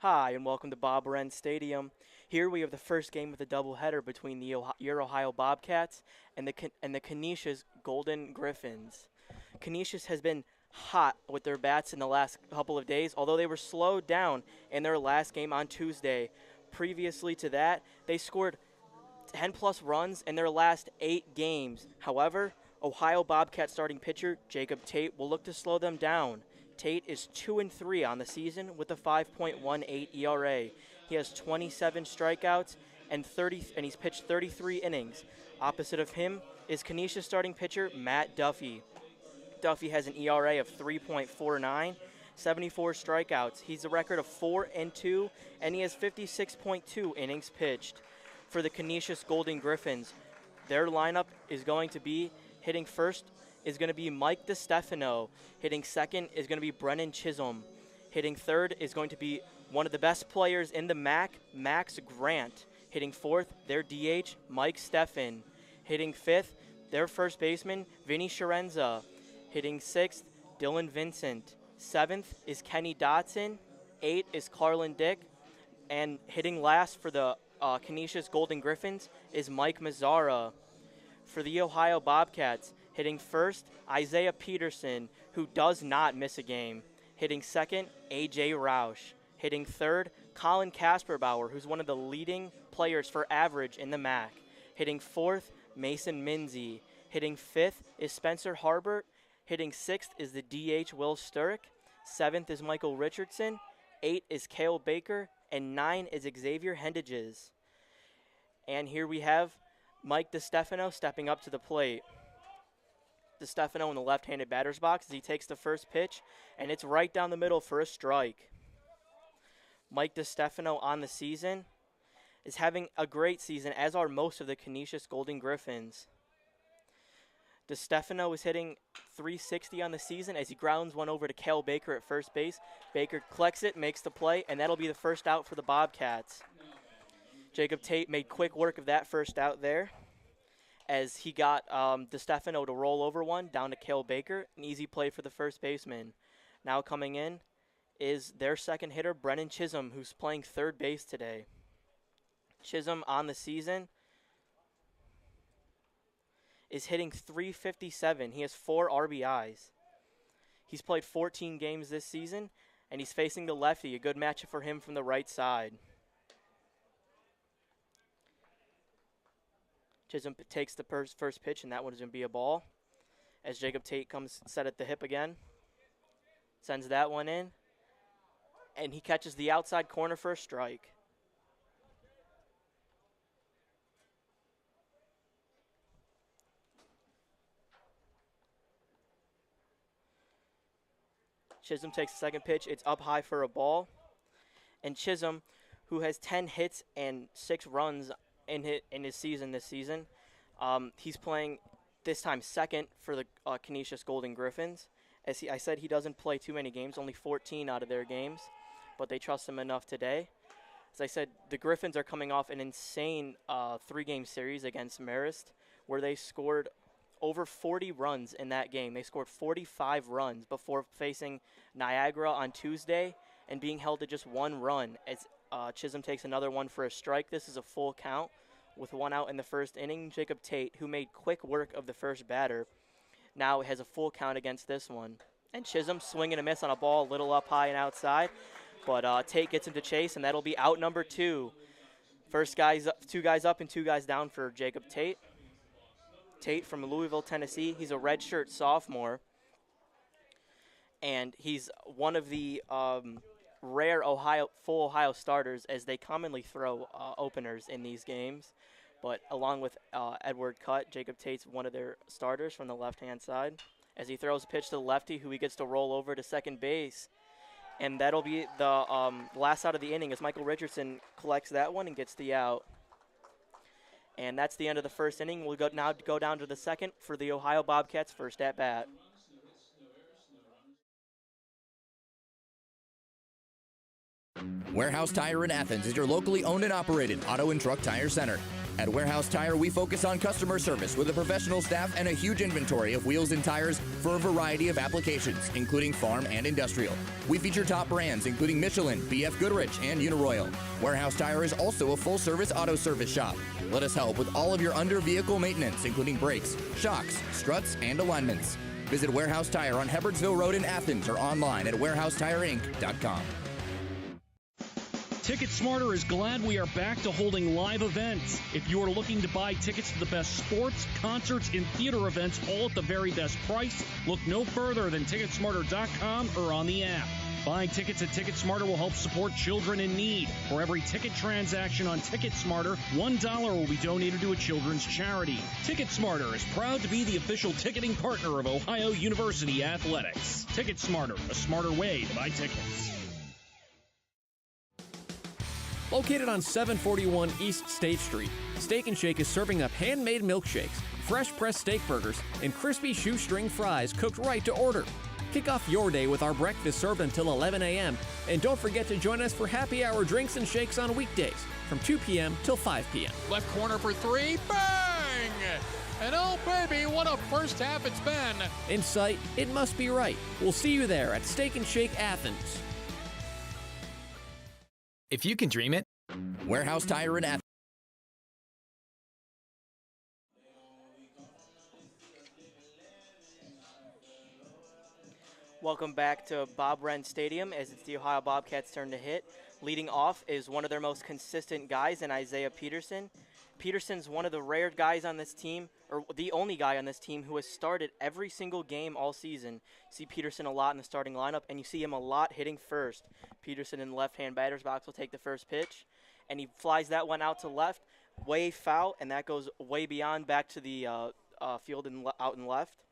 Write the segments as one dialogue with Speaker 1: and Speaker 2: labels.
Speaker 1: Hi, and welcome to Bob Wren Stadium. Here we have the first game of the doubleheader between your Ohio Bobcats and the Canisius Golden Griffins. Canisius has been hot with their bats in the last couple of days, although they were slowed down in their last game on Tuesday. Previously to that, they scored 10-plus runs in their last 8 games. However, Ohio Bobcat starting pitcher Jacob Tate will look to slow them down. Tate is 2-3 on the season with a 5.18 ERA. He has 27 strikeouts and he's pitched 33 innings. Opposite of him is Canisius starting pitcher Matt Duffy. Duffy has an ERA of 3.49, 74 strikeouts. He's a record of 4-2, and he has 56.2 innings pitched. For the Canisius Golden Griffins, their lineup is going to be hitting first is going to be Mike DeStefano. Hitting second is going to be Brennan Chisholm. Hitting third is going to be one of the best players in the MAC, Max Grant. Hitting fourth, their DH, Mike Steffen. Hitting fifth, their first baseman, Vinny Sciarenza. Hitting sixth, Dylan Vincent. Seventh is Kenny Dotson. 8 is Carlin Dick. And hitting last for the Canisius Golden Griffins is Mike Mazzara. For the Ohio Bobcats, hitting first, Isaiah Peterson, who does not miss a game. Hitting second, A.J. Roush. Hitting third, Colin Kasperbauer, who's one of the leading players for average in the MAC. Hitting fourth, Mason Minzy. Hitting fifth is Spencer Harbert. Hitting sixth is the DH Will Sturrock. Seventh is Michael Richardson. 8 is Cale Baker. And 9 is Xavier Hendages. And here we have Mike DeStefano stepping up to the plate. DeStefano in the left-handed batter's box as he takes the first pitch, and it's right down the middle for a strike. Mike DeStefano on the season is having a great season, as are most of the Canisius Golden Griffins. DeStefano is hitting .360 on the season as he grounds one over to Cale Baker at first base. Baker collects it, makes the play, and that'll be the first out for the Bobcats. Jacob Tate made quick work of that first out there as he got DeStefano to roll over one down to Cale Baker. An easy play for the first baseman. Now coming in is their second hitter, Brennan Chisholm, who's playing third base today. Chisholm on the season is hitting .357. He has 4 RBIs. He's played 14 games this season, and he's facing the lefty, a good matchup for him from the right side. Chisholm takes the first pitch, and that one is going to be a ball. As Jacob Tate comes set at the hip again. Sends that one in. And he catches the outside corner for a strike. Chisholm takes the second pitch. It's up high for a ball. And Chisholm, who has 10 hits and 6 runs in his season this season. He's playing this time second for the Canisius Golden Griffins. I said, he doesn't play too many games, only 14 out of their games, but they trust him enough today. As I said, the Griffins are coming off an insane 3-game series against Marist, where they scored over 40 runs in that game. They scored 45 runs before facing Niagara on Tuesday and being held to just 1 run as Chisholm takes another one for a strike. This is a full count with 1 out in the first inning. Jacob Tate, who made quick work of the first batter, now has a full count against this one. And Chisholm swing and a miss on a ball a little up high and outside, but Tate gets him to chase, and that'll be out number 2. First guys up, 2 guys up and 2 guys down for Jacob Tate. Tate from Louisville, Tennessee. He's a redshirt sophomore, and he's one of the rare full Ohio starters, as they commonly throw openers in these games. But along with Edward Cutt, Jacob Tate's one of their starters from the left-hand side. As he throws a pitch to the lefty, who he gets to roll over to second base. And that'll be the last out of the inning as Michael Richardson collects that one and gets the out. And that's the end of the first inning. We'll now go down to the second for the Ohio Bobcats' first at-bat.
Speaker 2: Warehouse Tire in Athens is your locally owned and operated auto and truck tire center. At Warehouse Tire, we focus on customer service with a professional staff and a huge inventory of wheels and tires for a variety of applications, including farm and industrial. We feature top brands including Michelin, BF Goodrich, and Uniroyal. Warehouse Tire is also a full-service auto service shop. Let us help with all of your under-vehicle maintenance, including brakes, shocks, struts, and alignments. Visit Warehouse Tire on Hebbardsville Road in Athens or online at warehousetireinc.com.
Speaker 3: Ticket Smarter is glad we are back to holding live events. If you are looking to buy tickets to the best sports, concerts, and theater events all at the very best price, look no further than Ticketsmarter.com or on the app. Buying tickets at TicketSmarter will help support children in need. For every ticket transaction on TicketSmarter, $1 will be donated to a children's charity. TicketSmarter is proud to be the official ticketing partner of Ohio University Athletics. TicketSmarter, a smarter way to buy tickets.
Speaker 4: Located on 741 East State Street, Steak and Shake is serving up handmade milkshakes, fresh pressed steak burgers, and crispy shoestring fries cooked right to order. Kick off your day with our breakfast served until 11 a.m. And don't forget to join us for happy hour drinks and shakes on weekdays from 2 p.m. till 5 p.m.
Speaker 5: Left corner for three, bang! And oh baby, what a first half it's been.
Speaker 4: In sight, it must be right. We'll see you there at Steak and Shake Athens.
Speaker 6: If you can dream it,
Speaker 2: Warehouse Tire in Athens.
Speaker 1: Welcome back to Bob Wren Stadium as it's the Ohio Bobcats' turn to hit. Leading off is one of their most consistent guys in Isaiah Peterson. Peterson's one of the rare guys on this team, or the only guy on this team who has started every single game all season. You see Peterson a lot in the starting lineup, and you see him a lot hitting first. Peterson in the left-hand batter's box will take the first pitch, and he flies that one out to left, way foul, and that goes way beyond back to the field and out and left.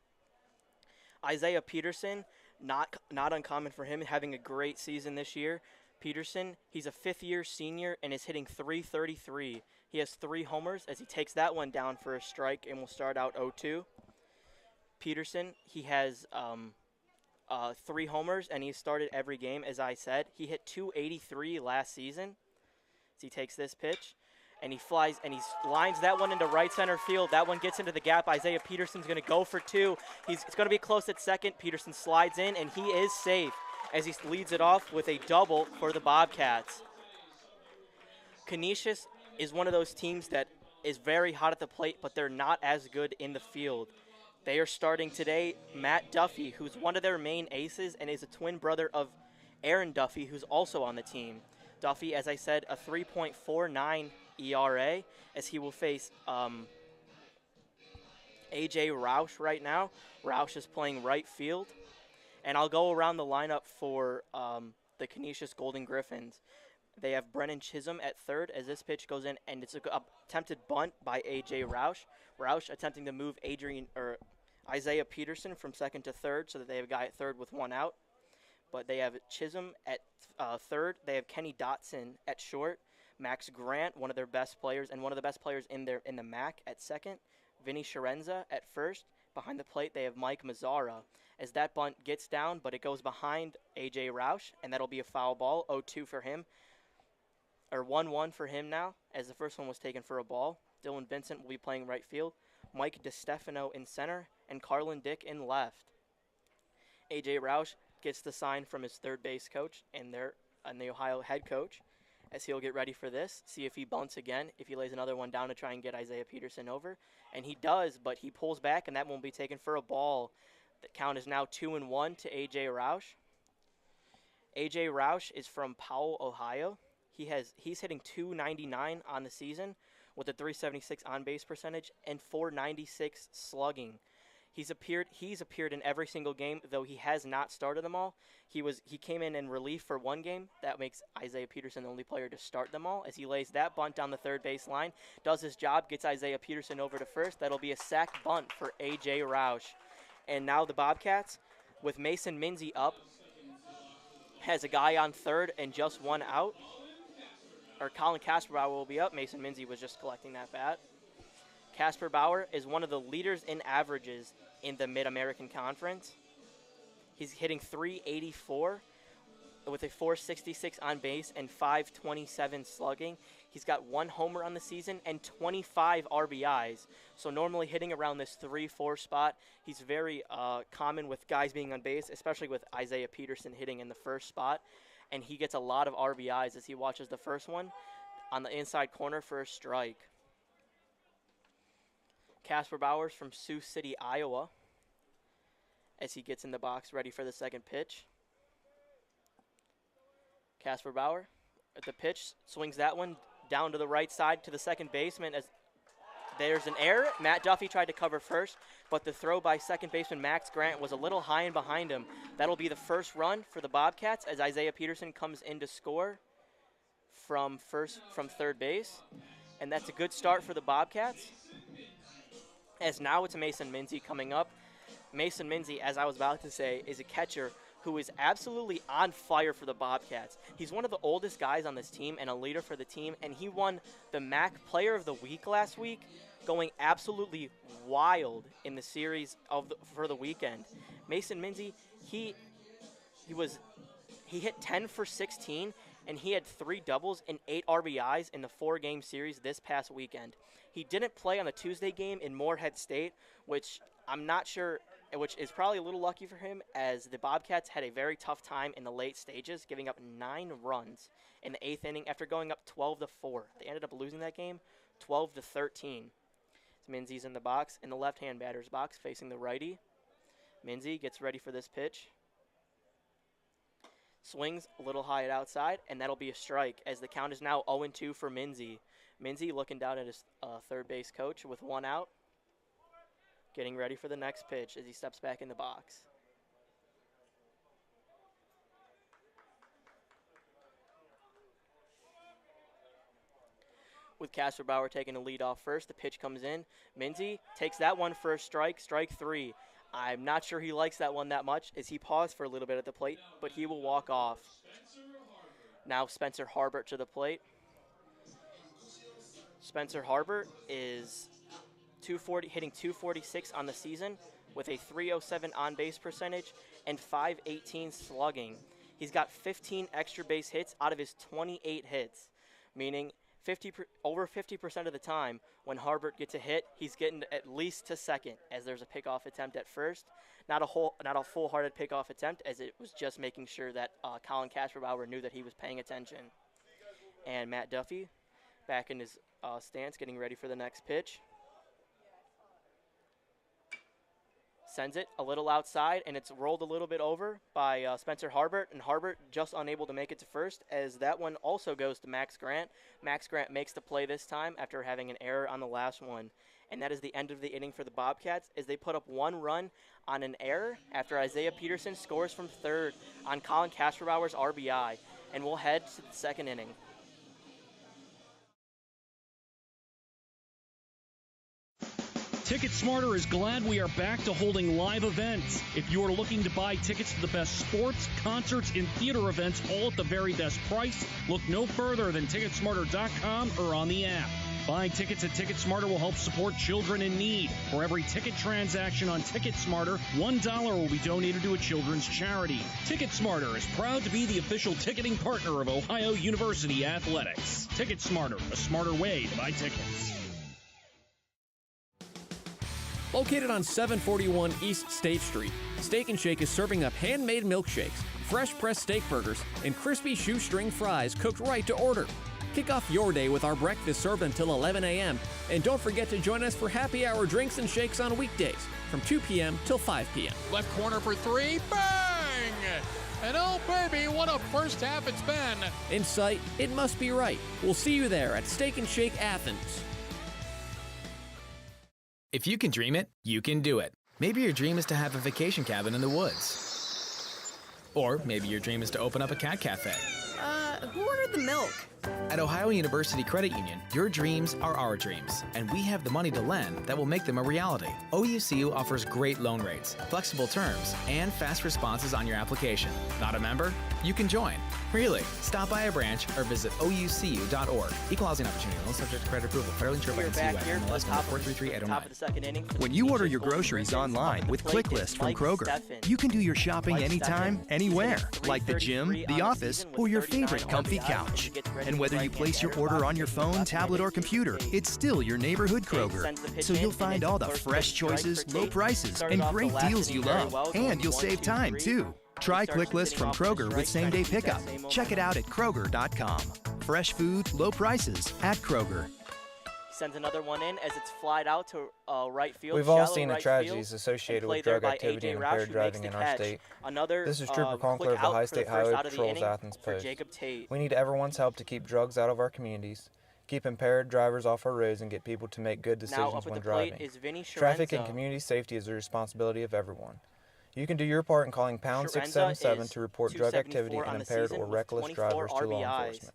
Speaker 1: Isaiah Peterson, not uncommon for him, having a great season this year. Peterson, he's a fifth-year senior and is hitting .333. He has 3 homers as he takes that one down for a strike and will start out 0-2. Peterson, he has 3 homers and he started every game, as I said. He hit .283 last season as he takes this pitch. And he flies and he lines that one into right center field. That one gets into the gap. Isaiah Peterson's going to go for 2. It's going to be close at second. Peterson slides in, and he is safe as he leads it off with a double for the Bobcats. Canisius is one of those teams that is very hot at the plate, but they're not as good in the field. They are starting today Matt Duffy, who's one of their main aces and is a twin brother of Aaron Duffy, who's also on the team. Duffy, as I said, a 3.49 ERA, as he will face A.J. Roush right now. Roush is playing right field. And I'll go around the lineup for the Canisius Golden Griffins. They have Brent and Chisholm at third as this pitch goes in, and it's an attempted bunt by A.J. Roush. Roush attempting to move Isaiah Peterson from second to third so that they have a guy at third with 1 out. But they have Chisholm at third. They have Kenny Dotson at short. Max Grant, one of their best players, and one of the best players in the MAC at second. Vinny Sharenza at first. Behind the plate, they have Mike Mazzara. As that bunt gets down, but it goes behind A.J. Roush, and that'll be a foul ball, 0-2 for him. Or 1-1 for him now, as the first one was taken for a ball. Dylan Vincent will be playing right field. Mike DeStefano in center, and Carlin Dick in left. A.J. Roush gets the sign from his third base coach and the Ohio head coach, as he'll get ready for this, see if he bunts again, if he lays another one down to try and get Isaiah Peterson over. And he does, but he pulls back, and that won't be taken for a ball. The count is now 2-1 to A.J. Roush. A.J. Roush is from Powell, Ohio. He's hitting .299 on the season with a .376 on-base percentage and .496 slugging. He's appeared in every single game, though he has not started them all. He came in relief for one game. That makes Isaiah Peterson the only player to start them all, as he lays that bunt down the third base line, does his job, gets Isaiah Peterson over to first. That'll be a sac bunt for A.J. Roush. And now the Bobcats, with Mason Minzy up, has a guy on third and just 1 out. Or Colin Casperbauer will be up. Mason Minzy was just collecting that bat. Casperbauer is one of the leaders in averages in the Mid-American Conference. He's hitting .384 with a 466 on base and 527 slugging. He's got 1 homer on the season and 25 RBIs. So normally hitting around this 3-4 spot, he's very common with guys being on base, especially with Isaiah Peterson hitting in the first spot. And he gets a lot of RBIs as he watches the first one on the inside corner for a strike. Casper Bowers from Sioux City, Iowa, as he gets in the box ready for the second pitch. Casper Bauer at the pitch, swings that one down to the right side to the second baseman as there's an error. Matt Duffy tried to cover first, but the throw by second baseman Max Grant was a little high and behind him. That'll be the first run for the Bobcats as Isaiah Peterson comes in to score from third base. And that's a good start for the Bobcats. As now it's Mason Minzy coming up. Mason Minzy, as I was about to say, is a catcher who is absolutely on fire for the Bobcats. He's one of the oldest guys on this team and a leader for the team, and he won the MAC Player of the Week last week, going absolutely wild in the series for the weekend. Mason Minzy, he hit 10 for 16, and he had 3 doubles and 8 RBIs in the 4-game series this past weekend. He didn't play on the Tuesday game in Morehead State, which I'm not sure, which is probably a little lucky for him, as the Bobcats had a very tough time in the late stages, giving up 9 runs in the 8th inning after going up 12-4. They ended up losing that game 12-13. Minzy's in the box, in the left-hand batter's box, facing the righty. Minzy gets ready for this pitch. Swings a little high at outside, and that'll be a strike, as the count is now 0-2 for Minzy. Minzy looking down at his third base coach with 1 out. Getting ready for the next pitch as he steps back in the box. With Casper Bauer taking the lead off first, the pitch comes in. Minzy takes that one for a strike, strike 3. I'm not sure he likes that one that much as he paused for a little bit at the plate, but he will walk off. Now Spencer Harbert to the plate. Spencer Harbert is hitting 246 on the season with a 307 on-base percentage and 518 slugging. He's got 15 extra base hits out of his 28 hits, meaning over 50% of the time when Harbert gets a hit, he's getting at least to second, as there's a pickoff attempt at first. Not a full-hearted pickoff attempt, as it was just making sure that Colin Casper Bauer knew that he was paying attention. And Matt Duffy back in his stance, getting ready for the next pitch. Sends it a little outside, and it's rolled a little bit over by Spencer Harbert, and Harbert just unable to make it to first, as that one also goes to Max Grant. Max Grant makes the play this time after having an error on the last one, and that is the end of the inning for the Bobcats, as they put up 1 run on an error after Isaiah Peterson scores from third on Colin Casperbauer's RBI, and we'll head to the second inning.
Speaker 3: Ticket Smarter is glad we are back to holding live events. If you are looking to buy tickets to the best sports, concerts, and theater events all at the very best price, look no further than Ticketsmarter.com or on the app. Buying tickets at TicketSmarter will help support children in need. For every ticket transaction on TicketSmarter, $1 will be donated to a children's charity. TicketSmarter is proud to be the official ticketing partner of Ohio University Athletics. TicketSmarter, a smarter way to buy tickets.
Speaker 4: Located on 741 East State Street, Steak 'n Shake is serving up handmade milkshakes, fresh pressed steak burgers, and crispy shoestring fries cooked right to order. Kick off your day with our breakfast served until 11 a.m. And don't forget to join us for happy hour drinks and shakes on weekdays from 2 p.m. till 5 p.m.
Speaker 5: Left corner for 3, bang! And oh baby, what a first half it's been.
Speaker 4: In sight, it must be right. We'll see you there at Steak 'n Shake Athens.
Speaker 6: If you can dream it, you can do it. Maybe your dream is to have a vacation cabin in the woods. Or maybe your dream is to open up a cat cafe.
Speaker 7: Who ordered the milk?
Speaker 6: At Ohio University Credit Union, your dreams are our dreams, and we have the money to lend that will make them a reality. OUCU offers great loan rates, flexible terms, and fast responses on your application. Not a member? You can join. Really? Stop by a branch or visit oucu.org. Equal housing opportunity. Loan subject to credit approval. Federally insured by NCUA. MLS number 433809.
Speaker 7: When you order your groceries online with ClickList from Kroger, you can do your shopping anytime, anywhere, like the gym, the office, or your favorite comfy couch. And whether you place your order on your phone, tablet, or computer, it's still your neighborhood Kroger. So you'll find all the fresh choices, low prices, and great deals you love. And you'll save time, too. Try ClickList from Kroger with same-day pickup. Check it out at Kroger.com. Fresh food, low prices at Kroger.
Speaker 1: Sends another one in as it's flied out to right field.
Speaker 8: We've all seen the tragedies associated with drug activity and impaired driving in our state. This is Trooper Conkler of the High State Highway Patrol's Athens Post. We need everyone's help to keep drugs out of our communities, keep impaired drivers off our roads, and get people to make good decisions when driving. Traffic and community safety is the responsibility of everyone. You can do your part in calling pound 677 to report drug activity and impaired or reckless drivers to law enforcement.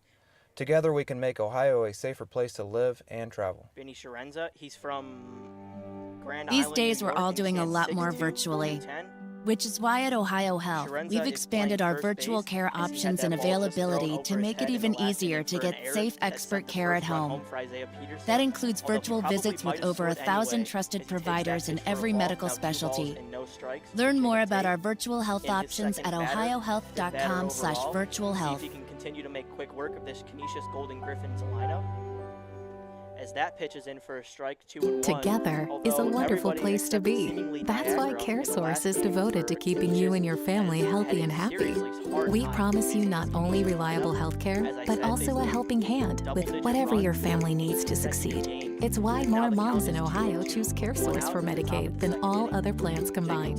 Speaker 8: Together we can make Ohio a safer place to live and travel.
Speaker 1: Vinny Sharenza, he's from Grand
Speaker 9: These
Speaker 1: Island,
Speaker 9: days
Speaker 1: New
Speaker 9: we're
Speaker 1: York,
Speaker 9: all
Speaker 1: and
Speaker 9: doing a
Speaker 1: stands
Speaker 9: lot more
Speaker 1: 6'2",
Speaker 9: virtually,
Speaker 1: 210.
Speaker 9: which is why at Ohio Health,
Speaker 1: Sharenza
Speaker 9: we've
Speaker 1: is
Speaker 9: expanded
Speaker 1: playing
Speaker 9: our
Speaker 1: first
Speaker 9: virtual
Speaker 1: base
Speaker 9: care
Speaker 1: as he had
Speaker 9: options
Speaker 1: that
Speaker 9: and
Speaker 1: ball just thrown
Speaker 9: availability
Speaker 1: over
Speaker 9: to
Speaker 1: his
Speaker 9: make
Speaker 1: head
Speaker 9: it
Speaker 1: in
Speaker 9: even
Speaker 1: the last
Speaker 9: easier
Speaker 1: inning
Speaker 9: to
Speaker 1: for
Speaker 9: get
Speaker 1: an error
Speaker 9: safe
Speaker 1: that
Speaker 9: expert
Speaker 1: sent the
Speaker 9: care at
Speaker 1: first run
Speaker 9: home.
Speaker 1: for Isaiah Peterson.
Speaker 9: That includes
Speaker 1: Although he
Speaker 9: virtual
Speaker 1: probably
Speaker 9: visits
Speaker 1: might
Speaker 9: with
Speaker 1: have
Speaker 9: over
Speaker 1: scored
Speaker 9: 1,000
Speaker 1: anyway,
Speaker 9: trusted
Speaker 1: as he takes
Speaker 9: providers
Speaker 1: that
Speaker 9: in
Speaker 1: pitch for a
Speaker 9: every
Speaker 1: ball,
Speaker 9: medical
Speaker 1: now 2 balls
Speaker 9: specialty.
Speaker 1: and no strikes for
Speaker 9: Learn more
Speaker 1: Jacob
Speaker 9: about
Speaker 1: Tate.
Speaker 9: our virtual health
Speaker 1: In his
Speaker 9: options
Speaker 1: second
Speaker 9: at
Speaker 1: batter, did better
Speaker 9: ohiohealth.com/virtual
Speaker 1: overall. See
Speaker 9: health.
Speaker 1: if he can continue to make quick work of this Canisius Golden Griffins lineup. As that pitch is in for a strike, 2-1.
Speaker 10: Together is a wonderful place to be. That's why CareSource is devoted to keeping you and your family healthy and happy. We promise you not only reliable health care, but also a helping hand with whatever your family needs to succeed. It's why more moms in Ohio choose CareSource for Medicaid than all other plans combined.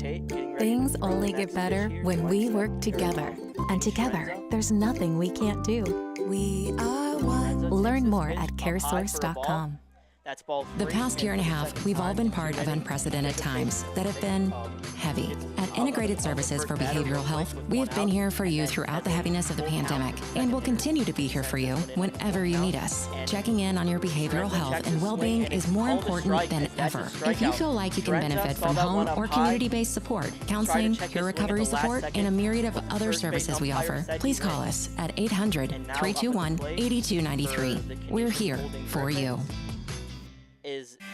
Speaker 10: Things only get better when we work together. And together, there's nothing we can't do. We are one. Learn more at caresource.com.
Speaker 11: The past year and a half, we've all been part of unprecedented times that have been heavy. At Integrated Services for Behavioral Health, we have been here for you throughout the heaviness of the pandemic and will continue to be here for you whenever you need us. Checking in on your behavioral health and well-being is more important than ever. If you feel like you can benefit from home or community-based support, counseling, peer recovery support, and a myriad of other services we offer, please call us at 800-321-8293. We're here for you.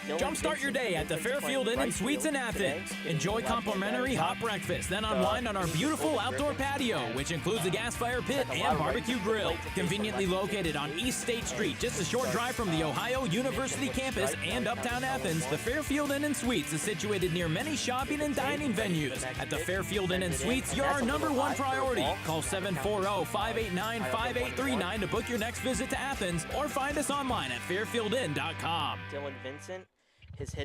Speaker 12: Jumpstart your day at the Fairfield Inn and Suites in Athens. Enjoy complimentary hot breakfast, then unwind on our beautiful outdoor patio, which includes a gas fire pit and barbecue grill. Conveniently located on East State Street, just a short drive from the Ohio University campus and uptown Athens, the Fairfield Inn and Suites is situated near many shopping and dining venues. At the Fairfield Inn and Suites, you're our #1 priority. Call 740-589-5839 to book your next visit to Athens, or find us online at fairfieldinn.com.
Speaker 1: Dylan Vincent.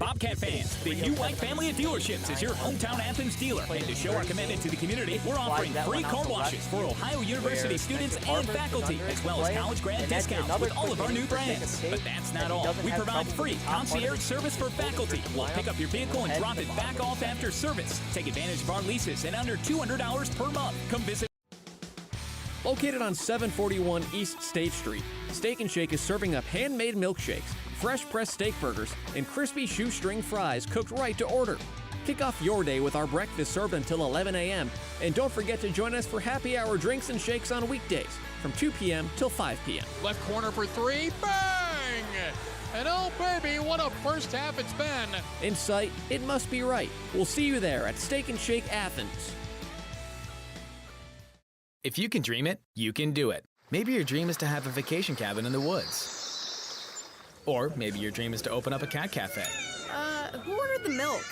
Speaker 12: Bobcat fans, the U White family of dealerships is your hometown Athens dealer. And to show our commitment to the community, we're offering free car washes for Ohio University students and faculty, as well as college grad discounts with all of our new brands. But that's not all. We provide free concierge service for faculty. We'll pick up your vehicle and drop it back off after service. Take advantage of our leases and under $200 per month. Come visit.
Speaker 4: Located on 741 East State Street, Steak and Shake is serving up handmade milkshakes, fresh pressed steak burgers, and crispy shoestring fries cooked right to order. Kick off your day with our breakfast served until 11 a.m. And don't forget to join us for happy hour drinks and shakes on weekdays from 2 p.m. till 5 p.m.
Speaker 5: Left corner for three, bang! And oh baby, what a first half it's been.
Speaker 4: In sight, it must be right. We'll see you there at Steak and Shake Athens.
Speaker 6: If you can dream it, you can do it. Maybe your dream is to have a vacation cabin in the woods. Or maybe your dream is to open up a cat cafe.
Speaker 13: Who ordered the milk?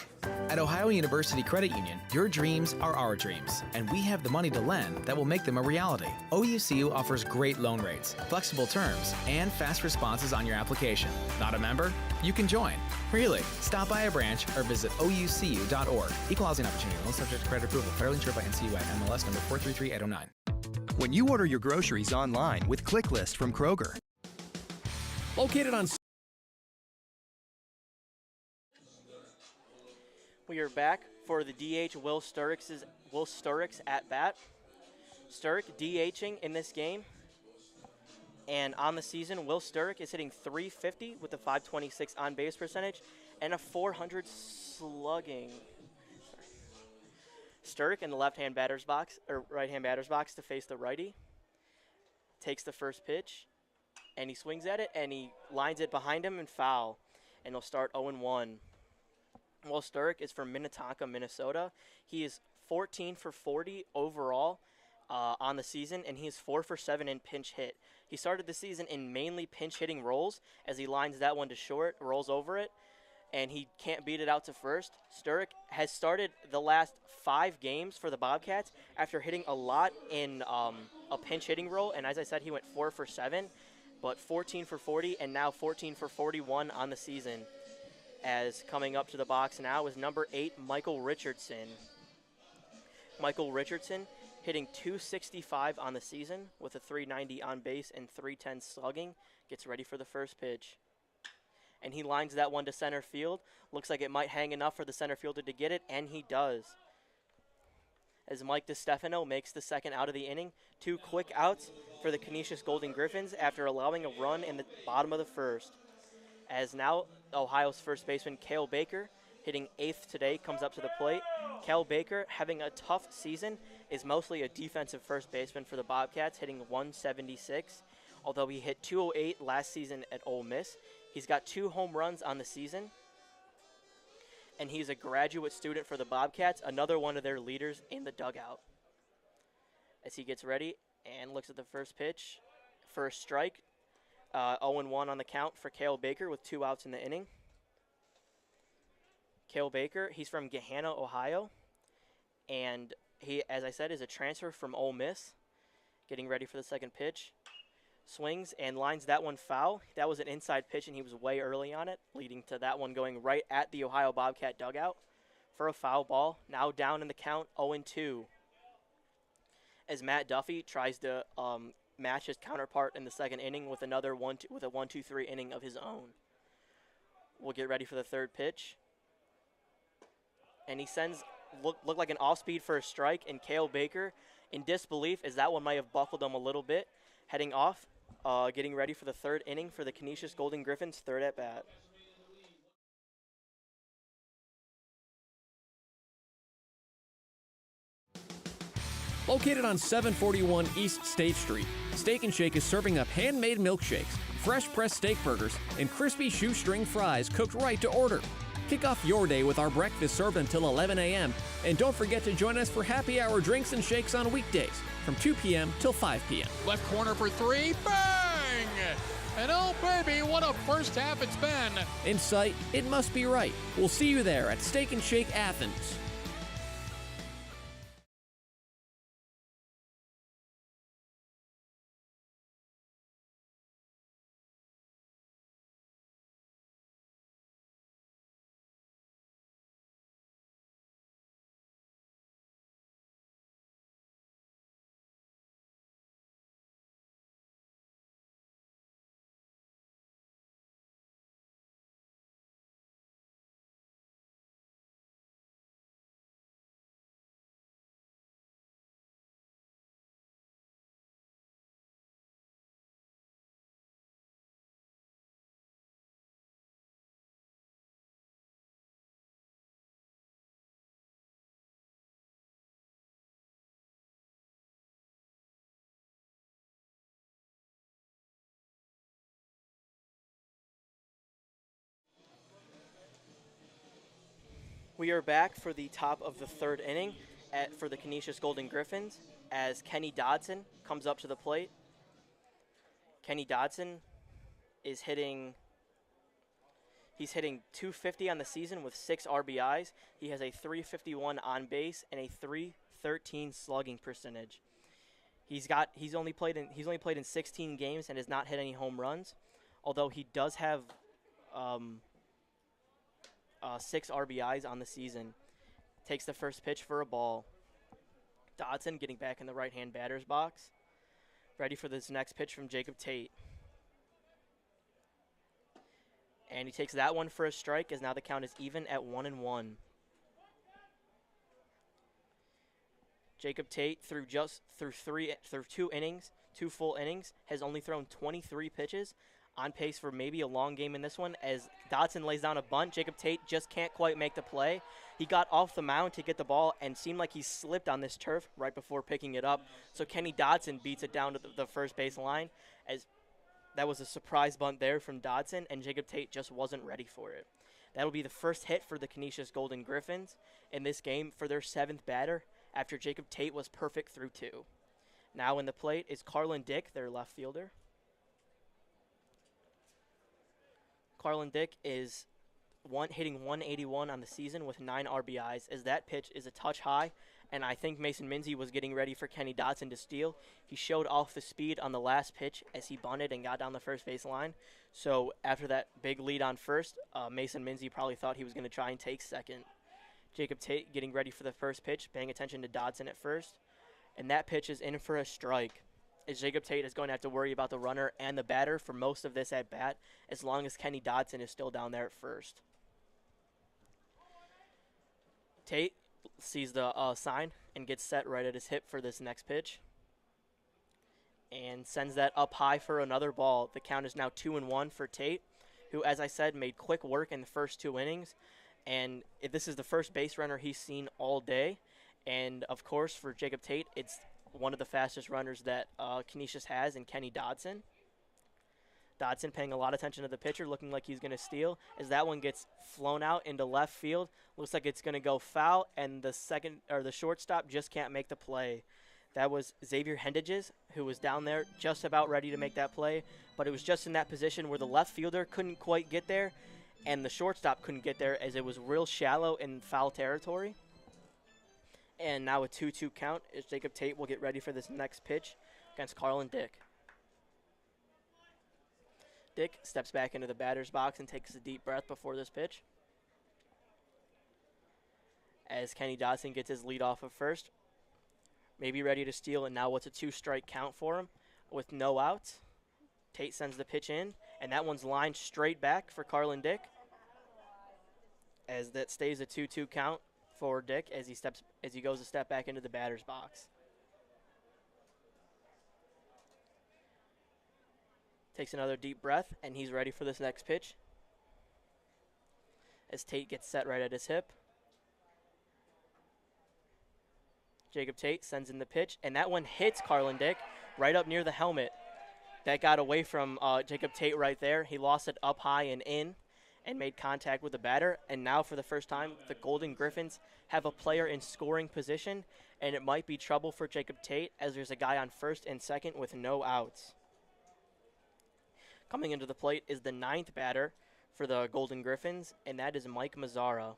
Speaker 6: At Ohio University Credit Union, your dreams are our dreams, and we have the money to lend that will make them a reality. OUCU offers great loan rates, flexible terms, and fast responses on your application. Not a member? You can join. Really? Stop by a branch or visit oucu.org. Equal housing opportunity. Loan subject to credit approval. Federally insured by NCUA. MLS number 433809.
Speaker 7: When you order your groceries online with ClickList from Kroger.
Speaker 4: Located on...
Speaker 1: We are back for the DH Will Sturrock's at bat. Sturrock DHing in this game. And on the season, Will Sturrock is hitting .350 with a .526 on-base percentage and a .400 slugging. Sturrock in the left-hand batter's box, or right-hand batter's box to face the righty. Takes the first pitch, and he swings at it, and he lines it behind him and foul. And he'll start 0-1. Will Sturrock is from Minnetonka, Minnesota. He is 14 for 40 overall on the season, and he is 4 for 7 in pinch hit. He started the season in mainly pinch hitting rolls as he lines that one to short, rolls over it, and he can't beat it out to first. Sturrock has started the last 5 games for the Bobcats after hitting a lot in a pinch hitting role, and as I said, he went 4 for 7, but 14 for 40 and now 14 for 41 on the season. As coming up to the box now is number 8, Michael Richardson. Michael Richardson hitting .265 on the season with a .390 on base and .310 slugging. Gets ready for the first pitch. And he lines that one to center field. Looks like it might hang enough for the center fielder to get it, and he does. As Mike DiStefano makes the second out of the inning. 2 quick outs for the Canisius Golden Griffins after allowing a run in the bottom of the first. As now Ohio's first baseman, Cale Baker, hitting 8th today, comes up to the plate. Cale Baker, having a tough season, is mostly a defensive first baseman for the Bobcats, hitting .176. Although he hit .208 last season at Ole Miss. He's got 2 home runs on the season. And he's a graduate student for the Bobcats, another one of their leaders in the dugout. As he gets ready and looks at the first pitch. First strike. 0-1 on the count for Cale Baker with 2 outs in the inning. Cale Baker, he's from Gahanna, Ohio. And he, as I said, is a transfer from Ole Miss. Getting ready for the second pitch. Swings and lines that one foul. That was an inside pitch, and he was way early on it, leading to that one going right at the Ohio Bobcat dugout for a foul ball. Now down in the count, 0-2. As Matt Duffy tries to match his counterpart in the second inning with another 1-2-3 inning of his own. We'll get ready for the third pitch. And he sends, look like an off-speed for a strike, and Cale Baker in disbelief as that one might have buckled him a little bit. Heading off, getting ready for the third inning for the Canisius Golden Griffins' third at-bat.
Speaker 4: Located on 741 East State Street, Steak and Shake is serving up handmade milkshakes, fresh pressed steak burgers, and crispy shoestring fries cooked right to order. Kick off your day with our breakfast served until 11 a.m. And don't forget to join us for happy hour drinks and shakes on weekdays from 2 p.m. till 5 p.m.
Speaker 5: Left corner for 3, bang! And oh baby, what a first half it's been!
Speaker 4: In sight, it must be right. We'll see you there at Steak and Shake Athens.
Speaker 1: We are back for the top of the third inning for the Canisius Golden Griffins as Kenny Dodson comes up to the plate. Kenny Dodson is hitting .250 on the season with 6 RBIs. He has a .351 on base and a .313 slugging percentage. He's only played in 16 games and has not hit any home runs, although he does have 6 RBIs on the season. Takes the first pitch for a ball. Dodson getting back in the right-hand batter's box. Ready for this next pitch from Jacob Tate. And he takes that one for a strike as now the count is even at 1-1. Jacob Tate through 2 innings, 2 full innings, has only thrown 23 pitches, on pace for maybe a long game in this one as Dodson lays down a bunt. Jacob Tate just can't quite make the play. He got off the mound to get the ball and seemed like he slipped on this turf right before picking it up. So Kenny Dodson beats it down to the first base line, as that was a surprise bunt there from Dodson, and Jacob Tate just wasn't ready for it. That'll be the first hit for the Canisius Golden Griffins in this game for their 7th batter after Jacob Tate was perfect through 2. Now in the plate is Carlin Dick, their left fielder. Carlin Dick is hitting 181 on the season with 9 RBIs, as that pitch is a touch high, and I think Mason Minzy was getting ready for Kenny Dodson to steal. He showed off the speed on the last pitch as he bunted and got down the first base line. So after that big lead on first, Mason Minzy probably thought he was going to try and take second. Jacob Tate getting ready for the first pitch, paying attention to Dodson at first, and that pitch is in for a strike, as Jacob Tate is going to have to worry about the runner and the batter for most of this at-bat, as long as Kenny Dodson is still down there at first. Tate sees the sign and gets set right at his hip for this next pitch, and sends that up high for another ball. The count is now 2-1 for Tate, who, as I said, made quick work in the first 2 innings, and this is the first base runner he's seen all day, and of course for Jacob Tate, it's one of the fastest runners that Canisius has in Kenny Dodson. Dodson paying a lot of attention to the pitcher, looking like he's going to steal, as that one gets flown out into left field. Looks like it's going to go foul, and the shortstop just can't make the play. That was Xavier Hendages, who was down there just about ready to make that play, but it was just in that position where the left fielder couldn't quite get there, and the shortstop couldn't get there, as it was real shallow in foul territory. And now a 2-2 count as Jacob Tate will get ready for this next pitch against Carlin Dick. Dick steps back into the batter's box and takes a deep breath before this pitch, as Kenny Dodson gets his lead off of first. Maybe ready to steal, and now what's a 2-strike count for him with no outs. Tate sends the pitch in, and that one's lined straight back for Carlin Dick, as that stays a 2-2 count for Dick as he goes a step back into the batter's box. Takes another deep breath, and he's ready for this next pitch, as Tate gets set right at his hip. Jacob Tate sends in the pitch, and that one hits Carlin Dick right up near the helmet. That got away from Jacob Tate right there. He lost it up high and in, and made contact with the batter. And now for the first time, the Golden Griffins have a player in scoring position, and it might be trouble for Jacob Tate, as there's a guy on first and second with no outs. Coming into the plate is the 9th batter for the Golden Griffins, and that is Mike Mazzara,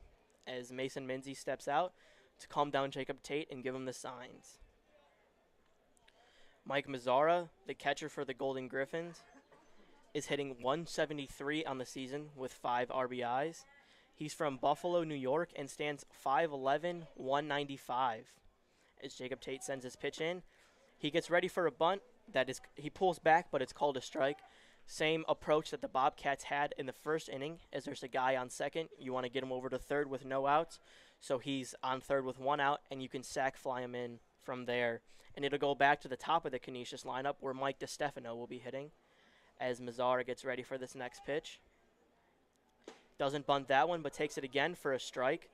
Speaker 1: as Mason Minzy steps out to calm down Jacob Tate and give him the signs. Mike Mazzara, the catcher for the Golden Griffins, is hitting 173 on the season with 5 RBIs. He's from Buffalo, New York, and stands 5'11", 195. As Jacob Tate sends his pitch in, he gets ready for a bunt. He pulls back, but it's called a strike. Same approach that the Bobcats had in the first inning, as there's a guy on second. You want to get him over to third with no outs, so he's on third with 1 out, and you can sac fly him in from there. And it'll go back to the top of the Canisius lineup, where Mike DiStefano will be hitting, as Mazzara gets ready for this next pitch. Doesn't bunt that one, but takes it again for a strike,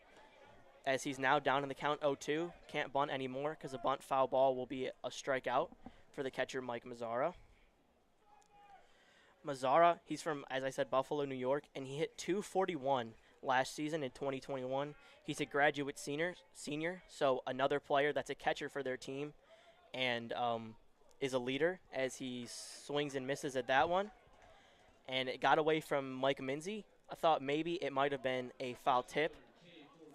Speaker 1: as he's now down in the count 0-2. Can't bunt anymore, because a bunt foul ball will be a strikeout for the catcher, Mike Mazzara. Mazzara, he's from, as I said, Buffalo, New York, and he hit .241 last season in 2021. He's a graduate senior, so another player that's a catcher for their team, and is a leader as he swings and misses at that one. And it got away from Mike Minzy. I thought maybe it might have been a foul tip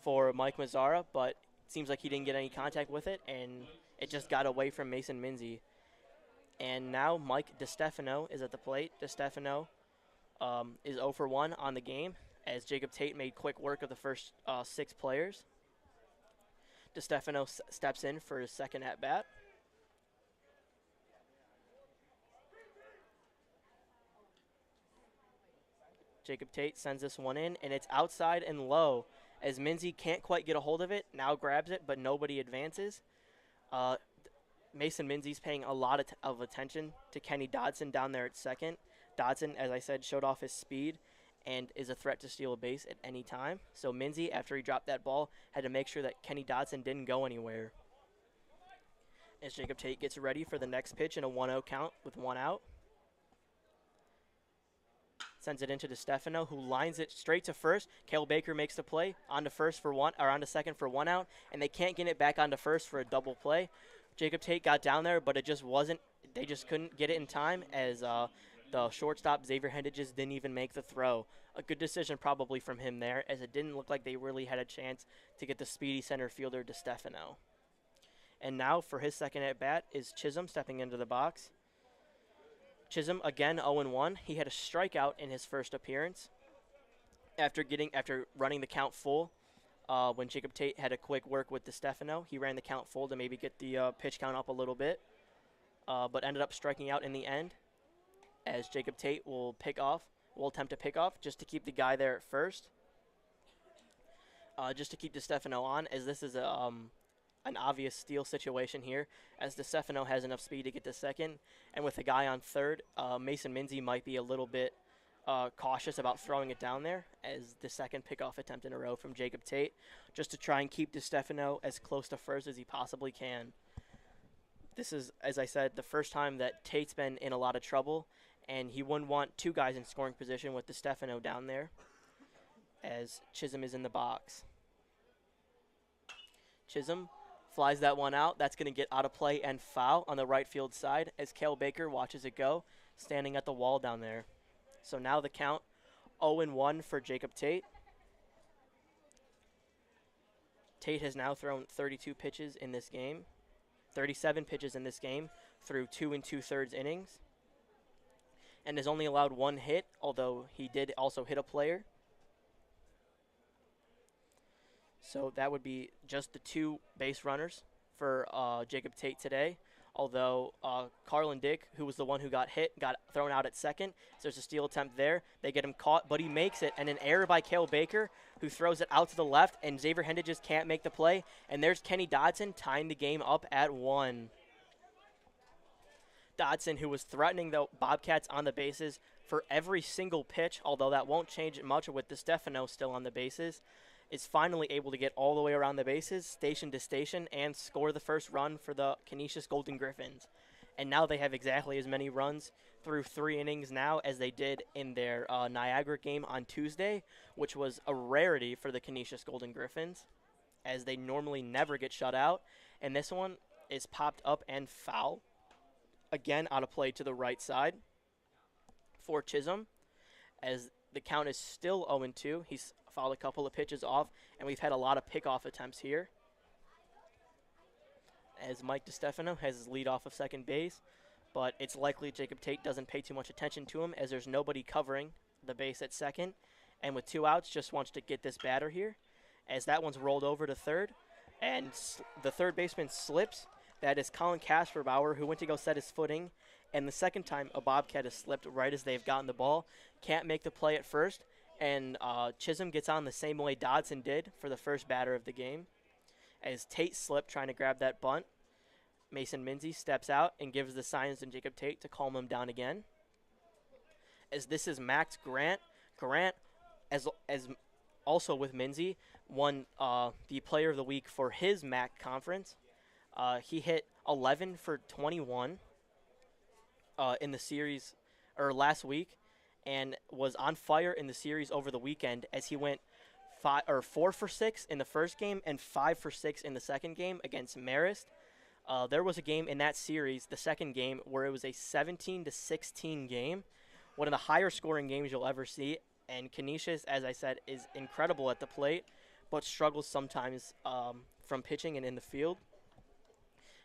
Speaker 1: for Mike Mazzara, but it seems like he didn't get any contact with it, and it just got away from Mason Minzy. And now Mike DiStefano is at the plate. DiStefano is 0 for 1 on the game, as Jacob Tate made quick work of the first 6 players. DiStefano steps in for his second at-bat. Jacob Tate sends this one in, and it's outside and low, as Minzy can't quite get a hold of it. Now grabs it, but nobody advances. Mason Minzy's paying a lot of attention to Kenny Dodson down there at second. Dodson, as I said, showed off his speed and is a threat to steal a base at any time. So Minzy, after he dropped that ball, had to make sure that Kenny Dodson didn't go anywhere. As Jacob Tate gets ready for the next pitch in a 1-0 count with 1 out. Sends it into DeStefano, who lines it straight to first. Cale Baker makes the play onto second for 1 out, and they can't get it back onto first for a double play. Jacob Tate got down there, but it just wasn't. They just couldn't get it in time as the shortstop Xavier Hendages didn't even make the throw. A good decision probably from him there, as it didn't look like they really had a chance to get the speedy center fielder DeStefano. And now for his second at bat is Chisholm stepping into the box. Chisholm again 0-1. He had a strikeout in his first appearance after running the count full. When Jacob Tate had a quick work with DeStefano, he ran the count full to maybe get the pitch count up a little bit, but ended up striking out in the end. As Jacob Tate will attempt to pick off just to keep the guy there at first, just to keep DeStefano on, as this is an obvious steal situation here, as DeStefano has enough speed to get to second, and with the guy on third, Mason Minzy might be a little bit cautious about throwing it down there, as the second pickoff attempt in a row from Jacob Tate, just to try and keep DeStefano as close to first as he possibly can. This is, as I said, the first time that Tate's been in a lot of trouble, and he wouldn't want 2 guys in scoring position with DeStefano down there, as Chisholm is in the box. Chisholm flies that one out. That's going to get out of play and foul on the right field side as Cale Baker watches it go, standing at the wall down there. So now the count 0-1 for Jacob Tate. Tate has now thrown 32 pitches in this game, 37 pitches in this game through 2 2/3 innings, and has only allowed 1 hit, although he did also hit a player. So that would be just the 2 base runners for Jacob Tate today. Although Carlin Dick, who was the one who got hit, got thrown out at second. So there's a steal attempt there. They get him caught, but he makes it. And an error by Cale Baker, who throws it out to the left, and Xavier Hendages can't make the play. And there's Kenny Dodson tying the game up at 1. Dodson, who was threatening the Bobcats on the bases for every single pitch, although that won't change much with DeStefano still on the bases, is finally able to get all the way around the bases, station to station, and score the first run for the Canisius Golden Griffins. And now they have exactly as many runs through 3 innings now as they did in their Niagara game on Tuesday, which was a rarity for the Canisius Golden Griffins, as they normally never get shut out. And this one is popped up and foul. Again, out of play to the right side for Chisholm, as the count is still 0-2. He's fouled a couple of pitches off, and we've had a lot of pickoff attempts here, as Mike DeStefano has his lead off of second base, but it's likely Jacob Tate doesn't pay too much attention to him, as there's nobody covering the base at second, and with 2 outs just wants to get this batter here, as that one's rolled over to third, and the third baseman slips. That is Colin Kasperbauer, who went to go set his footing, and the second time a Bobcat has slipped right as they've gotten the ball, can't make the play at first, and Chisholm gets on the same way Dodson did for the first batter of the game. As Tate slipped trying to grab that bunt, Mason Minzy steps out and gives the signs to Jacob Tate to calm him down again. As this is Max Grant. Grant, as also with Minzy, won the Player of the Week for his MAC conference. He hit 11 for 21 in the series, or last week, and was on fire in the series over the weekend, as he went 4 for 6 in the first game and 5 for 6 in the second game against Marist. There was a game in that series, the second game, where it was a 17-16 game, one of the higher scoring games you'll ever see. And Canisius, as I said, is incredible at the plate, but struggles sometimes from pitching and in the field,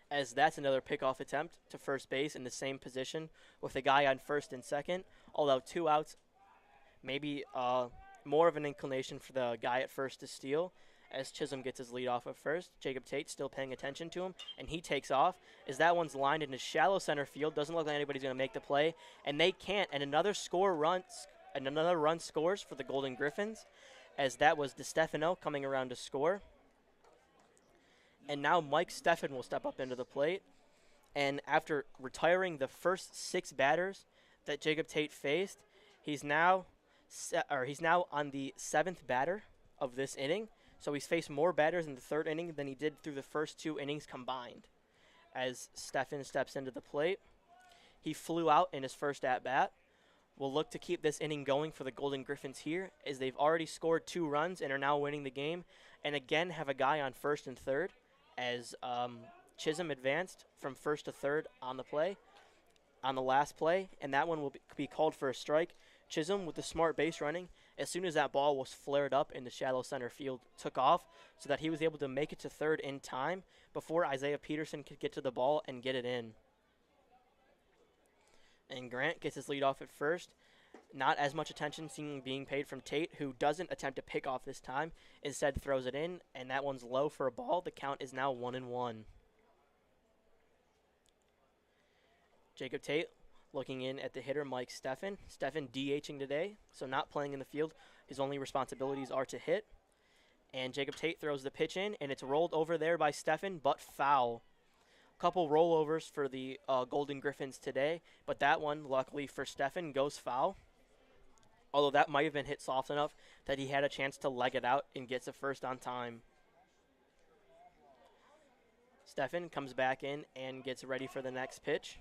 Speaker 1: as that's another pickoff attempt to first base in the same position with a guy on first and second, although 2 outs, maybe more of an inclination for the guy at first to steal, as Chisholm gets his lead off at first. Jacob Tate still paying attention to him, and he takes off, as that one's lined into shallow center field. Doesn't look like anybody's going to make the play, and they can't, and another run scores for the Golden Griffins, as that was DeStefano coming around to score. And now Mike Steffen will step up into the plate, And after retiring the first 6 batters that Jacob Tate faced, he's now on the 7th batter of this inning. So he's faced more batters in the 3rd inning than he did through the first 2 innings combined. As Stefan steps into the plate, he flew out in his first at-bat. We'll look to keep this inning going for the Golden Griffins here, as they've already scored 2 runs and are now winning the game, and again have a guy on 1st and 3rd, as Chisholm advanced from 1st to 3rd on the last play, and that one will be called for a strike. Chisholm, with the smart base running, as soon as that ball was flared up in the shallow center field, took off so that he was able to make it to 3rd in time before Isaiah Peterson could get to the ball and get it in. And Grant gets his lead off at 1st. Not as much attention being paid from Tate, who doesn't attempt to pick off this time, instead throws it in, and that one's low for a ball. The count is now 1-1. Jacob Tate looking in at the hitter, Mike Stefan. Stefan DHing today, so not playing in the field. His only responsibilities are to hit. And Jacob Tate throws the pitch in, and it's rolled over there by Stefan, but foul. Couple rollovers for the Golden Griffins today, but that one, luckily for Stefan, goes foul. Although that might have been hit soft enough that he had a chance to leg it out and gets a first on time. Stefan comes back in and gets ready for the next pitch.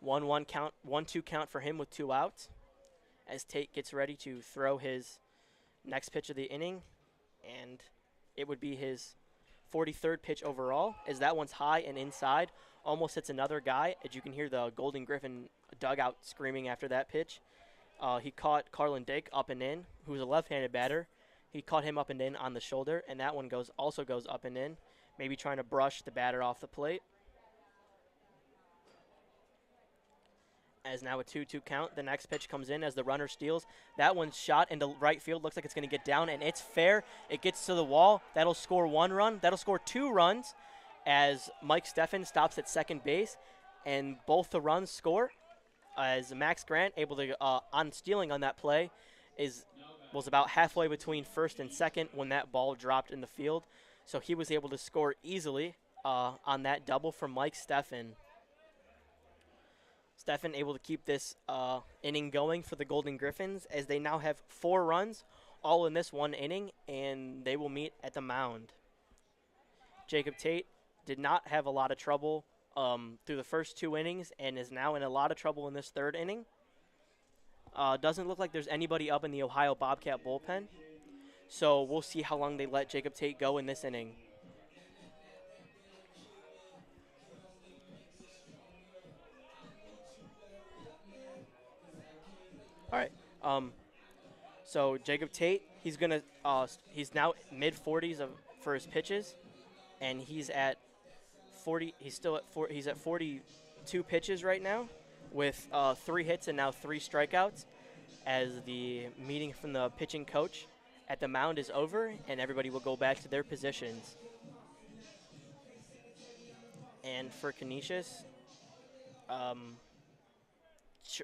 Speaker 1: 1-1 count, 1-2 count for him with 2 outs, as Tate gets ready to throw his next pitch of the inning, and it would be his 43rd pitch overall, as that one's high and inside, almost hits another guy, as you can hear the Golden Griffin dugout screaming after that pitch. He caught Carlin Dake up and in, who's a left-handed batter. He caught him up and in on the shoulder, and that one also goes up and in, maybe trying to brush the batter off the plate. As now a 2-2 count, the next pitch comes in as the runner steals. That one's shot into right field. Looks like it's going to get down, and it's fair. It gets to the wall. That'll score 1 run. That'll score 2 runs as Mike Stefan stops at second base, and both the runs score. As Max Grant, able to, on stealing on that play, was about halfway between 1st and 2nd when that ball dropped in the field. So he was able to score easily on that double from Mike Stefan. Stefan able to keep this inning going for the Golden Griffins, as they now have 4 runs, all in this 1 inning, and they will meet at the mound. Jacob Tate did not have a lot of trouble through the first 2 innings, and is now in a lot of trouble in this 3rd inning. Doesn't look like there's anybody up in the Ohio Bobcat bullpen, so we'll see how long they let Jacob Tate go in this inning. All right. So Jacob Tate, he's now mid-40s for his pitches, and he's at 40. He's at 42 pitches right now, with 3 hits and now 3 strikeouts. As the meeting from the pitching coach at the mound is over, and everybody will go back to their positions. And for Canisius,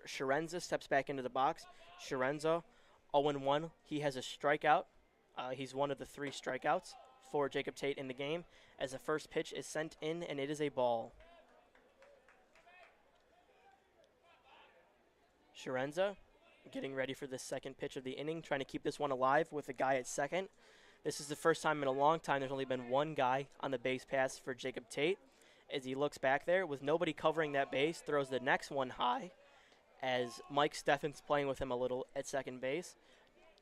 Speaker 1: Sharenza steps back into the box. Sharenza, 0-1. He has a strikeout. He's one of the 3 strikeouts for Jacob Tate in the game, as the first pitch is sent in, and it is a ball. Sharenza getting ready for the second pitch of the inning, trying to keep this one alive with a guy at second. This is the first time in a long time there's only been 1 guy on the base pass for Jacob Tate. As he looks back there, with nobody covering that base, throws the next one high, as Mike Stefan's playing with him a little at second base,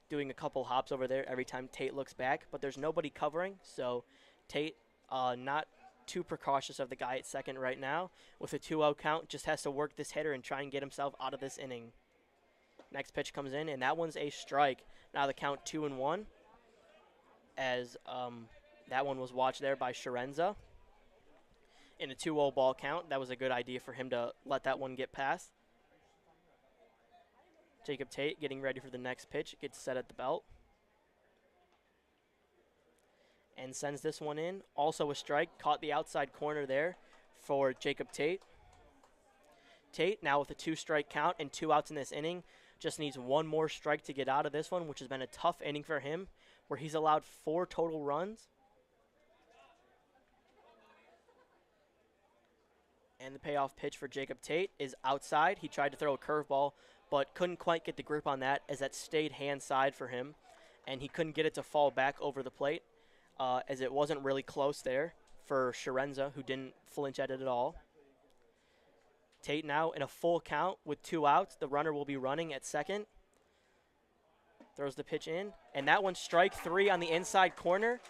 Speaker 1: doing a couple hops over there every time Tate looks back, but there's nobody covering, so Tate not too precautious of the guy at second right now. With a 2-0 count, just has to work this hitter and try and get himself out of this inning. Next pitch comes in, and that one's a strike. Now the count 2-1, as that one was watched there by Sharenza. In a 2-0 ball count, that was a good idea for him to let that one get past. Jacob Tate getting ready for the next pitch, gets set at the belt, and sends this one in. Also a strike, caught the outside corner there for Jacob Tate. Tate now with a 2-strike count and 2 outs in this inning, just needs 1 more strike to get out of this one, which has been a tough inning for him, where he's allowed 4 total runs. And the payoff pitch for Jacob Tate is outside. He tried to throw a curveball, but couldn't quite get the grip on that as that stayed hand side for him. And he couldn't get it to fall back over the plate as it wasn't really close there for Sharenza, who didn't flinch at it at all. Tate now in a full count with 2 outs. The runner will be running at second. Throws the pitch in, and that one's strike 3 on the inside corner.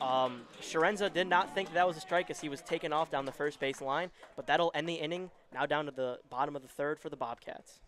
Speaker 1: Sharenza did not think that was a strike as he was taken off down the first base line, but that'll end the inning, now down to the bottom of the 3rd for the Bobcats.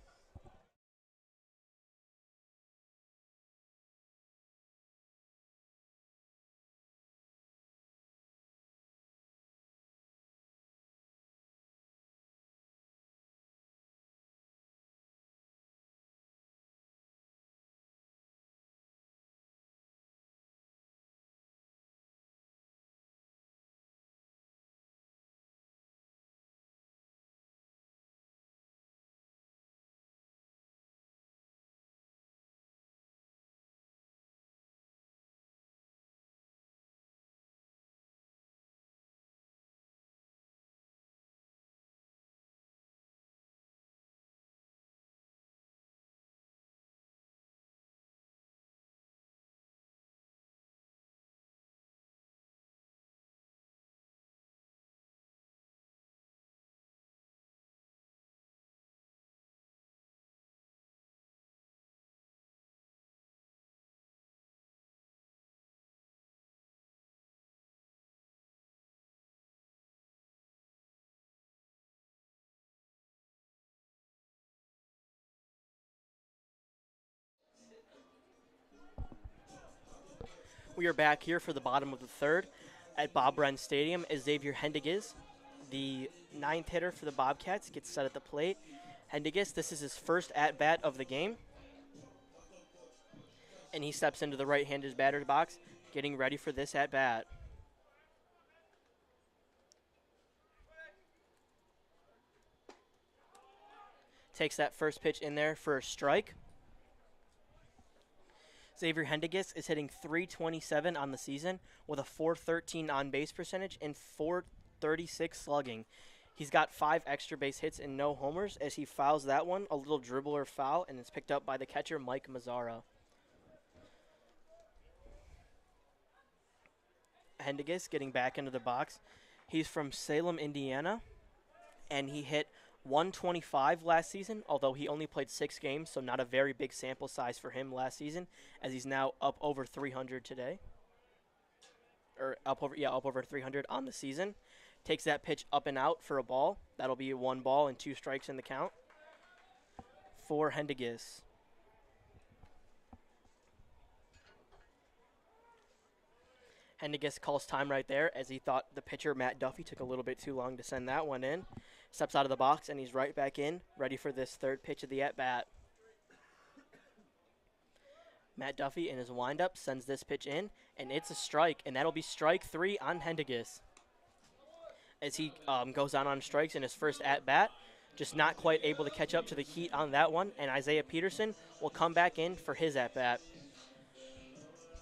Speaker 1: We are back here for the bottom of the 3rd at Bob Brent Stadium as Xavier Hendiges, the 9th hitter for the Bobcats, gets set at the plate. Hendiges, this is his first at-bat of the game. And he steps into the right-handed batter's box, getting ready for this at-bat. Takes that first pitch in there for a strike. Xavier Hendiges is hitting .327 on the season with a .413 on-base percentage and .436 slugging. He's got 5 extra base hits and no homers as he fouls that one, a little dribbler foul, and it's picked up by the catcher, Mike Mazzara. Hendiges getting back into the box. He's from Salem, Indiana, and he hit .125 last season, although he only played 6 games, so not a very big sample size for him last season, as he's now up over 300 today. Or up over 300 on the season. Takes that pitch up and out for a ball. That'll be 1 ball and 2 strikes in the count for Hendiges. Hendiges calls time right there as he thought the pitcher, Matt Duffy, took a little bit too long to send that one in. Steps out of the box, and he's right back in, ready for this 3rd pitch of the at-bat. Matt Duffy in his windup sends this pitch in, and it's a strike, and that'll be strike 3 on Hendiges. As he goes on strikes in his first at-bat, just not quite able to catch up to the heat on that one, and Isaiah Peterson will come back in for his at-bat.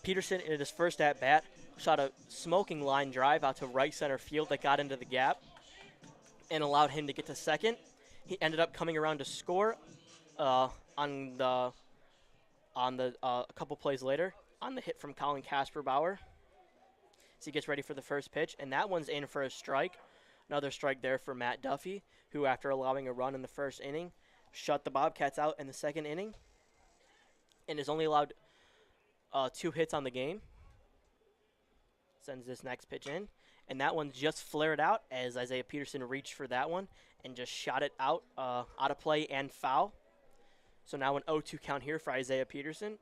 Speaker 1: Peterson in his first at-bat shot a smoking line drive out to right center field that got into the gap and allowed him to get to second. He ended up coming around to score a couple plays later on the hit from Colin Kasperbauer. So he gets ready for the first pitch, and that one's in for a strike. Another strike there for Matt Duffy, who, after allowing a run in the first inning, shut the Bobcats out in the second inning and is only allowed 2 hits on the game. Sends this next pitch in, and that one just flared out as Isaiah Peterson reached for that one and just shot it out of play and foul. So now an 0-2 count here for Isaiah Peterson,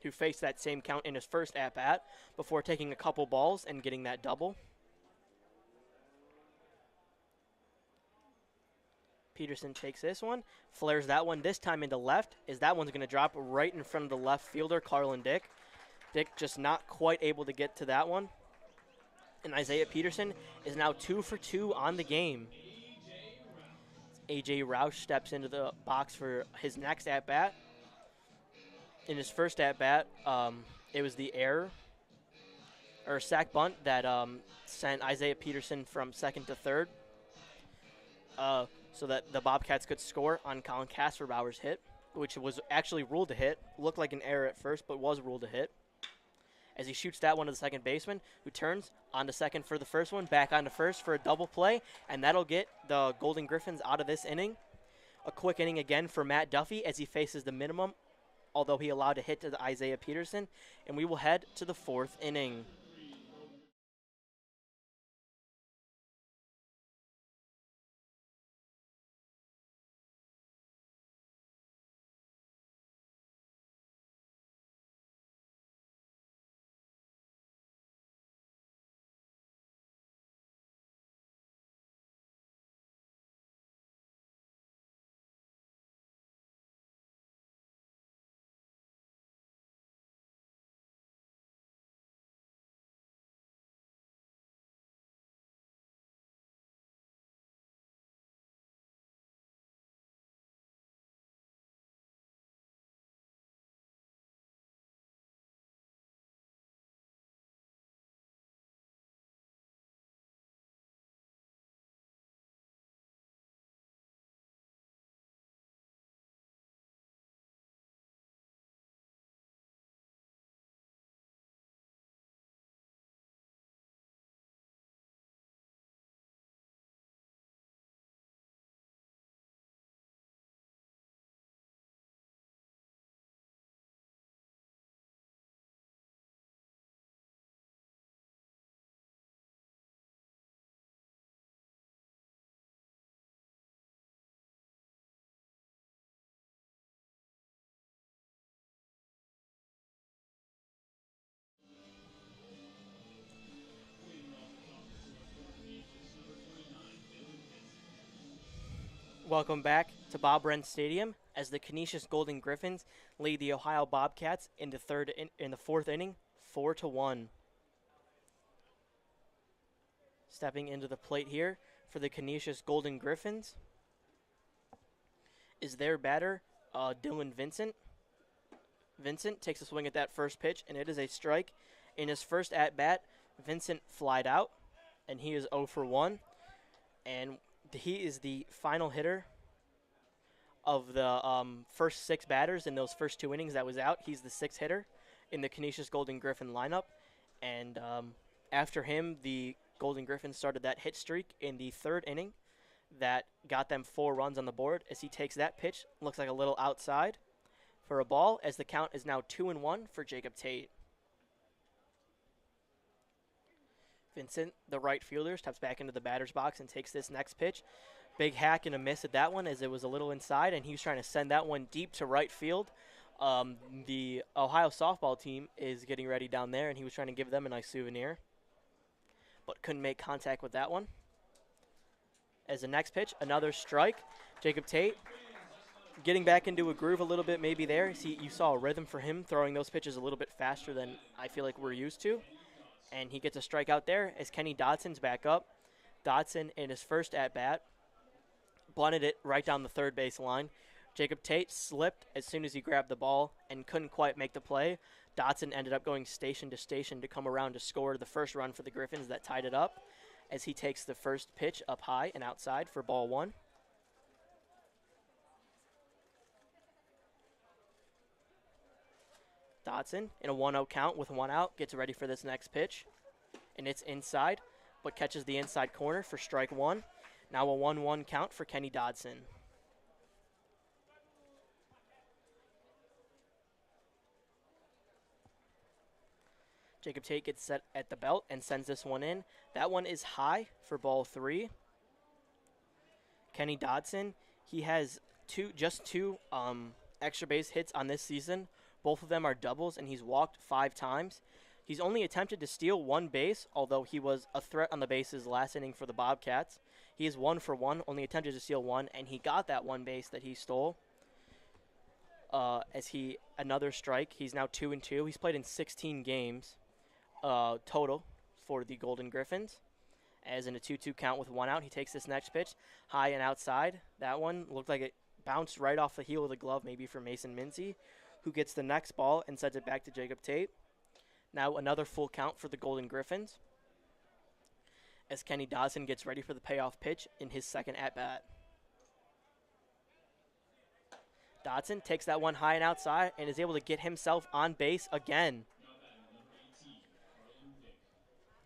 Speaker 1: who faced that same count in his first at-bat before taking a couple balls and getting that double. Peterson takes this one, flares that one this time into left, as that one's going to drop right in front of the left fielder, Carlin Dick. Dick just not quite able to get to that one. And Isaiah Peterson is now 2 for 2 on the game. A.J. Roush steps into the box for his next at-bat. In his first at-bat, it was the sack bunt that sent Isaiah Peterson from second to third. so that the Bobcats could score on Colin Kasperbauer's hit, which was actually ruled a hit. Looked like an error at first, but was ruled a hit. As he shoots that one to the second baseman, who turns onto second for the first one, back onto first for a double play, and that'll get the Golden Griffins out of this inning. A quick inning again for Matt Duffy as he faces the minimum, although he allowed a hit to Isaiah Peterson, and we will head to the fourth inning. Welcome back to Bob Brent Stadium as the Canisius Golden Griffins lead the Ohio Bobcats in the fourth inning, 4-1. Stepping into the plate here for the Canisius Golden Griffins is their batter, Dylan Vincent. Vincent takes a swing at that first pitch, and it is a strike. In his first at-bat, Vincent flied out, and he is 0 for 1. And he is the final hitter of the first 6 batters in those first 2 innings that was out. He's the 6th hitter in the Canisius Golden Griffin lineup. And after him, the Golden Griffins started that hit streak in the 3rd inning that got them 4 runs on the board. As he takes that pitch, looks like a little outside for a ball, as the count is now 2-1 for Jacob Tate. Vincent, the right fielder, steps back into the batter's box and takes this next pitch. Big hack and a miss at that one, as it was a little inside, and he was trying to send that one deep to right field. The Ohio softball team is getting ready down there, and he was trying to give them a nice souvenir, but couldn't make contact with that one. As the next pitch, another strike. Jacob Tate getting back into a groove a little bit maybe there. See, you saw a rhythm for him throwing those pitches a little bit faster than I feel like we're used to. And he gets a strikeout there as Kenny Dodson's back up. Dodson, in his first at-bat, bunted it right down the third base line. Jacob Tate slipped as soon as he grabbed the ball and couldn't quite make the play. Dodson ended up going station to station to come around to score the first run for the Griffins that tied it up, as he takes the first pitch up high and outside for ball 1. Dodson, in a 1-0 count with 1 out, gets ready for this next pitch. And it's inside, but catches the inside corner for strike 1. Now a 1-1 count for Kenny Dodson. Jacob Tate gets set at the belt and sends this one in. That one is high for ball 3. Kenny Dodson, he has just two extra base hits on this season. Both of them are doubles, and he's walked 5 times. He's only attempted to steal 1 base, although he was a threat on the bases last inning for the Bobcats. He is 1 for 1, only attempted to steal 1, and he got that 1 base that he stole. Another strike. He's now 2-2. He's played in 16 games total for the Golden Griffins. As in a 2-2 count with 1 out, he takes this next pitch high and outside. That one looked like it bounced right off the heel of the glove, maybe for Mason Minzy, who gets the next ball and sends it back to Jacob Tate. Now another full count for the Golden Griffins. as Kenny Dodson gets ready for the payoff pitch in his second at-bat. Dodson takes that one high and outside and is able to get himself on base again.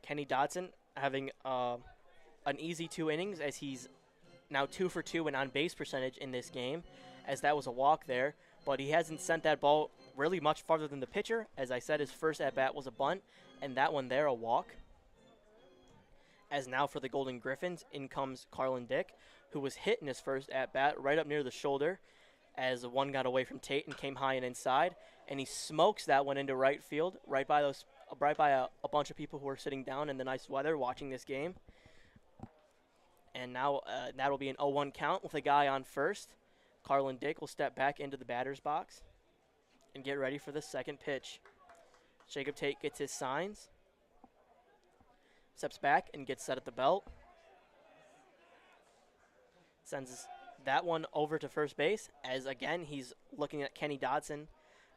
Speaker 1: Kenny Dodson having an easy 2 innings as he's now 2 for 2 in on-base percentage in this game, as that was a walk there. But he hasn't sent that ball really much farther than the pitcher. As I said, his first at-bat was a bunt, and that one there a walk. As now for the Golden Griffins, in comes Carlin Dick, who was hit in his first at-bat right up near the shoulder, as one got away from Tate and came high and inside, and he smokes that one into right field, right by a bunch of people who were sitting down in the nice weather watching this game. And now that'll be an 0-1 count with a guy on first. Carlin Dick will step back into the batter's box and get ready for the second pitch. Jacob Tate gets his signs, steps back and gets set at the belt. Sends that one over to first base, as again he's looking at Kenny Dodson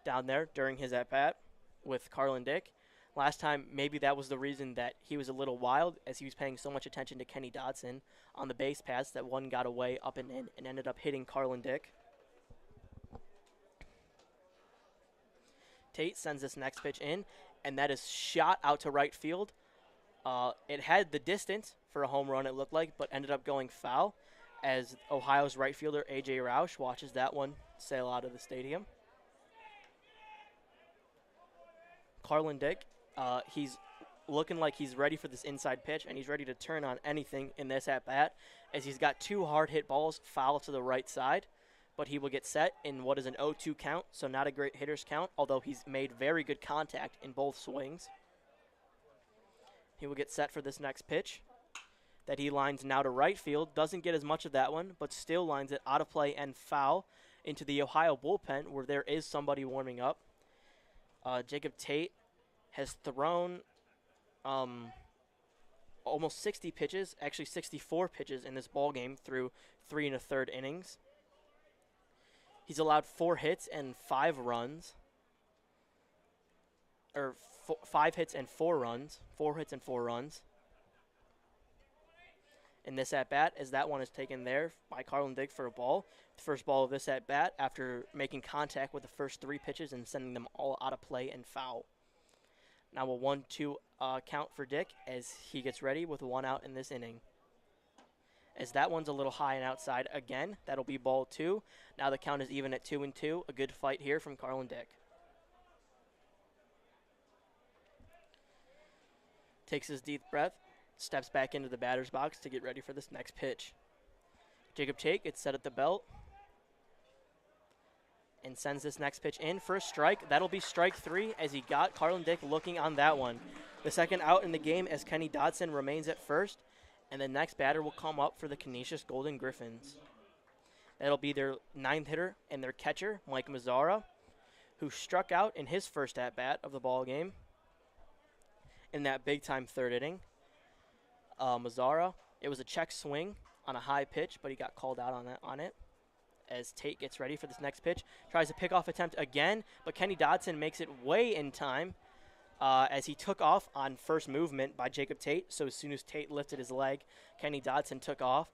Speaker 1: down there during his at-bat with Carlin Dick. Last time, maybe that was the reason that he was a little wild, as he was paying so much attention to Kenny Dodson on the base paths that one got away up and in and ended up hitting Carlin Dick. Tate sends this next pitch in, and that is shot out to right field. It had the distance for a home run, it looked like, but ended up going foul, as Ohio's right fielder A.J. Roush watches that one sail out of the stadium. Carlin Dick, he's looking like he's ready for this inside pitch, and he's ready to turn on anything in this at-bat, as he's got 2 hard hit balls foul to the right side, but he will get set in what is an 0-2 count, so not a great hitter's count, although he's made very good contact in both swings. He will get set for this next pitch that he lines now to right field. Doesn't get as much of that one, but still lines it out of play and foul into the Ohio bullpen, where there is somebody warming up. Jacob Tate has thrown almost 60 pitches, actually 64 pitches in this ball game through 3 1/3 innings. He's allowed 4 hits and 5 runs, or 5 hits and 4 runs, 4 hits and 4 runs. In this at-bat, as that one is taken there by Carlin Dick for a ball. The first ball of this at-bat after making contact with the first 3 pitches and sending them all out of play and foul. Now a 1-2 count for Dick as he gets ready with 1 out in this inning. As that one's a little high and outside again, that'll be ball 2. Now the count is even at 2-2. A good fight here from Carlin Dick. Takes his deep breath, steps back into the batter's box to get ready for this next pitch. Jacob Tate gets set at the belt and sends this next pitch in for a strike. That'll be strike 3, as he got Carlin Dick looking on that one. The second out in the game as Kenny Dodson remains at first, and the next batter will come up for the Canisius Golden Griffins. That'll be their 9th hitter and their catcher, Mike Mazzara, who struck out in his first at-bat of the ball game in that big-time 3rd inning. Mazzara, it was a check swing on a high pitch, but he got called out on it. As Tate gets ready for this next pitch, tries a pickoff attempt again, but Kenny Dodson makes it way in time as he took off on first movement by Jacob Tate. So as soon as Tate lifted his leg, Kenny Dodson took off,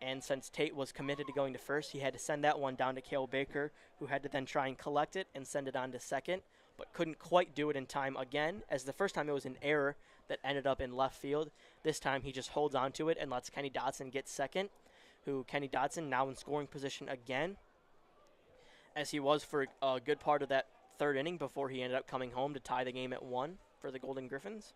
Speaker 1: and since Tate was committed to going to first, he had to send that one down to Cale Baker, who had to then try and collect it and send it on to second, but couldn't quite do it in time again, as the first time it was an error that ended up in left field. This time he just holds on to it and lets Kenny Dodson get second, who Kenny Dodson now in scoring position again, as he was for a good part of that 3rd inning before he ended up coming home to tie the game at 1 for the Golden Griffins.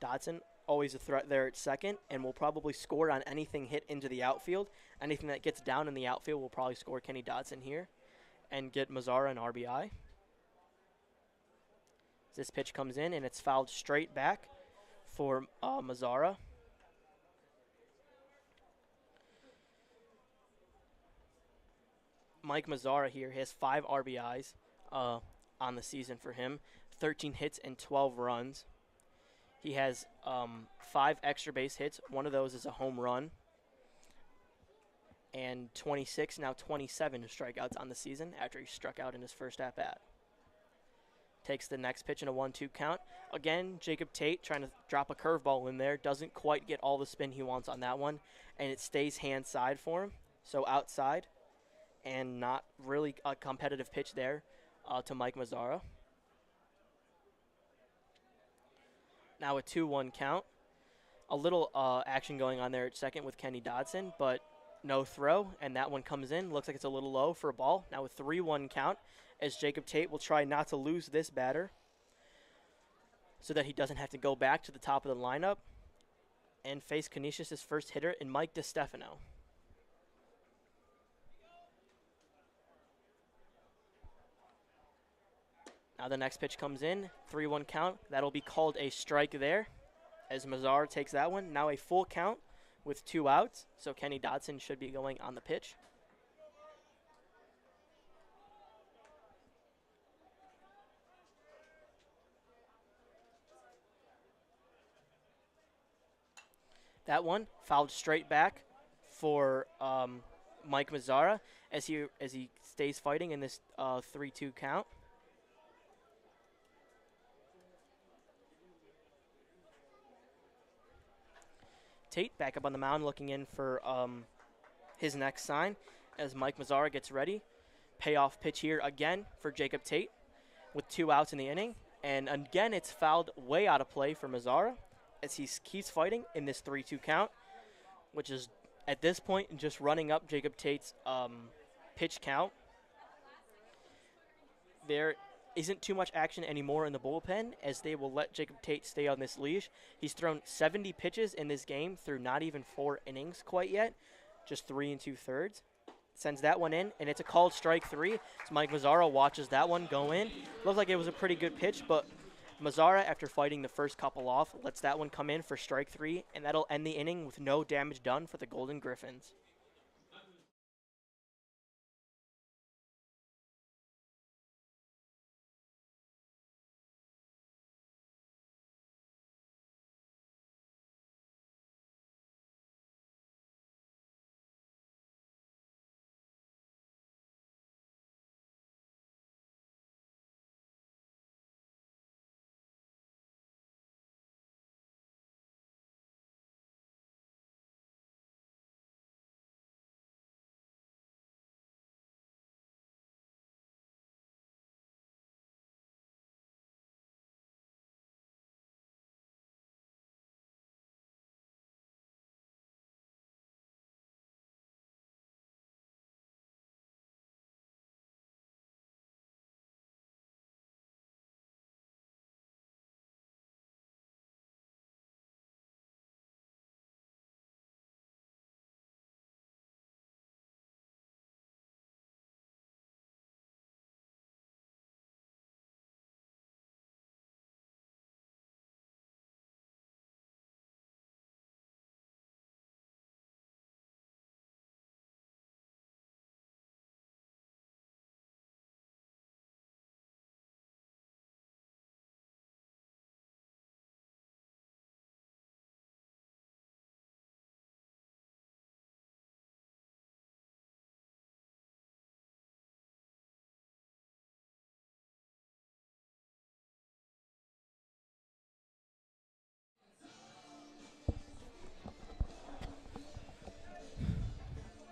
Speaker 1: Dodson, always a threat there at second, and will probably score on anything hit into the outfield. Anything that gets down in the outfield will probably score Kenny Dodson here and get Mazzara an RBI. This pitch comes in, and it's fouled straight back for Mazzara. Mike Mazzara here has 5 RBIs on the season for him, 13 hits and 12 runs. He has 5 extra base hits. One of those is a home run. And 26, now 27 strikeouts on the season after he struck out in his first at-bat. Takes the next pitch in a 1-2 count. Again, Jacob Tate trying to drop a curveball in there. Doesn't quite get all the spin he wants on that one. And it stays hand side for him. So outside. And not really a competitive pitch there to Mike Mazzara. Now a 2-1 count. A little action going on there at second with Kenny Dodson, but no throw. And that one comes in. Looks like it's a little low for a ball. Now a 3-1 count, as Jacob Tate will try not to lose this batter so that he doesn't have to go back to the top of the lineup and face Canisius' first hitter in Mike DeStefano. Now the next pitch comes in, 3-1 count. That'll be called a strike there as Mazzara takes that one. Now a full count with 2 outs, so Kenny Dodson should be going on the pitch. That one fouled straight back for Mike Mazzara as he stays fighting in this 3-2 count. Tate back up on the mound looking in for his next sign as Mike Mazzara gets ready. Payoff pitch here again for Jacob Tate with 2 outs in the inning. And again, it's fouled way out of play for Mazzara as he keeps fighting in this 3-2 count, which is at this point just running up Jacob Tate's pitch count. There isn't too much action anymore in the bullpen as they will let Jacob Tate stay on this leash. He's thrown 70 pitches in this game through not even 4 innings quite yet, just 3 2/3. Sends that one in, and it's a called strike 3. So Mike Mazzara watches that one go in. Looks like it was a pretty good pitch, but Mazzara, after fighting the first couple off, lets that one come in for strike 3, and that'll end the inning with no damage done for the Golden Griffins.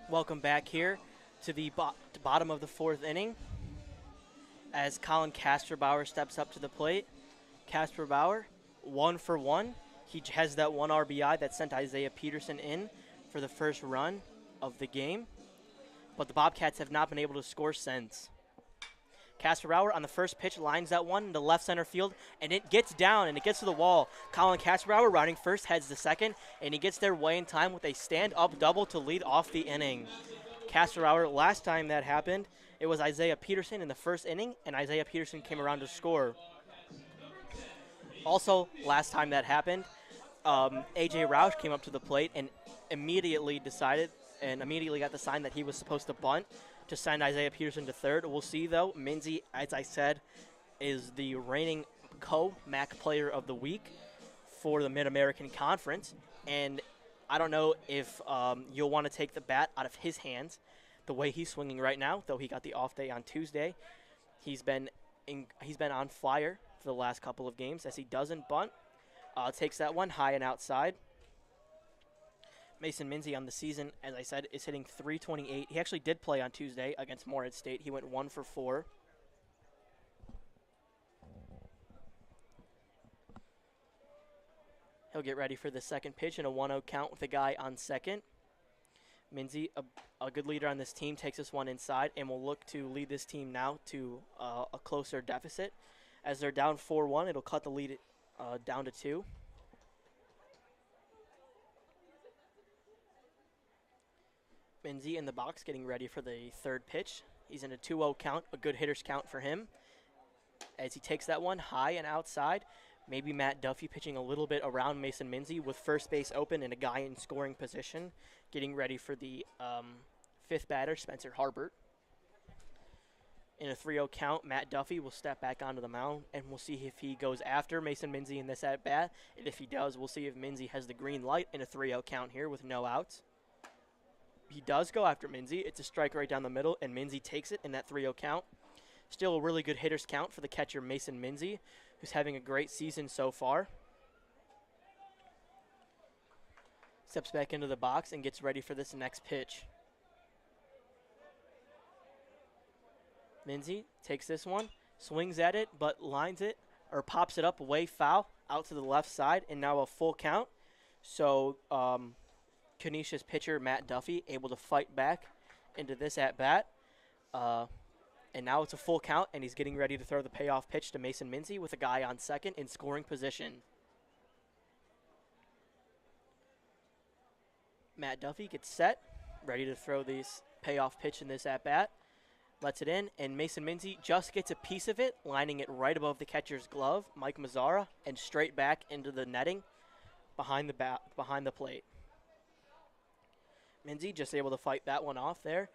Speaker 1: Welcome back here to the bottom of the 4th inning as Colin Casperbauer steps up to the plate. Casperbauer, 1 for 1. He has that 1 RBI that sent Isaiah Peterson in for the first run of the game, but the Bobcats have not been able to score since. Casperbauer on the first pitch lines that one into left center field, and it gets down and it gets to the wall. Colin Casperbauer riding first, heads to second, and he gets there way in time with a stand-up double to lead off the inning. Casperbauer, last time that happened, it was Isaiah Peterson in the first inning, and Isaiah Peterson came around to score. Also, last time that happened, A.J. Roush came up to the plate and immediately got the sign that he was supposed to bunt to send Isaiah Peterson to third. We'll see, though. Minzy, as I said, is the reigning co-MAC player of the week for the Mid-American Conference. And I don't know if you'll want to take the bat out of his hands the way he's swinging right now, though he got the off day on Tuesday. He's been he's been on fire for the last couple of games as he doesn't bunt. Takes that one high and outside. Mason Minzy on the season, as I said, is hitting .328. He actually did play on Tuesday against Morehead State. He went 1 for 4. He'll get ready for the second pitch in a 1-0 count with a guy on second. Minzy, a good leader on this team, takes this one inside and will look to lead this team now to a closer deficit. As they're down 4-1, it'll cut the lead down to 2. Minzy in the box getting ready for the third pitch. He's in a 2-0 count, a good hitter's count for him. As he takes that one high and outside, maybe Matt Duffy pitching a little bit around Mason Minzy with first base open and a guy in scoring position, getting ready for the fifth batter, Spencer Harbert. In a 3-0 count, Matt Duffy will step back onto the mound, and we'll see if he goes after Mason Minzy in this at-bat. And if he does, we'll see if Minzy has the green light in a 3-0 count here with no outs. He does go after Minzy. It's a strike right down the middle, and Minzy takes it in that 3-0 count. Still a really good hitter's count for the catcher, Mason Minzy, who's having a great season so far. Steps back into the box and gets ready for this next pitch. Minzy takes this one, swings at it, but lines it, or pops it up way foul out to the left side, and now a full count. So Canisius pitcher Matt Duffy able to fight back into this at-bat. And now it's a full count, and he's getting ready to throw the payoff pitch to Mason Minzy with a guy on second in scoring position. Matt Duffy gets set, ready to throw this payoff pitch in this at-bat. Lets it in, and Mason Minzy just gets a piece of it, lining it right above the catcher's glove, Mike Mazzara, and straight back into the netting behind the plate. Minzy just able to fight that one off there,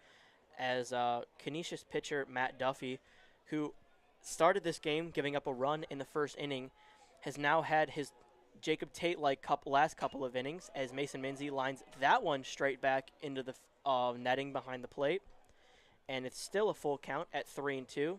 Speaker 1: as Canisius pitcher Matt Duffy, who started this game giving up a run in the first inning, has now had his Jacob Tate-like last couple of innings, as Mason Minzy lines that one straight back into the netting behind the plate. And it's still a full count at 3-2.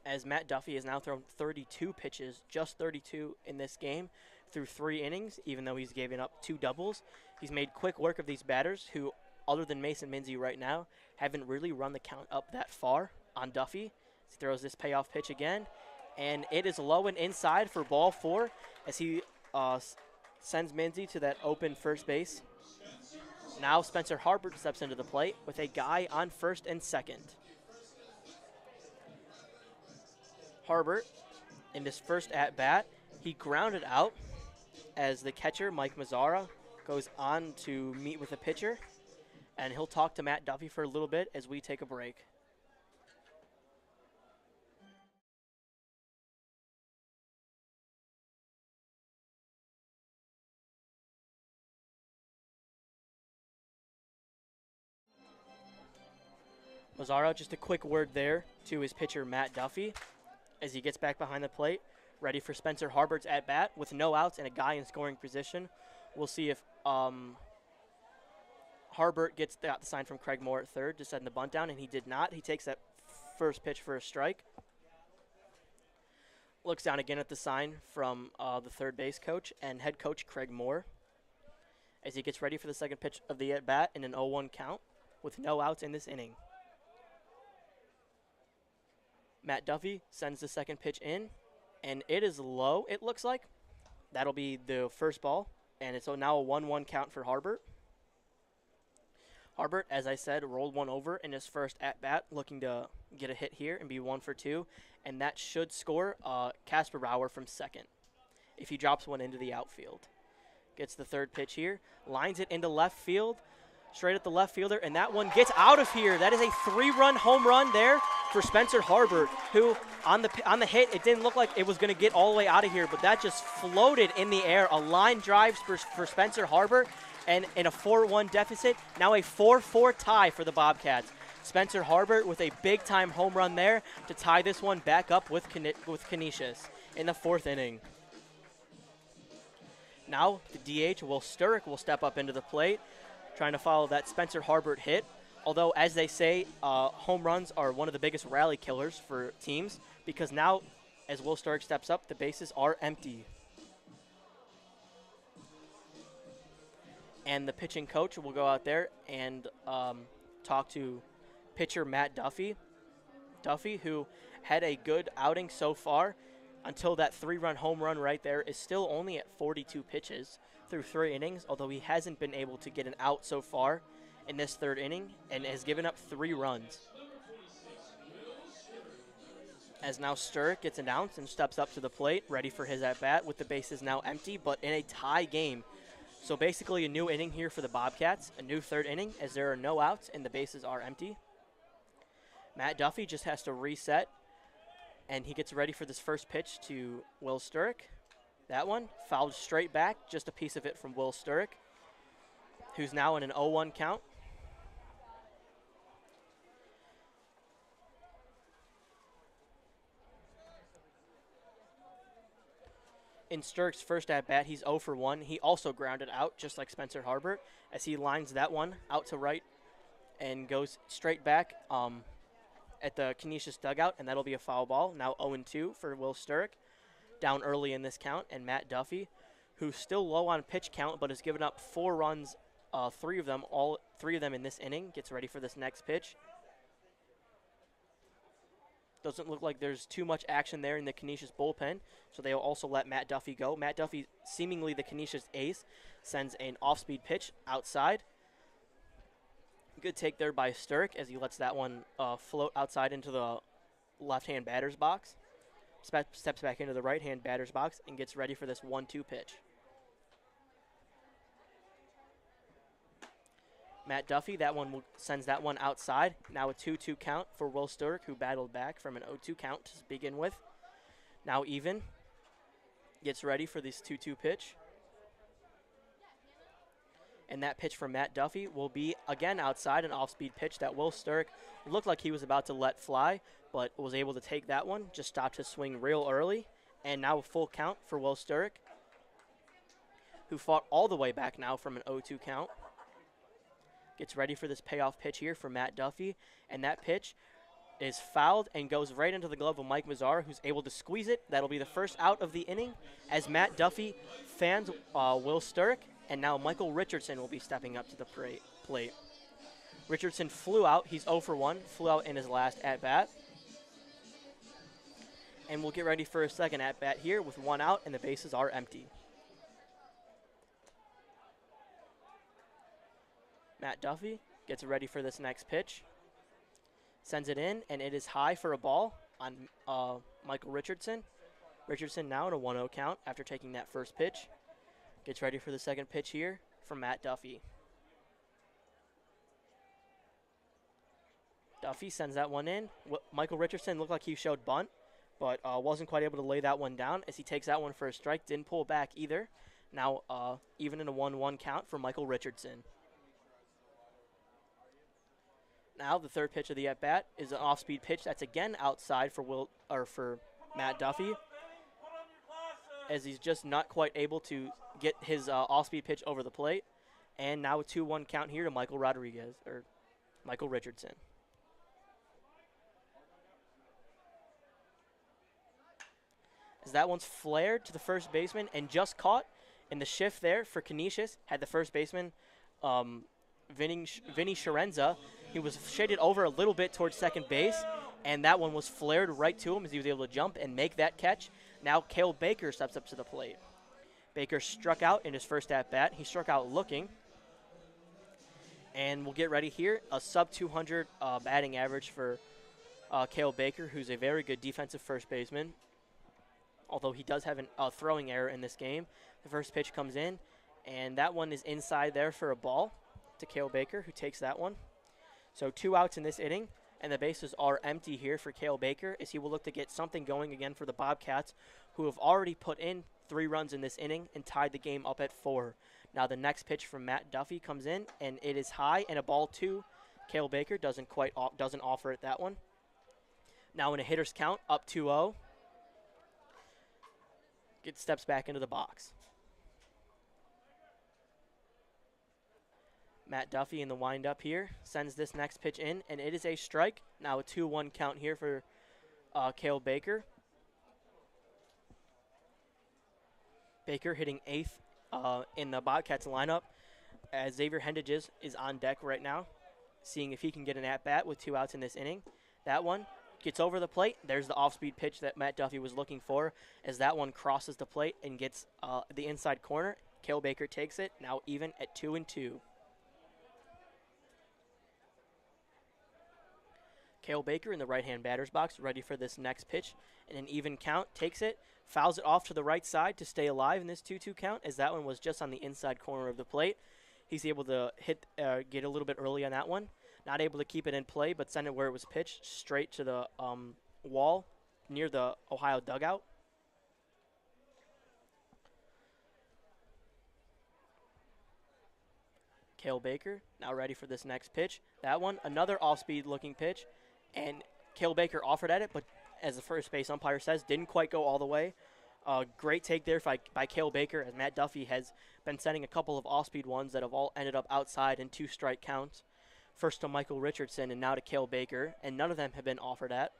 Speaker 1: As Matt Duffy has now thrown 32 pitches, just 32 in this game, through 3 innings, even though he's given up 2 doubles. He's made quick work of these batters who, other than Mason Minzy right now, haven't really run the count up that far on Duffy. He throws this payoff pitch again, and it is low and inside for ball 4 as he sends Minzy to that open first base. Now Spencer Harbert steps into the plate with a guy on first and second. Harbert, in this first at-bat, he grounded out as the catcher, Mike Mazzara, goes on to meet with the pitcher, and he'll talk to Matt Duffy for a little bit as we take a break. Mazzara, just a quick word there to his pitcher, Matt Duffy, as he gets back behind the plate, ready for Spencer Harbert's at-bat with no outs and a guy in scoring position. We'll see if Harbert gets the sign from Craig Moore at third to send the bunt down, and he did not. He takes that first pitch for a strike. Looks down again at the sign from the third base coach and head coach Craig Moore as he gets ready for the second pitch of the at-bat in an 0-1 count with no outs in this inning. Matt Duffy sends the second pitch in, and it is low, it looks like. That'll be the first ball, and it's now a 1-1 count for Harbert. Harbert, as I said, rolled one over in his first at-bat, looking to get a hit here and be 1 for 2, and that should score Casper Bauer from second if he drops one into the outfield. Gets the third pitch here, lines it into left field, straight at the left fielder, and that one gets out of here. That is a 3-run home run there for Spencer Harbert, who on the hit, it didn't look like it was going to get all the way out of here, but that just floated in the air. A line drive for Spencer Harbert, and in a 4-1 deficit, now a 4-4 tie for the Bobcats. Spencer Harbert with a big-time home run there to tie this one back up with Canisius in the 4th inning. Now the DH, Will Sturrock, will step up into the plate, trying to follow that Spencer Harbert hit. Although, as they say, home runs are one of the biggest rally killers for teams, because now, as Will Sturck steps up, the bases are empty. And the pitching coach will go out there and talk to pitcher Matt Duffy. Duffy, who had a good outing so far until that 3-run home run right there, is still only at 42 pitches through 3 innings, although he hasn't been able to get an out so far in this 3rd inning and has given up 3 runs. As now Sturck gets announced and steps up to the plate, ready for his at-bat with the bases now empty, but in a tie game. So basically a new inning here for the Bobcats, a new 3rd inning as there are no outs and the bases are empty. Matt Duffy just has to reset, and he gets ready for this first pitch to Will Sturck. That one fouled straight back, just a piece of it from Will Sturck, who's now in an 0-1 count. In Sturck's first at-bat, he's 0 for 1. He also grounded out, just like Spencer Harbert, as he lines that one out to right and goes straight back at the Canisius dugout, and that'll be a foul ball. Now 0-2 for Will Sturck, down early in this count, and Matt Duffy, who's still low on pitch count but has given up 4 runs, 3 of them in this inning, gets ready for this next pitch. Doesn't look like there's too much action there in the Canisius bullpen, so they'll also let Matt Duffy go. Matt Duffy, seemingly the Canisius ace, sends an off-speed pitch outside. Good take there by Sturck as he lets that one float outside into the left-hand batter's box. Steps back into the right-hand batter's box and gets ready for this 1-2 pitch. Matt Duffy, sends that one outside. Now a 2-2 count for Will Sturck, who battled back from an 0-2 count to begin with. Now even. Gets ready for this 2-2 pitch. And that pitch from Matt Duffy will be, again, outside, an off-speed pitch that Will Sturck looked like he was about to let fly, but was able to take that one, just stopped his swing real early. And now a full count for Will Sturck, who fought all the way back now from an 0-2 count. Gets ready for this payoff pitch here for Matt Duffy, and that pitch is fouled and goes right into the glove of Mike Mazzara, who's able to squeeze it. That'll be the first out of the inning as Matt Duffy fans Will Sturck, and now Michael Richardson will be stepping up to the plate. Richardson flew out. He's 0 for 1, flew out in his last at-bat. And we'll get ready for a second at-bat here with 1 out, and the bases are empty. Matt Duffy gets ready for this next pitch. Sends it in, and it is high for a ball on Michael Richardson. Richardson now in a 1-0 count after taking that first pitch. Gets ready for the second pitch here from Matt Duffy. Duffy sends that one in. Michael Richardson looked like he showed bunt, but wasn't quite able to lay that one down as he takes that one for a strike. Didn't pull back either. Now even in a 1-1 count for Michael Richardson. Now the third pitch of the at-bat is an off-speed pitch that's again outside for Matt Duffy, as he's just not quite able to get his off-speed pitch over the plate. And now a 2-1 count here to Michael Richardson. As that one's flared to the first baseman and just caught, and the shift there for Canisius had the first baseman, Vinny Sharenza. He was shaded over a little bit towards second base, and that one was flared right to him as he was able to jump and make that catch. Now Cale Baker steps up to the plate. Baker struck out in his first at-bat. He struck out looking. And we'll get ready here. A sub-200 batting average for Cale Baker, who's a very good defensive first baseman, although he does have a throwing error in this game. The first pitch comes in, and that one is inside there for a ball to Cale Baker, who takes that one. So 2 outs in this inning, and the bases are empty here for Cale Baker, as he will look to get something going again for the Bobcats, who have already put in 3 runs in this inning and tied the game up at 4. Now the next pitch from Matt Duffy comes in, and it is high and a ball 2. Cale Baker doesn't offer it that one. Now in a hitter's count, up 2-0. Steps back into the box. Matt Duffy in the windup here sends this next pitch in, and it is a strike. Now a 2-1 count here for Cale Baker. Baker hitting 8th in the Bobcats lineup, as Xavier Hendages is on deck right now, seeing if he can get an at-bat with 2 outs in this inning. That one gets over the plate. There's the off-speed pitch that Matt Duffy was looking for, as that one crosses the plate and gets the inside corner. Cale Baker takes it, now even at 2-2. Cale Baker in the right-hand batter's box, ready for this next pitch. And an even count, takes it, fouls it off to the right side to stay alive in this 2-2 count, as that one was just on the inside corner of the plate. He's able to get a little bit early on that one. Not able to keep it in play, but send it where it was pitched, straight to the wall near the Ohio dugout. Cale Baker now ready for this next pitch. That one, another off-speed looking pitch. And Cale Baker offered at it, but as the first base umpire says, didn't quite go all the way. Great take there by Cale Baker, as Matt Duffy has been sending a couple of off-speed ones that have all ended up outside in 2 strike counts. First to Michael Richardson and now to Cale Baker, and none of them have been offered at.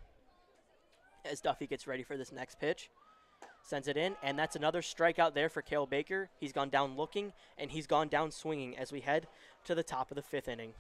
Speaker 1: As Duffy gets ready for this next pitch, sends it in, and that's another strikeout there for Cale Baker. He's gone down looking, and he's gone down swinging as we head to the top of the 5th inning.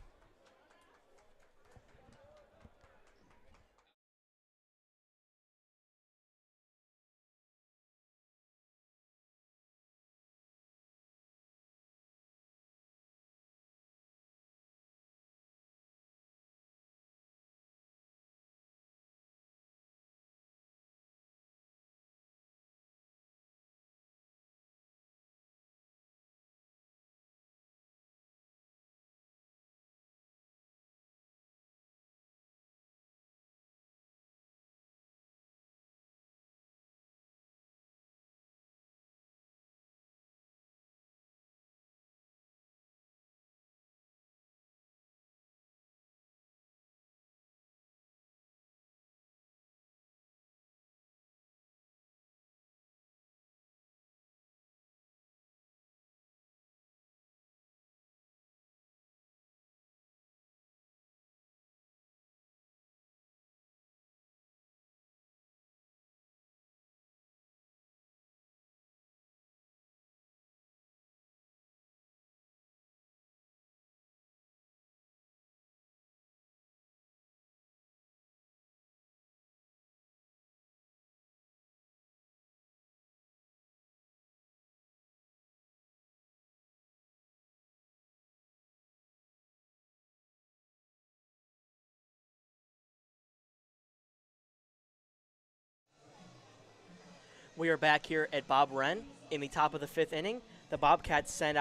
Speaker 1: We are back here at Bob Wren in the top of the 5th inning. The Bobcats send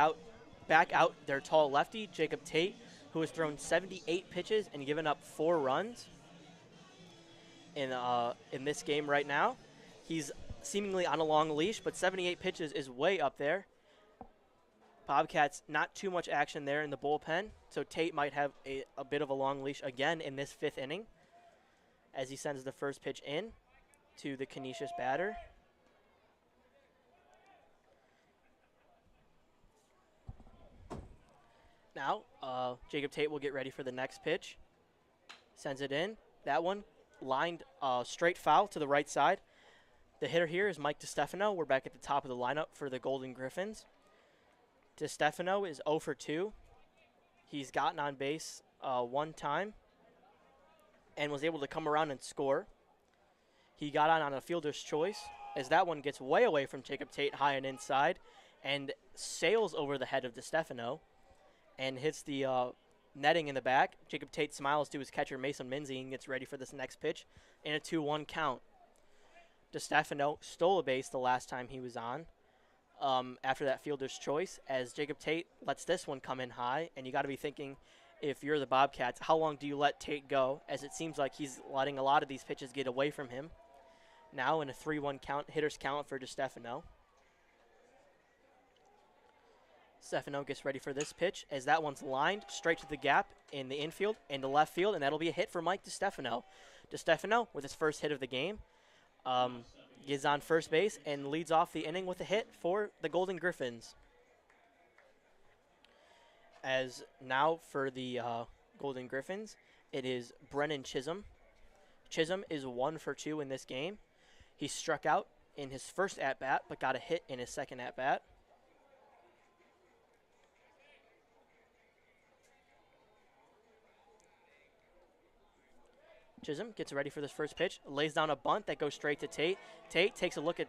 Speaker 1: back out their tall lefty, Jacob Tate, who has thrown 78 pitches and given up 4 runs in this game right now. He's seemingly on a long leash, but 78 pitches is way up there. Bobcats, not too much action there in the bullpen, so Tate might have a bit of a long leash again in this 5th inning as he sends the first pitch in to the Canisius batter. Now, Jacob Tate will get ready for the next pitch. Sends it in. That one lined straight foul to the right side. The hitter here is Mike DeStefano. We're back at the top of the lineup for the Golden Griffins. DeStefano is 0 for 2. He's gotten on base 1 time and was able to come around and score. He got on a fielder's choice, as that one gets way away from Jacob Tate high and inside and sails over the head of DeStefano and hits the netting in the back. Jacob Tate smiles to his catcher, Mason Minzy, and gets ready for this next pitch in a 2-1 count. DeStefano stole a base the last time he was on after that fielder's choice, as Jacob Tate lets this one come in high, and you got to be thinking, if you're the Bobcats, how long do you let Tate go, as it seems like he's letting a lot of these pitches get away from him. Now in a 3-1 count, hitter's count for DeStefano. Stefano gets ready for this pitch, as that one's lined straight to the gap in the infield and the left field, and that'll be a hit for Mike DeStefano. DeStefano, with his first hit of the game, gets on first base and leads off the inning with a hit for the Golden Griffins. As now for the Golden Griffins, it is Brennan Chisholm. Chisholm is 1 for 2 in this game. He struck out in his first at-bat, but got a hit in his second at-bat. Chisholm gets ready for this first pitch, lays down a bunt that goes straight to Tate. Tate takes a look at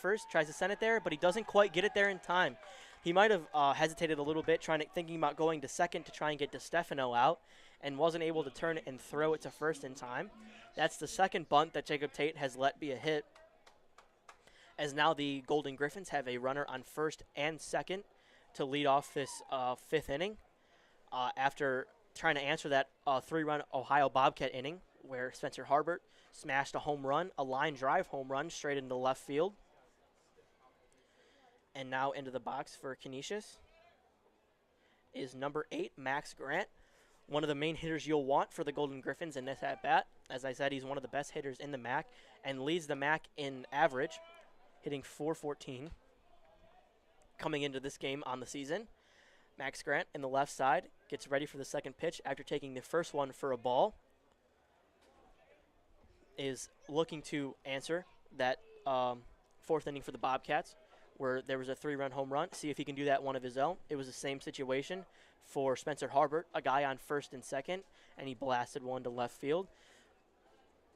Speaker 1: first, tries to send it there, but he doesn't quite get it there in time. He might have hesitated a little bit, thinking about going to second to try and get DeStefano out, and wasn't able to turn it and throw it to first in time. That's the second bunt that Jacob Tate has let be a hit. As now the Golden Griffins have a runner on first and second to lead off this 5th inning. After trying to answer that 3-run Ohio Bobcat inning, where Spencer Harbert smashed a home run, a line drive home run straight into left field. And now into the box for Canisius is number 8, Max Grant, one of the main hitters you'll want for the Golden Griffins in this at-bat. As I said, he's one of the best hitters in the MAC and leads the MAC in average, hitting .414 coming into this game on the season. Max Grant in the left side gets ready for the second pitch after taking the first one for a ball. Is looking to answer that 4th inning for the Bobcats, where there was a 3-run home run, see if he can do that one of his own. It was the same situation for Spencer Harbert, a guy on first and second, and he blasted one to left field.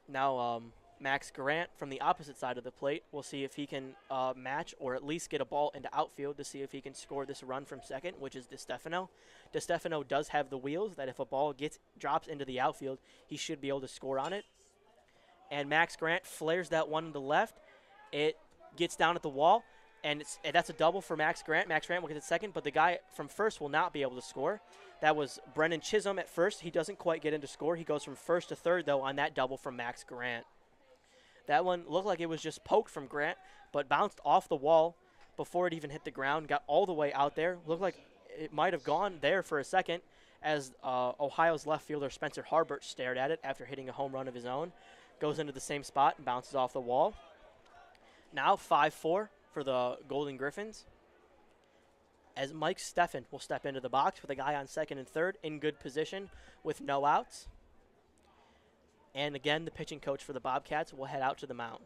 Speaker 1: Now Max Grant from the opposite side of the plate, we'll see if he can match or at least get a ball into outfield to see if he can score this run from second, which is DeStefano. DeStefano does have the wheels that if a ball drops into the outfield, he should be able to score on it. And Max Grant flares that one to the left. It gets down at the wall, and that's a double for Max Grant. Max Grant will get it second, but the guy from first will not be able to score. That was Brennan Chisholm at first. He doesn't quite get into score. He goes from first to third, though, on that double from Max Grant. That one looked like it was just poked from Grant, but bounced off the wall before it even hit the ground, got all the way out there. Looked like it might have gone there for a second as Ohio's left fielder Spencer Harbert stared at it after hitting a home run of his own. Goes into the same spot and bounces off the wall. Now 5-4 for the Golden Griffins, as Mike Steffen will step into the box with a guy on second and third in good position with no outs. And again, the pitching coach for the Bobcats will head out to the mound.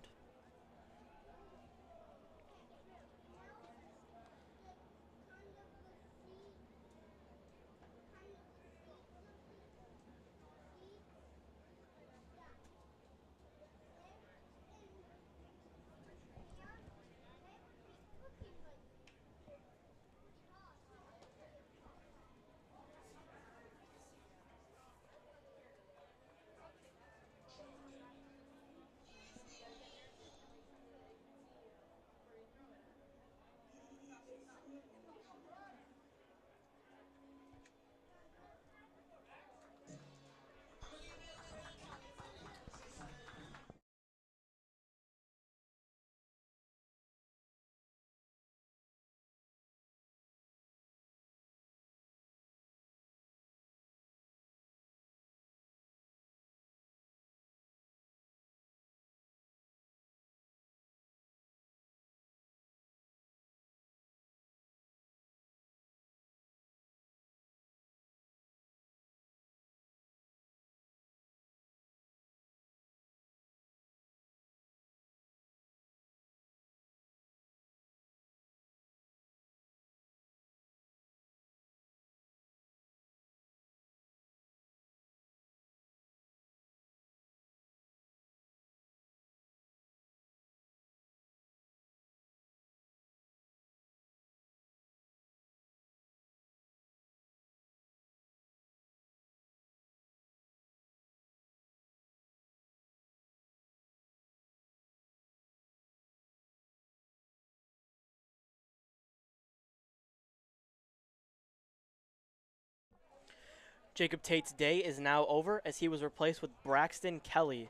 Speaker 1: Jacob Tate's day is now over as he was replaced with Braxton Kelly.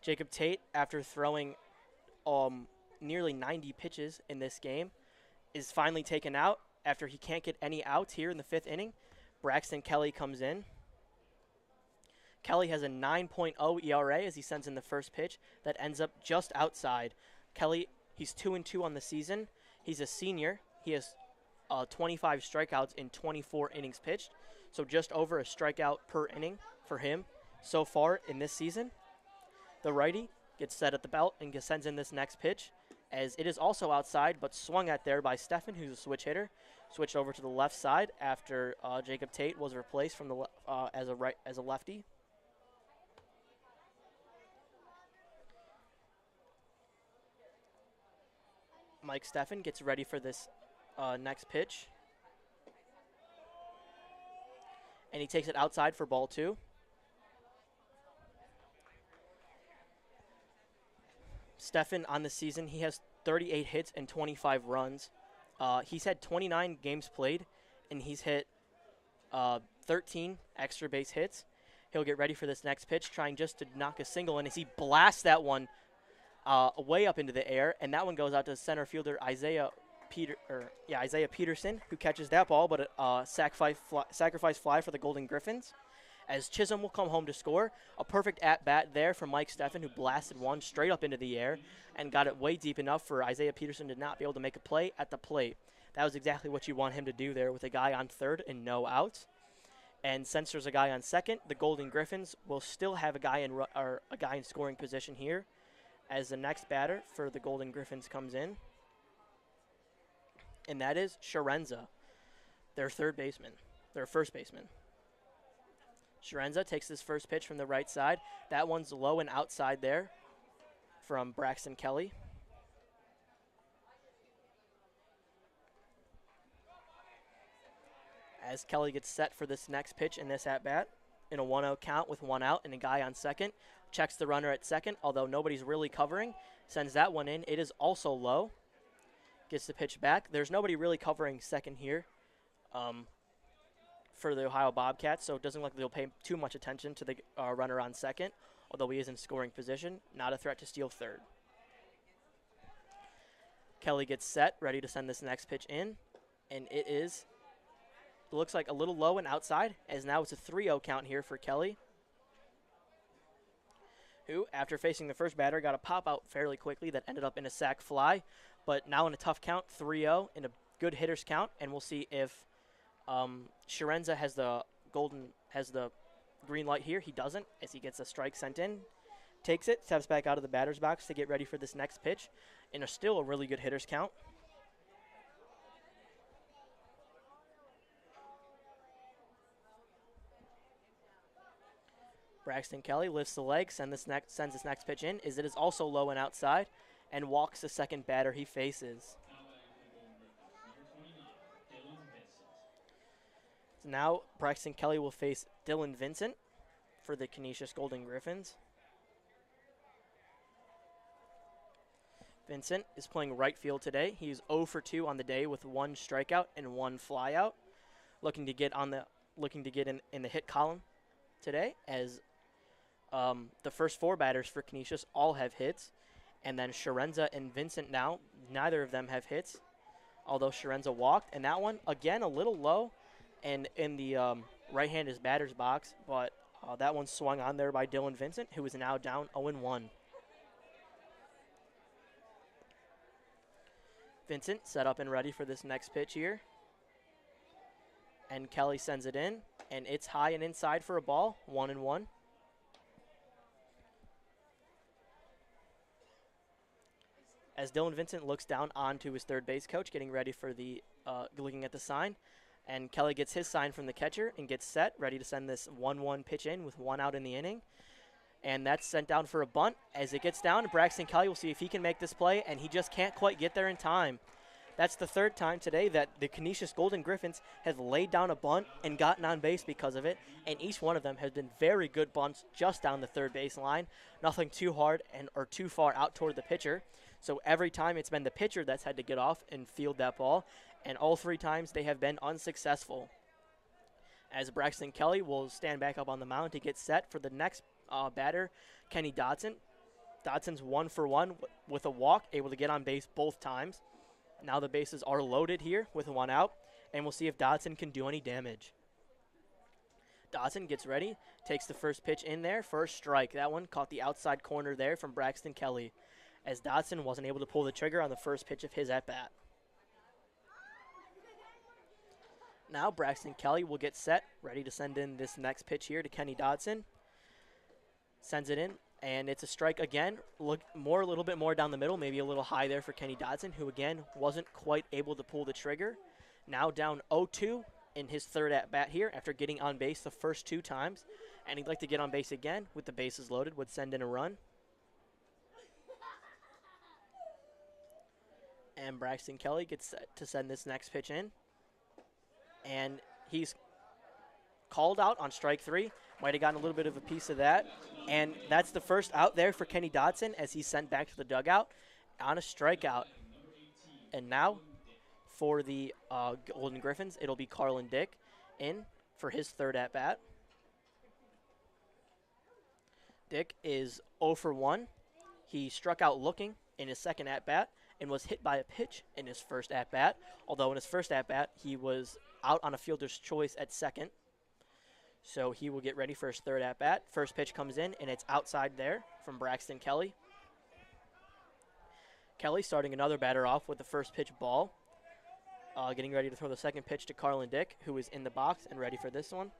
Speaker 1: Jacob Tate, after throwing nearly 90 pitches in this game, is finally taken out after he can't get any outs here in the 5th inning. Braxton Kelly comes in. Kelly has a 9.0 ERA as he sends in the first pitch that ends up just outside. Kelly, he's 2-2 on the season. He's a senior. He has 25 strikeouts in 24 innings pitched, so just over a strikeout per inning for him so far in this season. The righty gets set at the belt and sends in this next pitch, as it is also outside, but swung at there by Stefan, who's a switch hitter. Switched over to the left side after Jacob Tate was replaced from the as a lefty. Mike Stefan gets ready for this next pitch, and he takes it outside for ball 2. Stefan on the season, he has 38 hits and 25 runs. He's had 29 games played, and he's hit 13 extra base hits. He'll get ready for this next pitch, trying just to knock a single in as he blasts that one way up into the air, and that one goes out to center fielder Isaiah Peterson, who catches that ball, but a sacrifice fly for the Golden Griffins. As Chisholm will come home to score. A perfect at-bat there from Mike Stefan, who blasted one straight up into the air and got it way deep enough for Isaiah Peterson to not be able to make a play at the plate. That was exactly what you want him to do there with a guy on third and no outs. And since there's a guy on second, the Golden Griffins will still have a guy in scoring position here as the next batter for the Golden Griffins comes in. And that is Sharenza, their first baseman. Sharenza takes this first pitch from the right side. That one's low and outside there from Braxton Kelly. As Kelly gets set for this next pitch in this at-bat, in a 1-0 count with 1 out and a guy on second, checks the runner at second, although nobody's really covering, sends that one in. It is also low. Gets the pitch back. There's nobody really covering second here for the Ohio Bobcats, so it doesn't look like they'll pay too much attention to the runner on second, although he is in scoring position. Not a threat to steal third. Kelly gets set, ready to send this next pitch in, and it looks like a little low and outside, as now it's a 3-0 count here for Kelly, who, after facing the first batter, got a pop out fairly quickly that ended up in a sac fly, but now in a tough count, 3-0 in a good hitter's count, and we'll see if Sharenza has the green light here. He doesn't, as he gets a strike sent in. Takes it, steps back out of the batter's box to get ready for this next pitch in still a really good hitter's count. Braxton Kelly lifts the leg, sends this next pitch in, as it is also low and outside, and walks the second batter he faces. Now Braxton Kelly will face Dylan Vincent for the Canisius Golden Griffins. Vincent is playing right field today. He's 0 for 2 on the day with 1 strikeout and 1 flyout. Looking to get in the hit column today, as the first 4 batters for Canisius all have hits, and then Sharenza and Vincent now, neither of them have hits, although Sharenza walked, and that one again a little low and in the right-handed batter's box, but that one swung on there by Dylan Vincent, who is now down 0-1. Vincent set up and ready for this next pitch here, and Kelly sends it in, and it's high and inside for a ball, 1-1. As Dylan Vincent looks down onto his third base coach, getting ready for looking at the sign. And Kelly gets his sign from the catcher and gets set, ready to send this 1-1 pitch in with 1 out in the inning. And that's sent down for a bunt. As it gets down, Braxton Kelly will see if he can make this play, and he just can't quite get there in time. That's the 3rd time today that the Canisius Golden Griffins have laid down a bunt and gotten on base because of it, and each one of them has been very good bunts just down the third base line. Nothing too hard or too far out toward the pitcher. So every time it's been the pitcher that's had to get off and field that ball, and all 3 times they have been unsuccessful. As Braxton Kelly will stand back up on the mound to get set for the next batter, Kenny Dodson. Dodson's 1 for 1 with a walk, able to get on base both times. Now the bases are loaded here with 1 out, and we'll see if Dodson can do any damage. Dodson gets ready, takes the first pitch in there for a strike. That one caught the outside corner there from Braxton Kelly, as Dodson wasn't able to pull the trigger on the first pitch of his at-bat. Now Braxton Kelly will get set, ready to send in this next pitch here to Kenny Dodson. Sends it in, and it's a strike again. A little bit more down the middle, maybe a little high there for Kenny Dodson, who again wasn't quite able to pull the trigger. Now down 0-2 in his third at-bat here after getting on base the first 2 times. And he'd like to get on base again with the bases loaded, would send in a run. And Braxton Kelly gets set to send this next pitch in. And he's called out on strike 3. Might have gotten a little bit of a piece of that. And that's the first out there for Kenny Dodson as he's sent back to the dugout on a strikeout. And now for the Golden Griffins, it'll be Carlin Dick in for his third at-bat. Dick is 0 for 1. He struck out looking in his second at-bat and was hit by a pitch in his first at-bat, although in his first at-bat he was out on a fielder's choice at second. So he will get ready for his third at-bat. First pitch comes in, and it's outside there from Braxton Kelly. Kelly starting another batter off with the first pitch ball. Getting ready to throw the second pitch to Carlin Dick, who is in the box and ready for this one.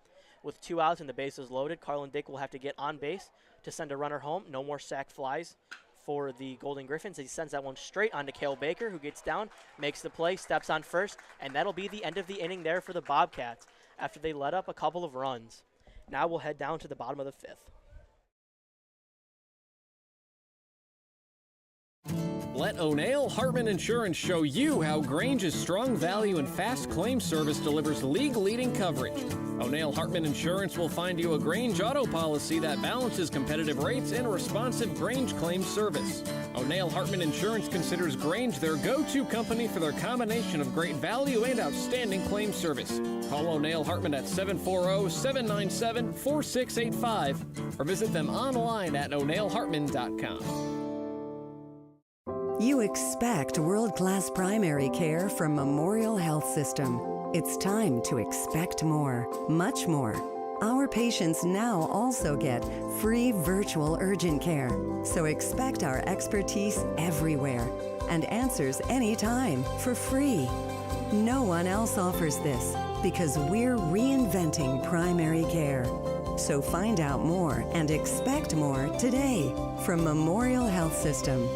Speaker 1: With 2 outs and the bases loaded, Carlin Dick will have to get on base to send a runner home. No more sac flies for the Golden Griffins. He sends that one straight on to Cale Baker, who gets down, makes the play, steps on first, and that'll be the end of the inning there for the Bobcats after they let up a couple of runs. Now we'll head down to the bottom of the 5th.
Speaker 4: Let O'Neill Hartman Insurance show you how Grange's strong value and fast claim service delivers league-leading coverage. O'Neill Hartman Insurance will find you a Grange auto policy that balances competitive rates and responsive Grange claim service. O'Neill Hartman Insurance considers Grange their go-to company for their combination of great value and outstanding claim service. Call O'Neill Hartman at 740-797-4685 or visit them online at o'neillhartman.com.
Speaker 14: You expect world-class primary care from Memorial Health System. It's time to expect more, much more. Our patients now also get free virtual urgent care. So expect our expertise everywhere and answers anytime for free. No one else offers this because we're reinventing primary care. So find out more and expect more today from Memorial Health System.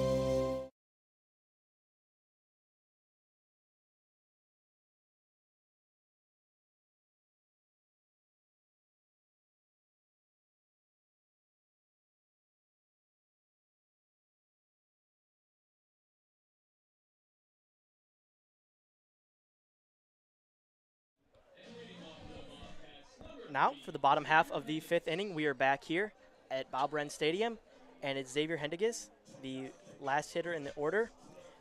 Speaker 1: Now, for the bottom half of the 5th inning, we are back here at Bob Wren Stadium, and it's Xavier Hendiges, the last hitter in the order,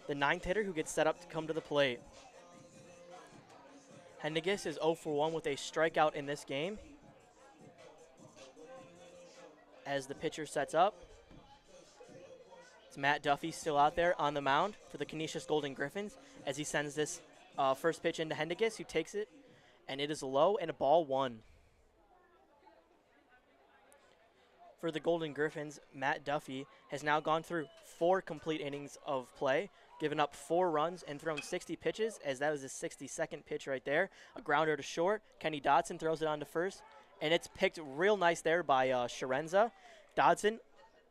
Speaker 1: the 9th hitter who gets set up to come to the plate. Hendiges is 0 for 1 with a strikeout in this game. As the pitcher sets up, it's Matt Duffy still out there on the mound for the Canisius Golden Griffins as he sends this first pitch into Hendiges, who takes it, and it is low and a ball 1. For the Golden Griffins, Matt Duffy has now gone through 4 complete innings of play, given up 4 runs and thrown 60 pitches, as that was his 62nd pitch right there. A grounder to short. Kenny Dodson throws it on to first, and it's picked real nice there by Sharenza. Dodson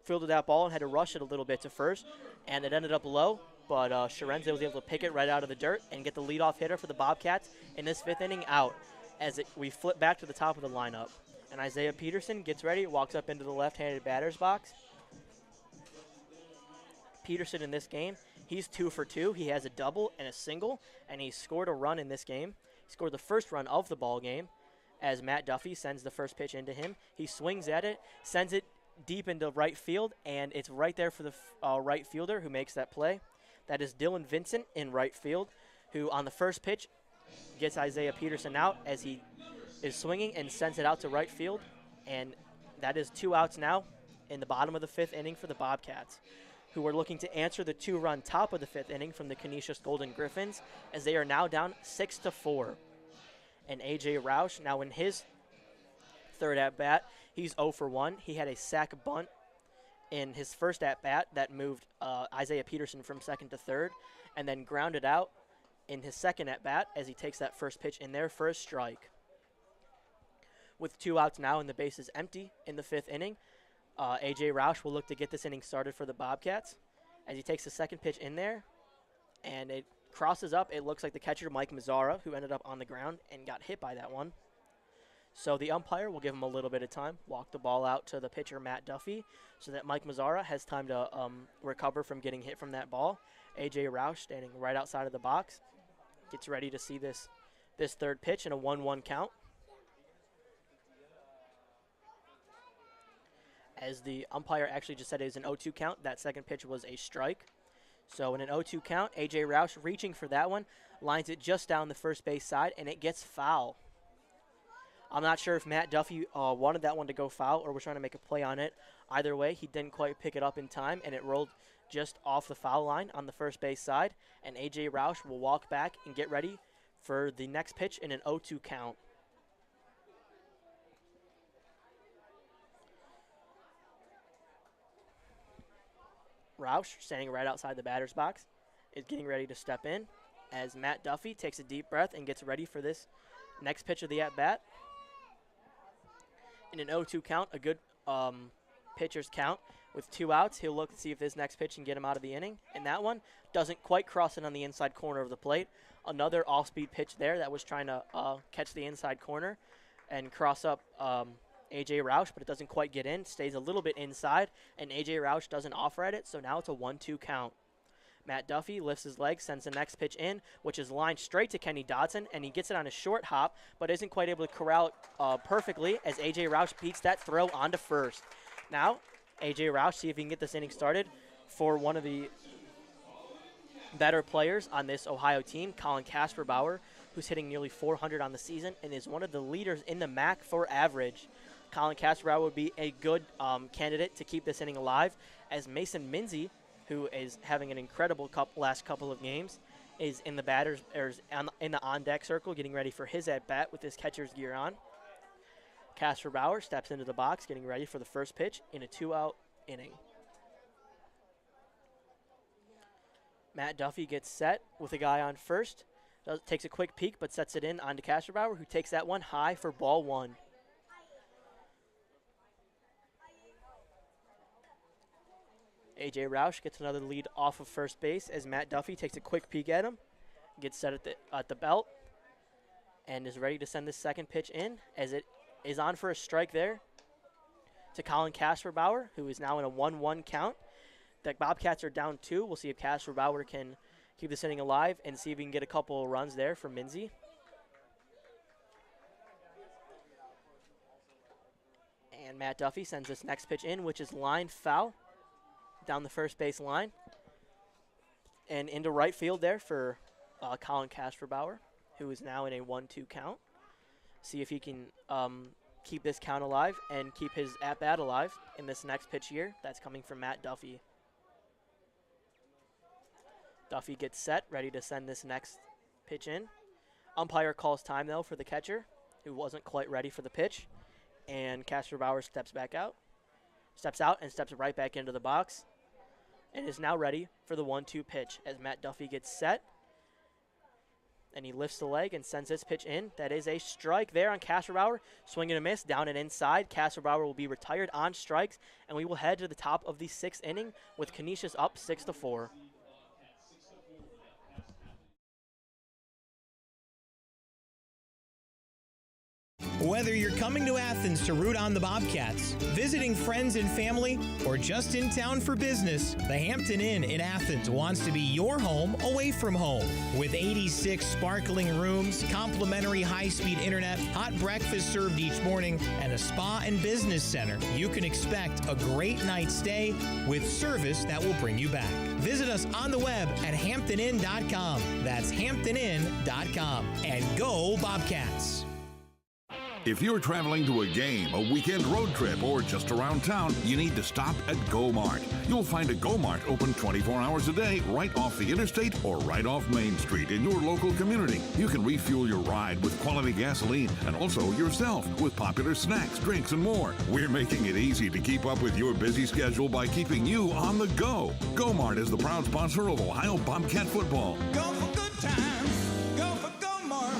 Speaker 1: fielded that ball and had to rush it a little bit to first, and it ended up low, but Sharenza was able to pick it right out of the dirt and get the leadoff hitter for the Bobcats in this 5th inning out as we flip back to the top of the lineup. And Isaiah Peterson gets ready, walks up into the left-handed batter's box. Peterson in this game, he's 2 for 2. He has a double and a single, and he scored a run in this game. He scored the first run of the ball game as Matt Duffy sends the first pitch into him. He swings at it, sends it deep into right field, and it's right there for the right fielder who makes that play. That is Dylan Vincent in right field, who on the first pitch gets Isaiah Peterson out as he is swinging and sends it out to right field, and that is 2 outs now in the bottom of the 5th inning for the Bobcats, who are looking to answer the 2-run top of the 5th inning from the Canisius Golden Griffins, as they are now down 6-4. And A.J. Roush, now in his third at-bat, he's 0 for 1. He had a sac bunt in his first at-bat that moved Isaiah Peterson from second to third, and then grounded out in his second at-bat as he takes that first pitch in there for a strike. With 2 outs now and the bases empty in the 5th inning, A.J. Roush will look to get this inning started for the Bobcats as he takes the second pitch in there, and it crosses up. It looks like the catcher, Mike Mazzara, who ended up on the ground and got hit by that one. So the umpire will give him a little bit of time, walk the ball out to the pitcher, Matt Duffy, so that Mike Mazzara has time to recover from getting hit from that ball. A.J. Roush, standing right outside of the box, gets ready to see this third pitch in a 1-1 count. As the umpire actually just said it was an 0-2 count, that second pitch was a strike. So in an 0-2 count, A.J. Roush reaching for that one, lines it just down the first base side, and it gets foul. I'm not sure if Matt Duffy wanted that one to go foul or was trying to make a play on it. Either way, he didn't quite pick it up in time, and it rolled just off the foul line on the first base side, and A.J. Roush will walk back and get ready for the next pitch in an 0-2 count. Roush, standing right outside the batter's box, is getting ready to step in as Matt Duffy takes a deep breath and gets ready for this next pitch of the at-bat. In an 0-2 count, a good pitcher's count. With 2 outs, he'll look to see if this next pitch can get him out of the inning. And that one doesn't quite cross it on the inside corner of the plate. Another off-speed pitch there that was trying to catch the inside corner and cross up A.J. Roush, but it doesn't quite get in. Stays a little bit inside, and A.J. Roush doesn't offer at it, so now it's a 1-2 count. Matt Duffy lifts his leg, sends the next pitch in, which is lined straight to Kenny Dodson, and he gets it on a short hop, but isn't quite able to corral it perfectly as A.J. Roush beats that throw onto first. Now, A.J. Roush, see if he can get this inning started for one of the better players on this Ohio team, Colin Kasperbauer, who's hitting nearly 400 on the season and is one of the leaders in the MAC for average. Colin Kasperbauer would be a good candidate to keep this inning alive, as Mason Minzy, who is having an incredible last couple of games, is in the in the on-deck circle, getting ready for his at-bat with his catcher's gear on. Kasperbauer steps into the box, getting ready for the first pitch in a 2-out inning. Matt Duffy gets set with a guy on first, takes a quick peek, but sets it in onto Kasperbauer, who takes that one high for ball 1. A.J. Roush gets another lead off of first base as Matt Duffy takes a quick peek at him, gets set at the belt, and is ready to send this second pitch in as it is on for a strike there to Colin Kasperbauer, who is now in a 1-1 count. The Bobcats are down 2. We'll see if Kasperbauer can keep this inning alive and see if we can get a couple of runs there for Minzy. And Matt Duffy sends this next pitch in, which is lined foul down the first base line and into right field there for Colin Kasperbauer, who is now in a 1-2 count. See if he can keep this count alive and keep his at-bat alive in this next pitch here. That's coming from Matt Duffy. Duffy gets set, ready to send this next pitch in. Umpire calls time, though, for the catcher, who wasn't quite ready for the pitch. And Kasperbauer steps out and steps right back into the box and is now ready for the 1-2 pitch as Matt Duffy gets set. And he lifts the leg and sends this pitch in. That is a strike there on Kasperbauer. Swing and a miss, down and inside. Kasperbauer will be retired on strikes, and we will head to the top of the 6th inning with Canisius up 6-4.
Speaker 15: Whether you're coming to Athens to root on the Bobcats, visiting friends and family, or just in town for business, the Hampton Inn in Athens wants to be your home away from home. With 86 sparkling rooms, complimentary high-speed internet, hot breakfast served each morning, and a spa and business center, you can expect a great night's stay with service that will bring you back. Visit us on the web at hamptoninn.com. That's hamptoninn.com. And go Bobcats!
Speaker 16: If you're traveling to a game, a weekend road trip, or just around town, you need to stop at Go-Mart. You'll find a Go-Mart open 24 hours a day right off the interstate or right off Main Street in your local community. You can refuel your ride with quality gasoline and also yourself with popular snacks, drinks, and more. We're making it easy to keep up with your busy schedule by keeping you on the go. Go-Mart is the proud sponsor of Ohio Bobcat football.
Speaker 15: Go for good
Speaker 17: time. Go for Go Mark.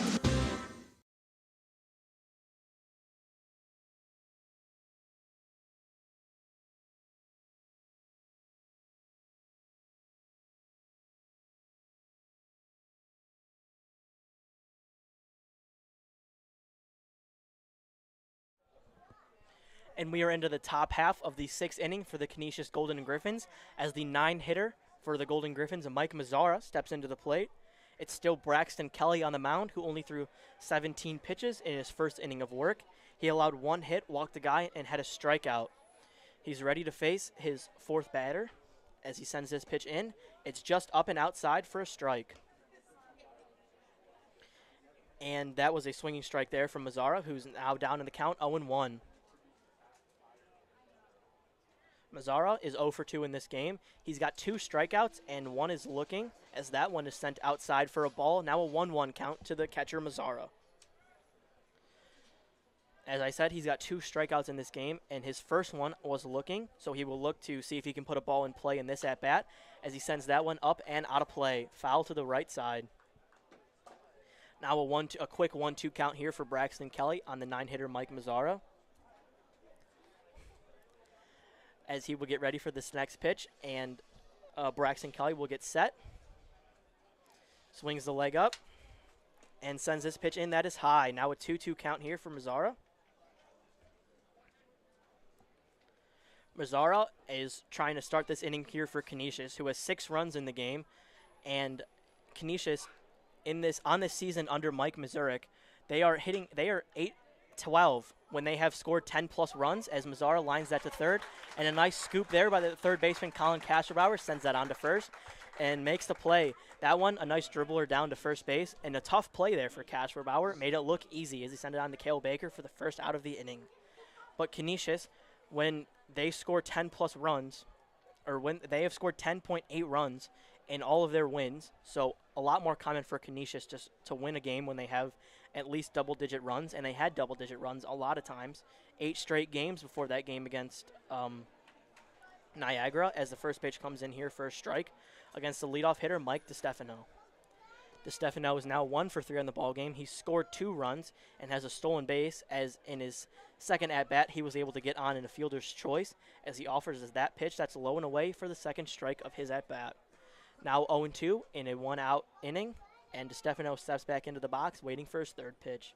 Speaker 1: And we are into the top half of the 6th inning for the Canisius Golden Griffins as the 9-hitter for the Golden Griffins, Mike Mazzara, steps into the plate. It's still Braxton Kelly on the mound, who only threw 17 pitches in his first inning of work. He allowed 1 hit, walked a guy, and had a strikeout. He's ready to face his 4th batter as he sends this pitch in. It's just up and outside for a strike. And that was a swinging strike there from Mazzara, who's now down in the count 0-1. Mazzara is 0 for 2 in this game. He's got 2 strikeouts, and 1 is looking, as that one is sent outside for a ball. Now a 1-1 count to the catcher, Mazzara. As I said, he's got 2 strikeouts in this game, and his first one was looking, so he will look to see if he can put a ball in play in this at-bat, as he sends that one up and out of play. Foul to the right side. Now a quick 1-2 count here for Braxton Kelly on the 9-hitter Mike Mazzara, as he will get ready for this next pitch, and Braxton Kelly will get set. Swings the leg up and sends this pitch in. That is high. Now a 2-2 count here for Mazzara. Mazzara is trying to start this inning here for Canisius, who has 6 runs in the game. And Canisius, on this season under Mike Mazurik, they are 8-12 when they have scored 10-plus runs, as Mazzara lines that to third. And a nice scoop there by the third baseman, Colin Kasherbauer, sends that on to first and makes the play. That one, a nice dribbler down to first base, and a tough play there for Kasherbauer. Made it look easy as he sent it on to Cale Baker for the first out of the inning. But Canisius, when they score 10-plus runs, or when they have scored 10.8 runs in all of their wins, so a lot more common for Canisius just to win a game when they have at least double-digit runs, and they had double-digit runs a lot of times. 8 straight games before that game against Niagara, as the first pitch comes in here for a strike against the leadoff hitter, Mike DeStefano. DeStefano is now 1 for 3 on the ball game. He scored 2 runs and has a stolen base, as in his second at-bat he was able to get on in a fielder's choice, as he offers us that pitch that's low and away for the second strike of his at-bat. Now 0-2 in a 1-out inning, and DeStefano steps back into the box waiting for his third pitch.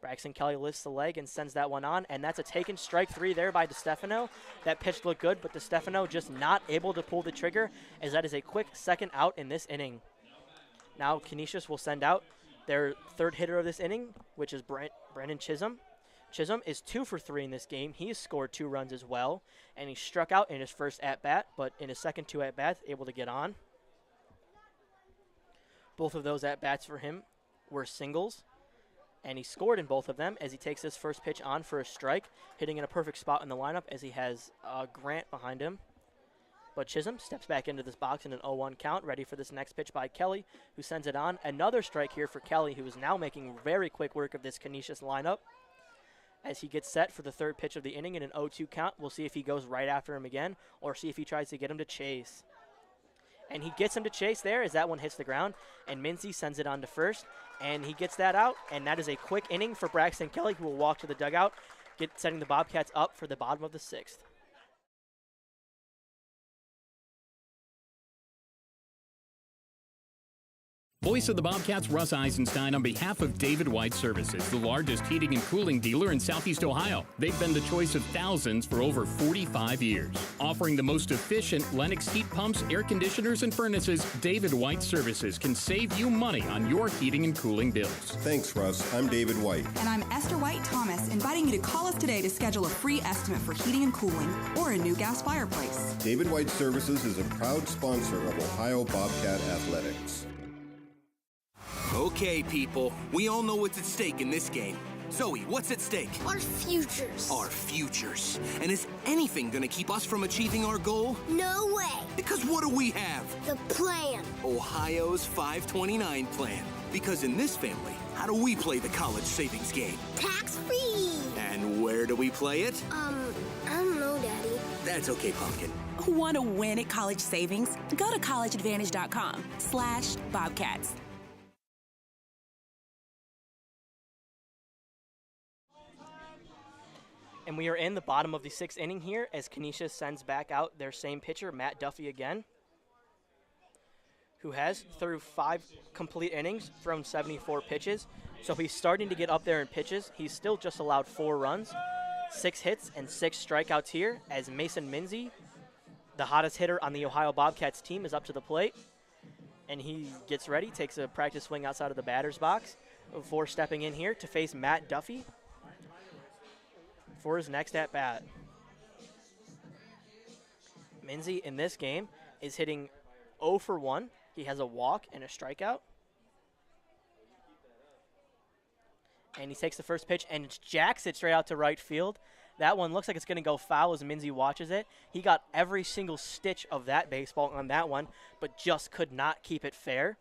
Speaker 1: Braxton Kelly lifts the leg and sends that one on, and that's a taken strike 3 there by DeStefano. That pitch looked good, but DeStefano just not able to pull the trigger, as that is a quick second out in this inning. Now Canisius will send out their third hitter of this inning, which is Brandon Chisholm. Chisholm is 2 for 3 in this game. He has scored 2 runs as well, and he struck out in his first at-bat, but in his second 2 at-bats, able to get on. Both of those at-bats for him were singles, and he scored in both of them as he takes his first pitch on for a strike, hitting in a perfect spot in the lineup as he has Grant behind him. But Chisholm steps back into this box in an 0-1 count, ready for this next pitch by Kelly, who sends it on. Another strike here for Kelly, who is now making very quick work of this Canisius lineup. As he gets set for the third pitch of the inning in an 0-2 count, we'll see if he goes right after him again, or see if he tries to get him to chase. And he gets him to chase there as that one hits the ground, and Minzy sends it on to first, and he gets that out, and that is a quick inning for Braxton Kelly, who will walk to the dugout, setting the Bobcats up for the bottom of the 6th.
Speaker 3: Voice of the Bobcats, Russ Eisenstein, on behalf of David White Services, the largest heating and cooling dealer in Southeast Ohio. They've been the choice of thousands for over 45 years. Offering the most efficient Lennox heat pumps, air conditioners, and furnaces, David White Services can save you money on your heating and cooling bills.
Speaker 18: Thanks, Russ. I'm David White.
Speaker 19: And I'm Esther White Thomas, inviting you to call us today to schedule a free estimate for heating and cooling or a new gas fireplace.
Speaker 18: David White Services is a proud sponsor of Ohio Bobcat Athletics.
Speaker 20: Okay, people, we all know what's at stake in this game. Zoe, what's at stake?
Speaker 21: Our futures.
Speaker 20: Our futures. And is anything gonna keep us from achieving our goal?
Speaker 21: No way.
Speaker 20: Because what do we have?
Speaker 21: The plan.
Speaker 20: Ohio's 529 plan. Because in this family, how do we play the college savings game?
Speaker 21: Tax-free.
Speaker 20: And where do we play it?
Speaker 21: I don't know, Daddy.
Speaker 20: That's okay, Pumpkin.
Speaker 22: Want to win at college savings? Go to collegeadvantage.com/Bobcats.
Speaker 1: And we are in the bottom of the 6th inning here as Canisius sends back out their same pitcher, Matt Duffy again, who has, through 5 complete innings, thrown 74 pitches. So he's starting to get up there in pitches. He's still just allowed 4 runs, 6 hits, and 6 strikeouts here as Mason Minzy, the hottest hitter on the Ohio Bobcats team, is up to the plate. And he gets ready, takes a practice swing outside of the batter's box before stepping in here to face Matt Duffy for his next at-bat. Minzy in this game is hitting 0 for 1. He has a walk and a strikeout. And he takes the first pitch and jacks it straight out to right field. That one looks like it's going to go foul as Minzy watches it. He got every single stitch of that baseball on that one, but just could not keep it fair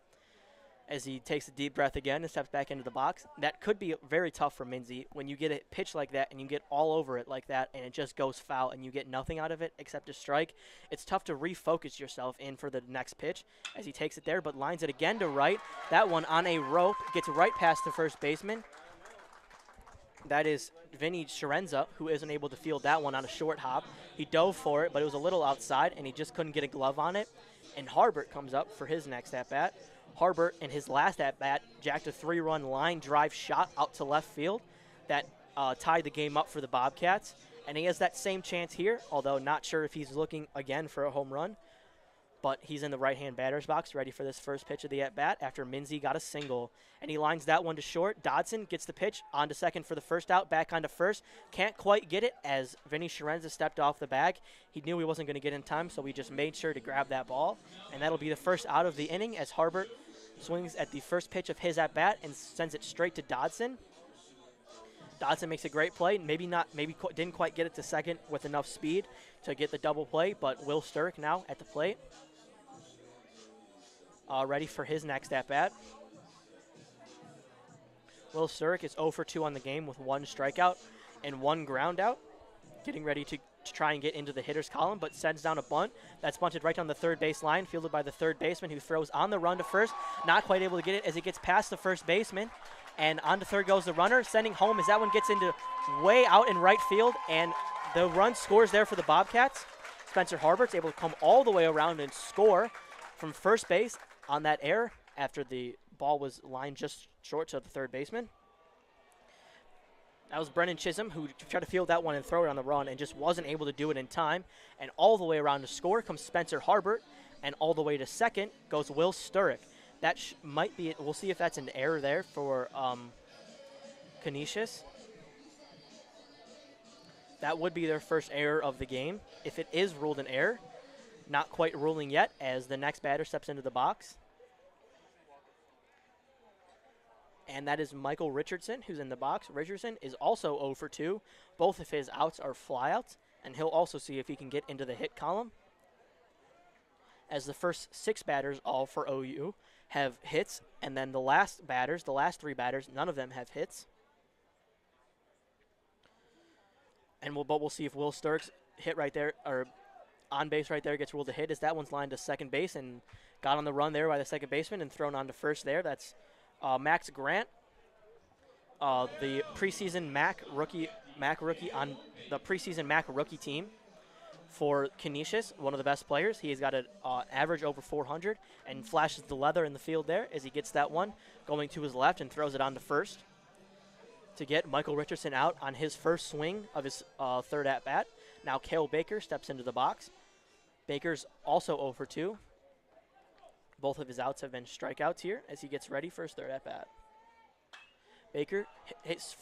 Speaker 1: as he takes a deep breath again and steps back into the box. That could be very tough for Minzy when you get a pitch like that and you get all over it like that and it just goes foul and you get nothing out of it except a strike. It's tough to refocus yourself in for the next pitch as he takes it there, but lines it again to right. That one on a rope gets right past the first baseman. That is Vinny Sciarenza, who isn't able to field that one on a short hop. He dove for it, but it was a little outside, and he just couldn't get a glove on it. And Harbert comes up for his next at-bat. Harbert, in his last at-bat, jacked a 3-run line drive shot out to left field that tied the game up for the Bobcats. And he has that same chance here, although not sure if he's looking again for a home run. But he's in the right-hand batter's box, ready for this first pitch of the at-bat after Minzy got a single. And he lines that one to short. Dodson gets the pitch onto second for the first out, back onto first. Can't quite get it as Vinny Sciarenza stepped off the bag. He knew he wasn't going to get in time, so he just made sure to grab that ball. And that'll be the first out of the inning as Harbert swings at the first pitch of his at-bat and sends it straight to Dodson. Dodson makes a great play. Maybe didn't quite get it to second with enough speed to get the double play, but Will Sturrock now at the plate. Ready for his next at-bat. Will Sturrock is 0 for 2 on the game with 1 strikeout and 1 ground out. Getting ready to try and get into the hitter's column, but sends down a bunt. That's bunted right down the third base line, fielded by the third baseman who throws on the run to first. Not quite able to get it as he gets past the first baseman. And on to third goes the runner, sending home as that one gets into way out in right field. And the run scores there for the Bobcats. Spencer Harbert's able to come all the way around and score from first base on that error after the ball was lined just short to the third baseman. That was Brennan Chisholm who tried to field that one and throw it on the run and just wasn't able to do it in time. And all the way around to score comes Spencer Harbert, and all the way to second goes Will Sturrock. That might be it. We'll see if that's an error there for Canisius. That would be their first error of the game. If it is ruled an error, not quite ruling yet as the next batter steps into the box. And that is Michael Richardson, who's in the box. Richardson is also 0 for 2. Both of his outs are flyouts, and he'll also see if he can get into the hit column. As the first 6 batters, all for OU, have hits, and then the last 3 batters, none of them have hits. And we'll see if Will Sturrock's hit right there, or on base right there, gets ruled a hit, as that one's lined to second base and got on the run there by the second baseman and thrown on to first there. That's Max Grant, the preseason MAC rookie on the preseason MAC rookie team for Canisius, one of the best players. He's got an average over 400 and flashes the leather in the field there as he gets that one going to his left and throws it on to first to get Michael Richardson out on his first swing of his third at-bat. Now Cale Baker steps into the box. Baker's also 0 for 2. Both of his outs have been strikeouts here as he gets ready for his third at-bat. Baker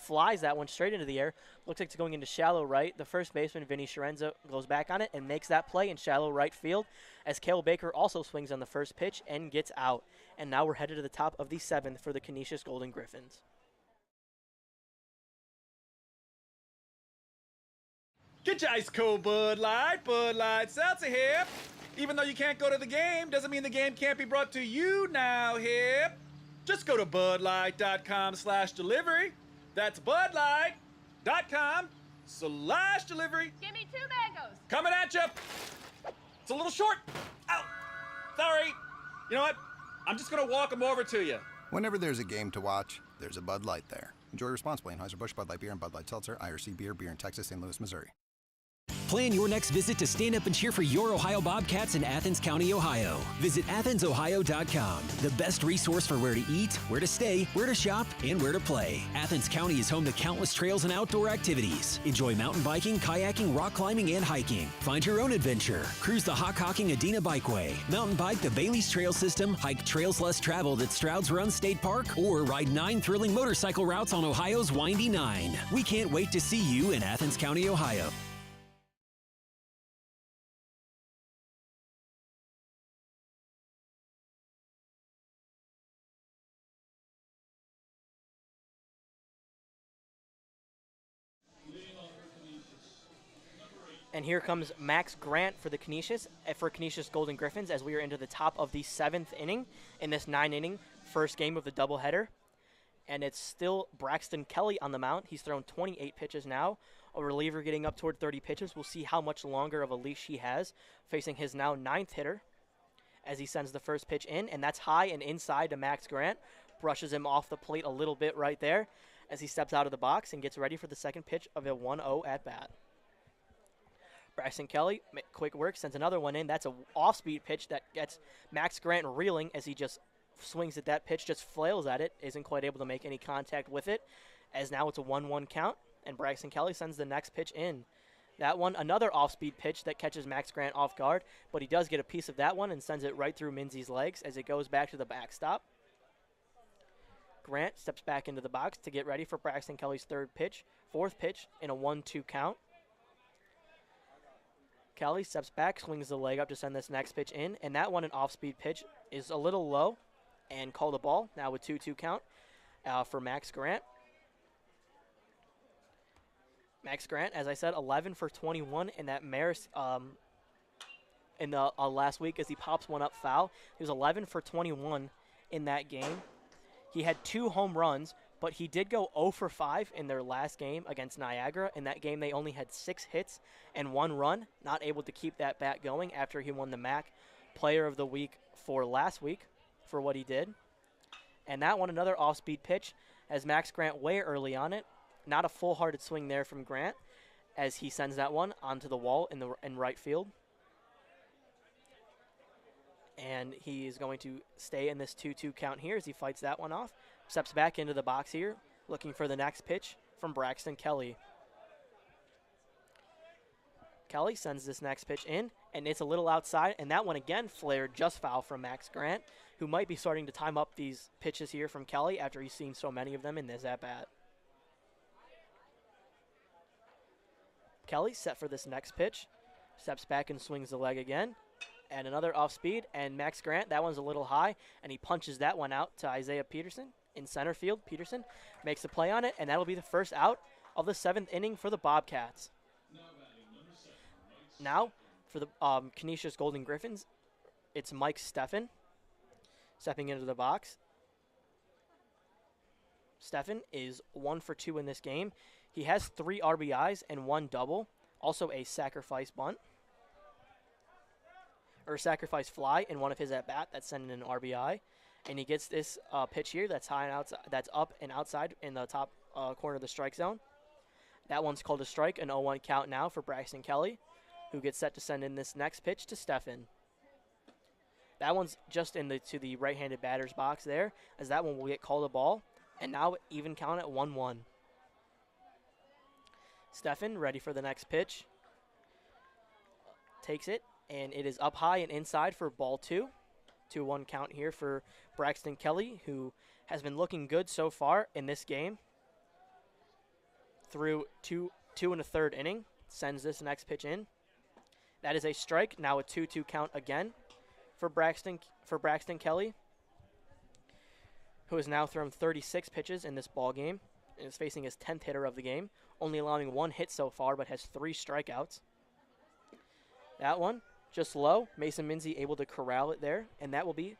Speaker 1: flies that one straight into the air. Looks like it's going into shallow right. The first baseman, Vinny Sciarenza, goes back on it and makes that play in shallow right field as Cale Baker also swings on the first pitch and gets out. And now we're headed to the top of the 7th for the Canisius Golden Griffins.
Speaker 2: Get your ice cold Bud Light Seltzer here. Even though you can't go to the game, doesn't mean the game can't be brought to you now, hip. Just go to budlight.com/delivery. That's budlight.com/delivery.
Speaker 22: Give me 2 mangoes.
Speaker 2: Coming at you. It's a little short. Ow. Sorry. You know what? I'm just going to walk them over to you.
Speaker 18: Whenever there's a game to watch, there's a Bud Light there.
Speaker 8: Enjoy responsibly. Anheuser-Busch, Bud Light Beer, and Bud Light Seltzer, IRC Beer, beer in Texas, St. Louis, Missouri.
Speaker 22: Plan your next visit to stand up and cheer for your Ohio Bobcats in Athens County, Ohio. Visit AthensOhio.com, the best resource for where to eat, where to stay, where to shop, and where to play. Athens County is home to countless trails and outdoor activities. Enjoy mountain biking, kayaking, rock climbing, and hiking. Find your own adventure. Cruise the Hockhocking Adena Bikeway. Mountain bike the Bailey's Trail System. Hike trails less traveled at Stroud's Run State Park. Or ride 9 thrilling motorcycle routes on Ohio's Windy 9. We can't wait to see you in Athens County, Ohio.
Speaker 1: And here comes Max Grant for the Canisius Golden Griffins as we are into the top of the 7th inning in this 9-inning first game of the doubleheader. And it's still Braxton Kelly on the mound. He's thrown 28 pitches now. A reliever getting up toward 30 pitches. We'll see how much longer of a leash he has, facing his now 9th hitter as he sends the first pitch in. And that's high and inside to Max Grant. Brushes him off the plate a little bit right there as he steps out of the box and gets ready for the second pitch of a 1-0 at bat. Braxton Kelly, quick work, sends another one in. That's an off-speed pitch that gets Max Grant reeling as he just swings at that pitch, just flails at it, isn't quite able to make any contact with it, as now it's a 1-1 count, and Braxton Kelly sends the next pitch in. That one, another off-speed pitch that catches Max Grant off guard, but he does get a piece of that one and sends it right through Minzy's legs as it goes back to the backstop. Grant steps back into the box to get ready for Braxton Kelly's fourth pitch in a 1-2 count. Kelly steps back, swings the leg up to send this next pitch in, and that one, an off-speed pitch, is a little low and called a ball. Now a 2-2 count for Max Grant. Max Grant, as I said, 11 for 21 in that Maris in the last week as he pops one up foul. He was 11 for 21 in that game. He had 2 home runs, but he did go 0 for 5 in their last game against Niagara. In that game, they only had 6 hits and 1 run, not able to keep that bat going after he won the MAC Player of the Week for last week for what he did. And that one, another off-speed pitch, as Max Grant way early on it. Not a full-hearted swing there from Grant as he sends that one onto the wall in right field. And he is going to stay in this 2-2 count here as he fights that one off. Steps back into the box here, looking for the next pitch from Braxton Kelly. Kelly sends this next pitch in, and it's a little outside, and that one again flared just foul from Max Grant, who might be starting to time up these pitches here from Kelly after he's seen so many of them in this at-bat. Kelly set for this next pitch, steps back and swings the leg again, and another off-speed, and Max Grant, that one's a little high, and he punches that one out to Isaiah Peterson in center field. Peterson makes a play on it, and that'll be the first out of the 7th inning for the Bobcats. Now, for the Canisius Golden Griffins, it's Mike Steffen stepping into the box. Steffen is 1 for 2 in this game. He has 3 RBIs and 1 double, also a sacrifice bunt. Or sacrifice fly in one of his at-bat that's sending an RBI. And he gets this pitch here that's high and outside, that's up and outside in the top corner of the strike zone. That one's called a strike, an 0-1 count now for Braxton Kelly, who gets set to send in this next pitch to Steffen. That one's just to the right-handed batter's box there, as that one will get called a ball. And now even count at 1-1. Steffen ready for the next pitch. Takes it, and it is up high and inside for ball 2. 2-1 count here for Braxton Kelly, who has been looking good so far in this game. Through two and a third inning, sends this next pitch in. That is a strike, now a 2-2 count again for Braxton Kelly, who has now thrown 36 pitches in this ball game and is facing his 10th hitter of the game, only allowing 1 hit so far, but has 3 strikeouts. That one, just low. Mason Minzy able to corral it there, and that will be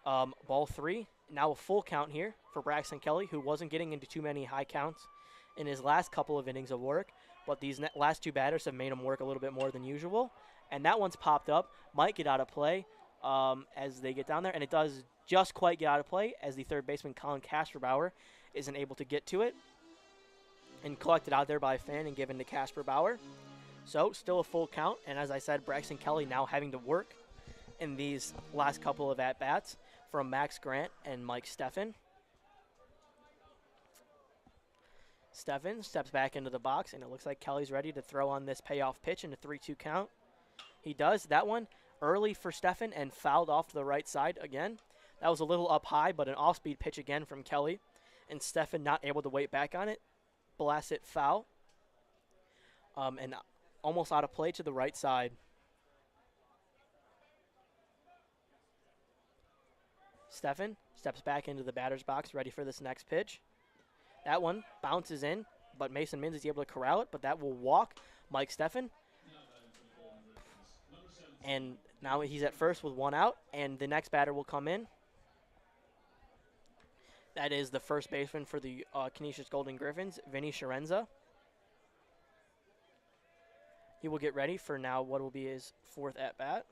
Speaker 1: ball 3. Now a full count here for Braxton Kelly, who wasn't getting into too many high counts in his last couple of innings of work, but these last 2 batters have made him work a little bit more than usual. And that one's popped up, might get out of play as they get down there, and it does just quite get out of play as the third baseman, Colin Kasperbauer, isn't able to get to it, and collected out there by Finn and given to Casper Bauer. So still a full count, and as I said, Braxton Kelly now having to work in these last couple of at-bats from Max Grant and Mike Steffen. Steffen steps back into the box, and it looks like Kelly's ready to throw on this payoff pitch in a 3-2 count. He does. That one early for Steffen and fouled off to the right side again. That was a little up high, but an off-speed pitch again from Kelly, and Steffen not able to wait back on it. Blasts it foul, and almost out of play to the right side. Steffen steps back into the batter's box, ready for this next pitch. That one bounces in, but Mason Minzy is able to corral it, but that will walk Mike Steffen. And now he's at first with one out, and the next batter will come in. That is the first baseman for the Canisius Golden Griffins, Vinny Sciarenza. He will get ready for now what will be his fourth at-bat.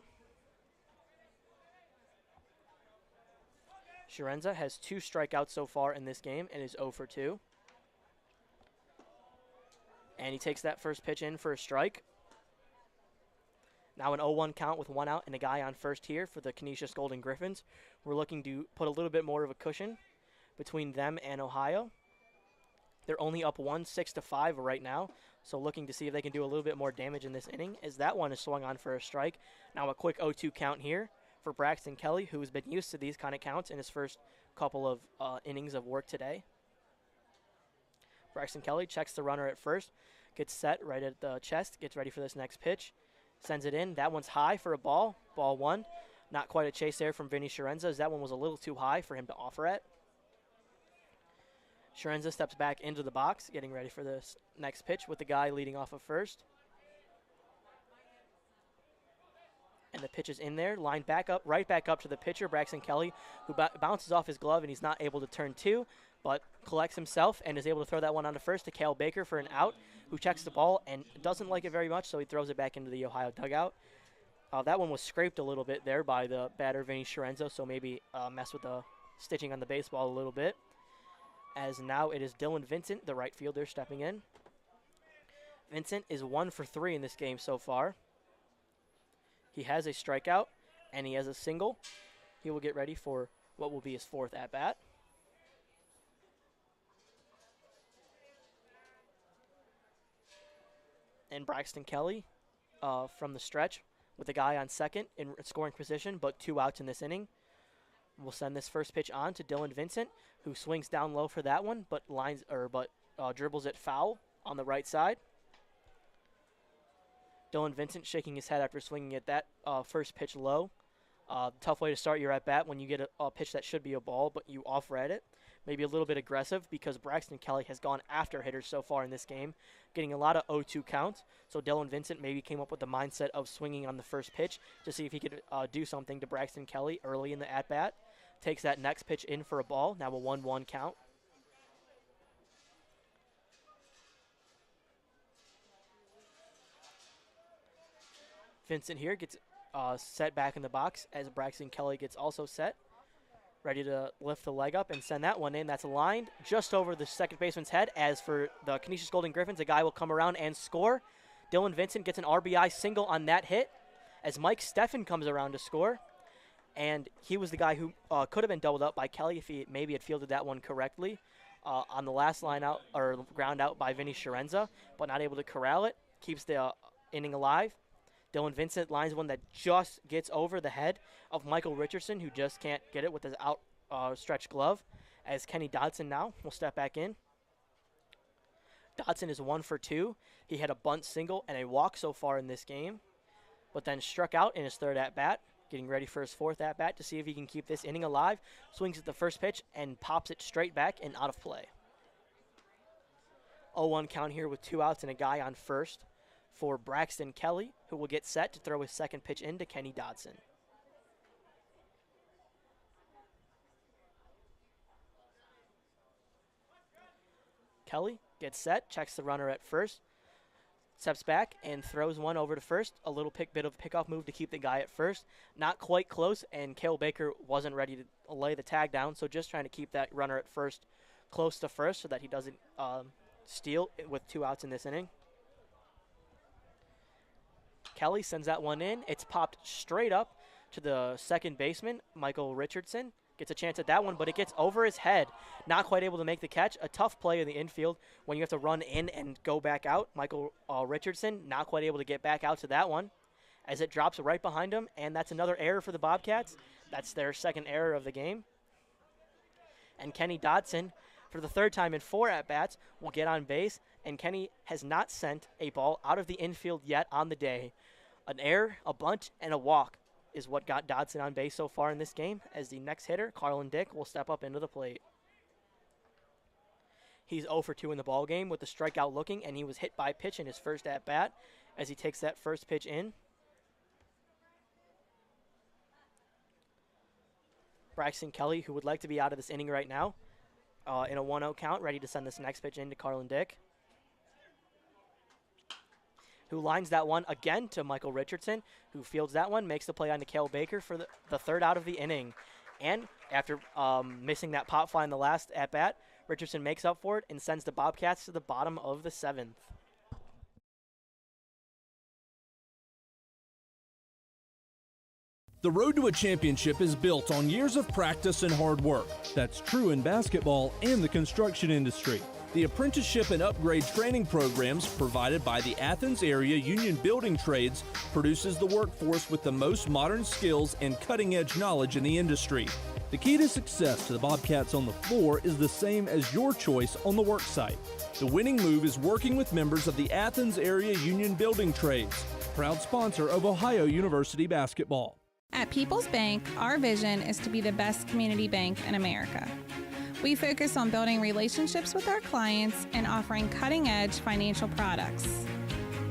Speaker 1: Sciarenza has 2 strikeouts so far in this game and is 0 for 2. And he takes that first pitch in for a strike. Now an 0-1 count with 1 out and a guy on first here for the Canisius Golden Griffins. We're looking to put a little bit more of a cushion between them and Ohio. They're only up 6-5 right now, so looking to see if they can do a little bit more damage in this inning, as that one is swung on for a strike. Now a quick 0-2 count here for Braxton Kelly, who has been used to these kind of counts in his first couple of innings of work today. Braxton Kelly checks the runner at first, gets set right at the chest, gets ready for this next pitch, sends it in. That one's high for a ball, ball 1. Not quite a chase there from Vinny Sciarenza, as that one was a little too high for him to offer at. Sciarenza steps back into the box, getting ready for this next pitch with the guy leading off of first. And the pitch is in there, lined back up, right back up to the pitcher, Braxton Kelly, who bounces off his glove, and he's not able to turn 2, but collects himself and is able to throw that one onto first to Cale Baker for an out, who checks the ball and doesn't like it very much, so he throws it back into the Ohio dugout. That one was scraped a little bit there by the batter, Vinny Sciarenza, so maybe mess with the stitching on the baseball a little bit. As now it is Dylan Vincent, the right fielder, stepping in. Vincent is 1 for 3 in this game so far. He has a strikeout, and he has a single. He will get ready for what will be his 4th at-bat. And Braxton Kelly from the stretch with a guy on second in scoring position, but 2 outs in this inning. We'll send this first pitch on to Dylan Vincent, who swings down low for that one, but dribbles it foul on the right side. Dylan Vincent shaking his head after swinging at that first pitch low. Tough way to start your at-bat when you get a pitch that should be a ball, but you offer at it. Maybe a little bit aggressive because Braxton Kelly has gone after hitters so far in this game, getting a lot of 0-2 counts. So Dylan Vincent maybe came up with the mindset of swinging on the first pitch to see if he could do something to Braxton Kelly early in the at-bat. Takes that next pitch in for a ball. Now a 1-1 count. Vincent here gets set back in the box as Braxton Kelly gets also set. Ready to lift the leg up and send that one in. That's lined just over the second baseman's head. As for the Canisius Golden Griffins, a guy will come around and score. Dylan Vincent gets an RBI single on that hit as Mike Steffen comes around to score. And he was the guy who could have been doubled up by Kelly if he maybe had fielded that one correctly on the last line out or ground out by Vinny Sciarenza, but not able to corral it. Keeps the inning alive. Dylan Vincent lines one that just gets over the head of Michael Richardson, who just can't get it with his outstretched glove, as Kenny Dodson now will step back in. Dodson is 1 for 2. He had a bunt single and a walk so far in this game, but then struck out in his 3rd at-bat, getting ready for his 4th at-bat to see if he can keep this inning alive. Swings at the first pitch and pops it straight back and out of play. 0-1 count here with 2 outs and a guy on first for Braxton Kelly, who will get set to throw his 2nd pitch into Kenny Dodson. Kelly gets set, checks the runner at first, steps back and throws one over to first. A little bit of pickoff move to keep the guy at first. Not quite close, and Cale Baker wasn't ready to lay the tag down, so just trying to keep that runner at first close to first so that he doesn't steal with 2 outs in this inning. Kelly sends that one in. It's popped straight up to the second baseman, Michael Richardson. Gets a chance at that one, but it gets over his head. Not quite able to make the catch. A tough play in the infield when you have to run in and go back out. Michael Richardson not quite able to get back out to that one as it drops right behind him, and that's another error for the Bobcats. That's their second error of the game. And Kenny Dodson, for the 3rd time in 4 at-bats, will get on base, and Kenny has not sent a ball out of the infield yet on the day. An error, a bunt, and a walk is what got Dodson on base so far in this game, as the next hitter, Carlin Dick, will step up into the plate. He's 0 for 2 in the ballgame with the strikeout looking, and he was hit by a pitch in his first at-bat as he takes that first pitch in. Braxton Kelly, who would like to be out of this inning right now, in a 1-0 count, ready to send this next pitch in to Carlin Dick, who lines that one again to Michael Richardson, who fields that one, makes the play on to Cale Baker for the 3rd out of the inning. And after missing that pop fly in the last at-bat, Richardson makes up for it and sends the Bobcats to the bottom of the 7th.
Speaker 9: The road to a championship is built on years of practice and hard work. That's true in basketball and the construction industry. The apprenticeship and upgrade training programs provided by the Athens Area Union Building Trades produces the workforce with the most modern skills and cutting-edge knowledge in the industry. The key to success to the Bobcats on the floor is the same as your choice on the work site. The winning move is working with members of the Athens Area Union Building Trades, proud sponsor of Ohio University basketball.
Speaker 10: At People's Bank, our vision is to be the best community bank in America. We focus on building relationships with our clients and offering cutting-edge financial products.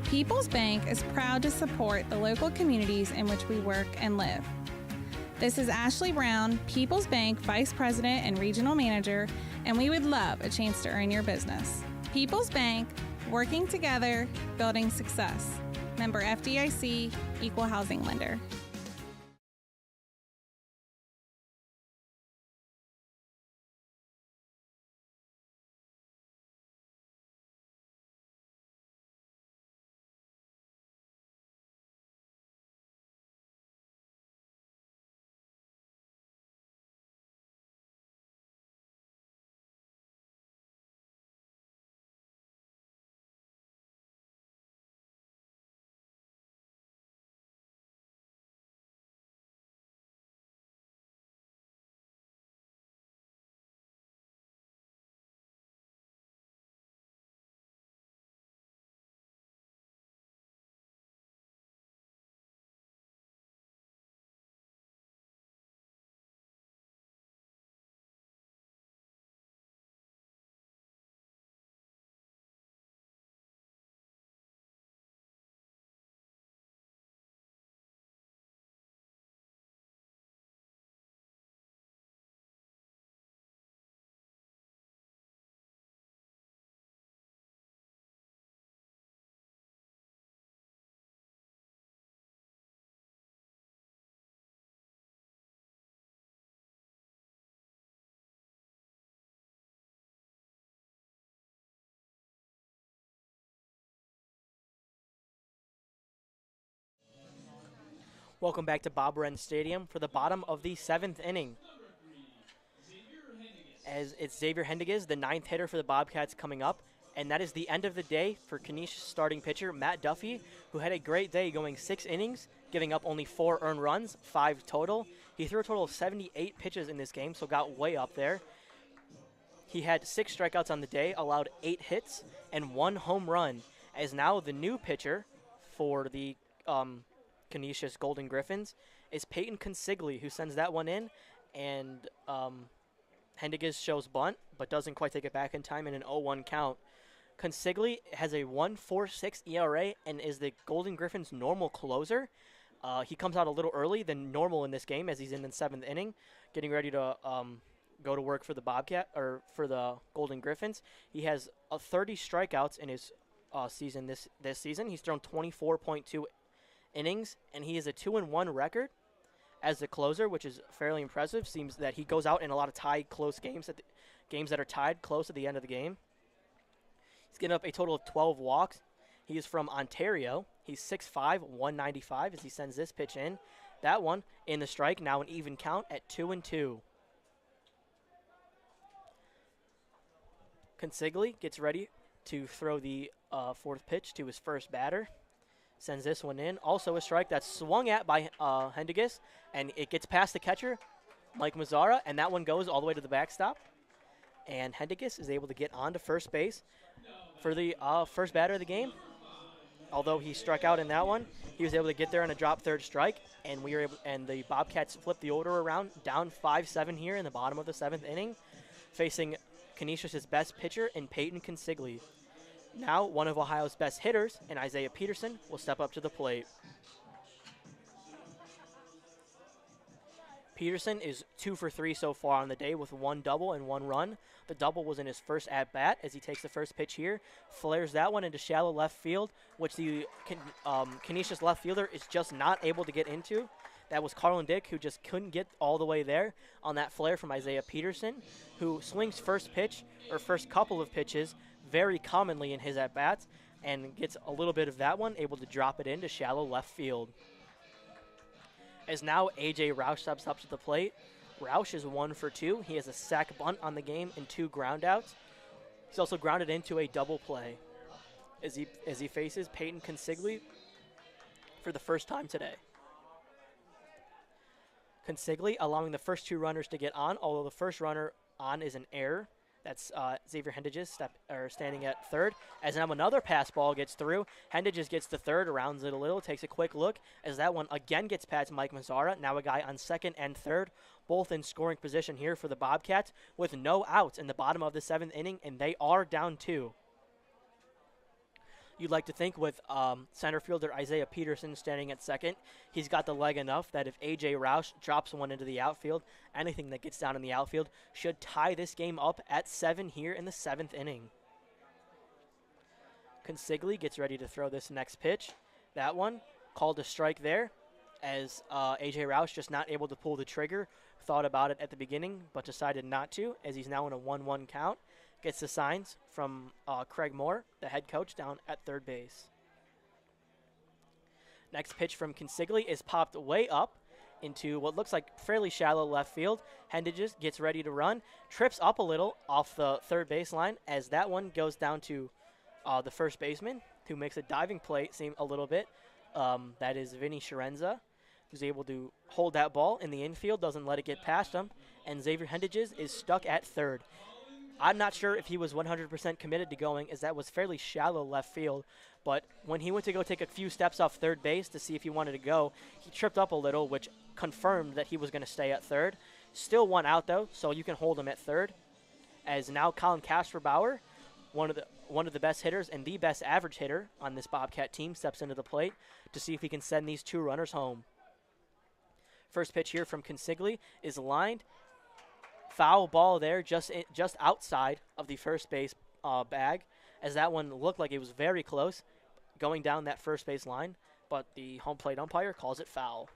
Speaker 10: People's Bank is proud to support the local communities in which we work and live. This is Ashley Brown, People's Bank Vice President and Regional Manager, and we would love a chance to earn your business. People's Bank, working together, building success. Member FDIC, Equal Housing Lender.
Speaker 1: Welcome back to Bob Wren Stadium for the bottom of the 7th inning. As it's Xavier Hendiges, the 9th hitter for the Bobcats, coming up. And that is the end of the day for Canisius starting pitcher Matt Duffy, who had a great day going 6 innings, giving up only 4 earned runs, 5 total. He threw a total of 78 pitches in this game, so got way up there. He had 6 strikeouts on the day, allowed 8 hits, and 1 home run. As now the new pitcher for the Canisius Golden Griffins is Peyton Consigli, who sends that one in, and Hendiges shows bunt, but doesn't quite take it back in time in an 0-1 count. Consigli has a 1.46 ERA and is the Golden Griffins' normal closer. He comes out a little early than normal in this game, as he's in the 7th inning, getting ready to go to work for the for the Golden Griffins. He has 30 strikeouts in his season this season. He's thrown 24.2 innings, and he has a 2-1 record as the closer, which is fairly impressive. Seems that he goes out in a lot of tied, close games games that are tied close at the end of the game. He's getting up a total of 12 walks. He is from Ontario. He's 6'5", 195 as he sends this pitch in. That one in the strike, now an even count at 2-2. Consigli gets ready to throw the fourth pitch to his first batter. Sends this one in. Also a strike that's swung at by Hendiges, and it gets past the catcher, Mike Mazzara, and that one goes all the way to the backstop. And Hendiges is able to get on to first base for the first batter of the game. Although he struck out in that one, he was able to get there on a drop third strike, and the Bobcats flipped the order around, down 5-7 here in the bottom of the 7th inning, facing Canisius' best pitcher in Peyton Consigli. Now, one of Ohio's best hitters, and Isaiah Peterson, will step up to the plate. Peterson is 2 for 3 so far on the day with 1 double and 1 run. The double was in his first at-bat as he takes the first pitch here. Flares that one into shallow left field, which the Canisius left fielder is just not able to get into. That was Carlin Dick, who just couldn't get all the way there on that flare from Isaiah Peterson, who swings first pitch, or first couple of pitches, very commonly in his at-bats, and gets a little bit of that one, able to drop it into shallow left field. As now A.J. Roush steps up to the plate. Roush is 1 for 2. He has a sac bunt on the game and 2 groundouts. He's also grounded into a double play as he faces Peyton Consigli for the first time today. Consigli allowing the first 2 runners to get on, although the first runner on is an error. That's Xavier Hendiges standing at third. As now another pass ball gets through. Hendiges gets the third, rounds it a little, takes a quick look. As that one again gets past Mike Mazzara. Now a guy on second and third, both in scoring position here for the Bobcats with no outs in the bottom of the 7th inning, and they are down 2. You'd like to think with center fielder Isaiah Peterson standing at second, he's got the leg enough that if A.J. Roush drops one into the outfield, anything that gets down in the outfield should tie this game up at 7 here in the 7th inning. Consigli gets ready to throw this next pitch. That one called a strike there as A.J. Roush just not able to pull the trigger. Thought about it at the beginning but decided not to as he's now in a 1-1 count. Gets the signs from Craig Moore, the head coach, down at third base. Next pitch from Consigli is popped way up into what looks like fairly shallow left field. Hendiges gets ready to run, trips up a little off the third baseline as that one goes down to the first baseman, who makes a diving play seem a little bit. That is Vinny Sciarenza, who's able to hold that ball in the infield, doesn't let it get past him, and Xavier Hendiges is stuck at third. I'm not sure if he was 100% committed to going, as that was fairly shallow left field. But when he went to go take a few steps off third base to see if he wanted to go, he tripped up a little, which confirmed that he was going to stay at third. Still 1 out, though, so you can hold him at third. As now Colin Casper-Bauer, one of the best hitters and the best average hitter on this Bobcat team, steps into the plate to see if he can send these 2 runners home. First pitch here from Consigli is lined. Foul ball there just outside of the first base bag, as that one looked like it was very close going down that first base line, but the home plate umpire calls it foul.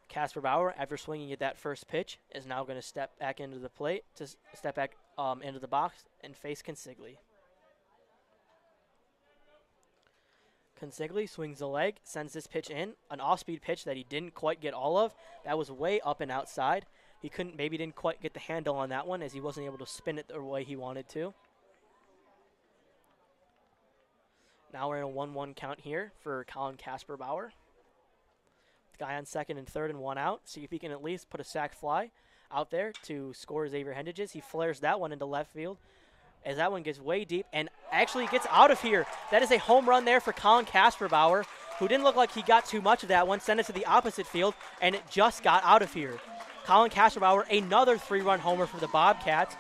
Speaker 1: Casper-Bauer, after swinging at that first pitch, is now going to step back into the plate, to step back into the box and face Consigli. Consigli swings the leg, sends this pitch in, an off-speed pitch that he didn't quite get all of. That was way up and outside. He didn't quite get the handle on that one as he wasn't able to spin it the way he wanted to. Now we're in a 1-1 count here for Colin Casper-Bauer. The guy on second and third and 1 out. See if he can at least put a sac fly out there to score Xavier Hendiges. He flares that one into left field, as that one gets way deep and actually gets out of here. That is a home run there for Colin Casper-Bauer, who didn't look like he got too much of that one, sent it to the opposite field, and it just got out of here. Colin Casper-Bauer, another 3-run homer for the Bobcats,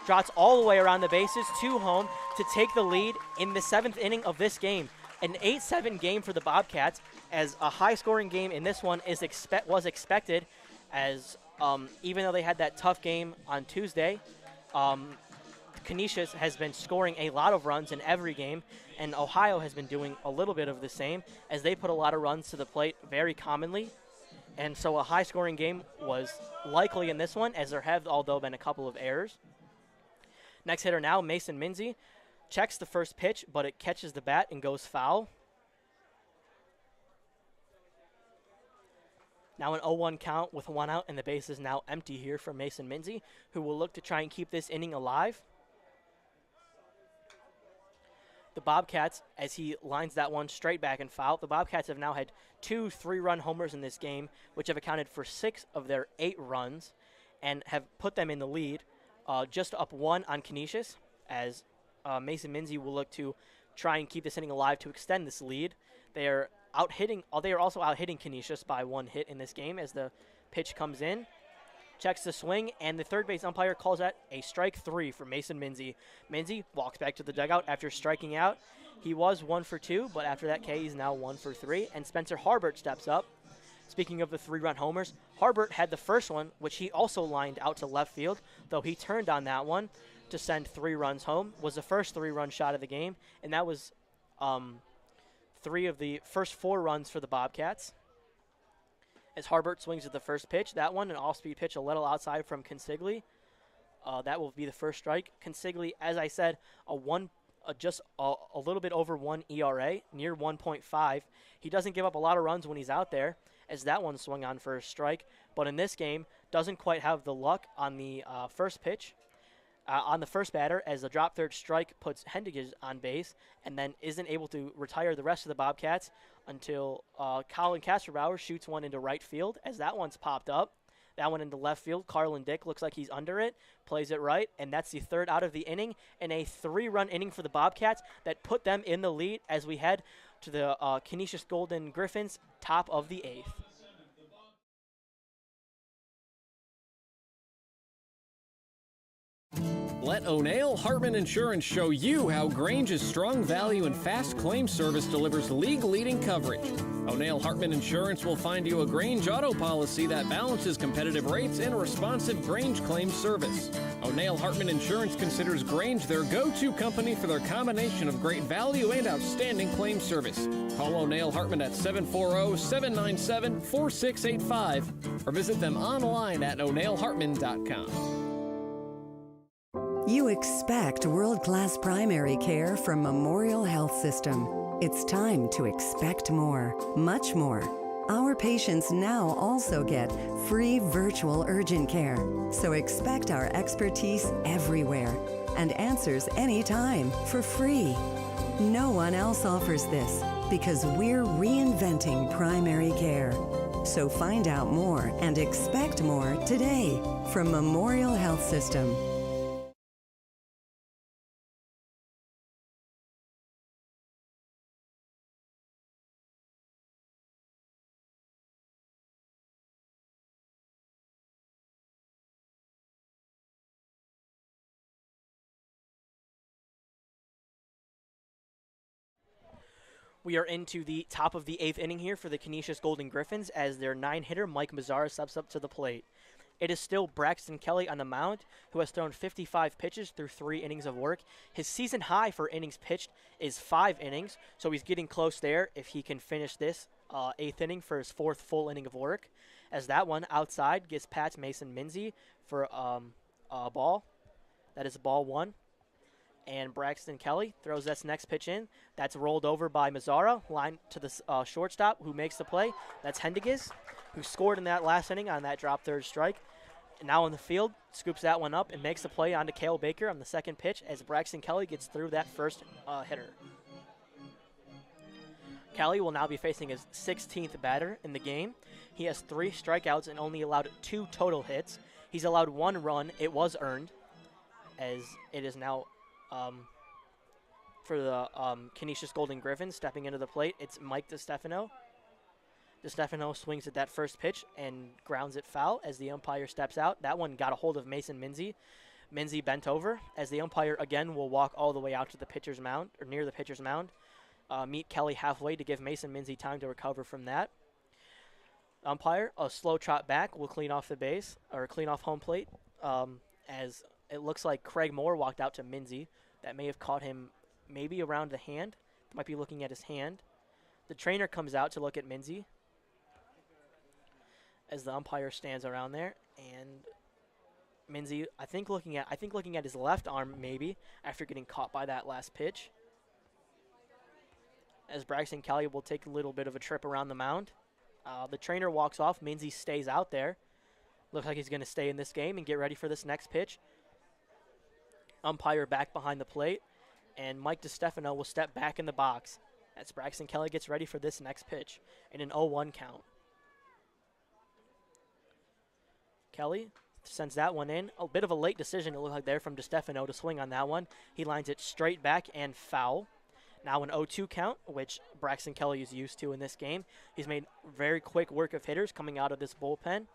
Speaker 1: trots all the way around the bases to home to take the lead in the 7th inning of this game. An 8-7 game for the Bobcats, as a high-scoring game in this one was expected, as even though they had that tough game on Tuesday, Canisius has been scoring a lot of runs in every game, and Ohio has been doing a little bit of the same, as they put a lot of runs to the plate very commonly And so a high-scoring game was likely in this one, as there have, although, been a couple of errors. Next hitter now, Mason Minzy, checks the first pitch, but it catches the bat and goes foul. Now an 0-1 count with 1 out, and the base is now empty here for Mason Minzy, who will look to try and keep this inning alive. The Bobcats, as he lines that one straight back and foul, the Bobcats have now had 2 3-run homers in this game, which have accounted for 6 of their 8 runs and have put them in the lead, just up 1 on Canisius, as Mason Minzy will look to try and keep this inning alive to extend this lead. They are also out-hitting Canisius by 1 hit in this game as the pitch comes in. Checks the swing, and the third base umpire calls that a strike 3 for Mason Minzy. Minzy walks back to the dugout after striking out. He was 1 for 2, but after that K, he's now 1 for 3, and Spencer Harbert steps up. Speaking of the 3-run homers, Harbert had the first one, which he also lined out to left field, though he turned on that one to send 3 runs home. Was the first 3-run shot of the game, and that was 3 of the first 4 runs for the Bobcats. As Harbert swings at the first pitch, that one, an off-speed pitch a little outside from Consigli. That will be the first strike. Consigli, as I said, just a little bit over 1 ERA, near 1.5. He doesn't give up a lot of runs when he's out there, as that one swung on for a strike. But in this game, doesn't quite have the luck on the first pitch. On the first batter, as the drop third strike puts Hendiges on base, and then isn't able to retire the rest of the Bobcats until Colin Casperbauer shoots one into right field, as that one's popped up. That one into left field. Carlin Dick looks like he's under it, plays it right, and that's the third out of the inning, and a 3-run inning for the Bobcats that put them in the lead as we head to the Canisius Golden Griffins, top of the 8th.
Speaker 4: Let O'Neill Hartman Insurance show you how Grange's strong value and fast claim service delivers league-leading coverage. O'Neill Hartman Insurance will find you a Grange auto policy that balances competitive rates and responsive Grange claim service. O'Neill Hartman Insurance considers Grange their go-to company for their combination of great value and outstanding claim service. Call O'Neill Hartman at 740-797-4685 or visit them online at o'neillhartman.com.
Speaker 14: You expect world-class primary care from Memorial Health System. It's time to expect more, much more. Our patients now also get free virtual urgent care. So expect our expertise everywhere and answers anytime for free. No one else offers this because we're reinventing primary care. So find out more and expect more today from Memorial Health System.
Speaker 1: We are into the top of the 8th inning here for the Canisius Golden Griffins as their 9-hitter Mike Mazzara steps up to the plate. It is still Braxton Kelly on the mound, who has thrown 55 pitches through 3 innings of work. His season high for innings pitched is 5 innings, so he's getting close there if he can finish this 8th inning for his 4th full inning of work. As that one outside gets past Mason Minzy for a ball. That is ball 1. And Braxton Kelly throws that next pitch in. That's rolled over by Mazzara, line to the shortstop, who makes the play. That's Hendiges, who scored in that last inning on that drop third strike. And now on the field, scoops that one up and makes the play onto Cale Baker on the second pitch as Braxton Kelly gets through that first hitter. Kelly will now be facing his 16th batter in the game. He has 3 strikeouts and only allowed 2 total hits. He's allowed 1 run. It was earned, as it is now for the Canisius Golden Griffins stepping into the plate. It's Mike DeStefano. DeStefano swings at that first pitch and grounds it foul as the umpire steps out. That one got a hold of Mason Minzy. Minzy bent over as the umpire again will walk all the way out to the pitcher's mound, or near the pitcher's mound. Meet Kelly halfway to give Mason Minzy time to recover from that. Umpire, a slow trot back, will clean off the base, or clean off home plate, as it looks like Craig Moore walked out to Minzy. That may have caught him maybe around the hand. Might be looking at his hand. The trainer comes out to look at Minzy. as the umpire stands around there, and Minzy, I think looking at his left arm maybe after getting caught by that last pitch. As Braxton Kelly will take a little bit of a trip around the mound. The trainer walks off. Minzy stays out there. Looks like he's going to stay in this game and get ready for this next pitch. Umpire back behind the plate, and Mike DiStefano will step back in the box as Braxton Kelly gets ready for this next pitch in an 0-1 count. Kelly sends that one in. A bit of a late decision, it looked like there, from DiStefano to swing on that one. He lines it straight back and foul. Now an 0-2 count, which Braxton Kelly is used to in this game. He's made very quick work of hitters coming out of this bullpen.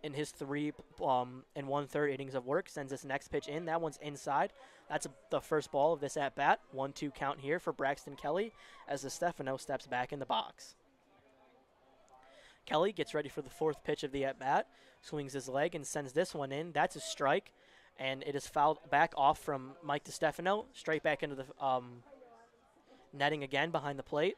Speaker 1: In his 3 and 1/3 innings of work, sends this next pitch in. That one's inside. That's the first ball of this at-bat. 1-2 count here for Braxton Kelly as DiStefano steps back in the box. Kelly gets ready for the 4th pitch of the at-bat, swings his leg and sends this one in. That's a strike, and it is fouled back off from Mike DiStefano, straight back into the netting again behind the plate.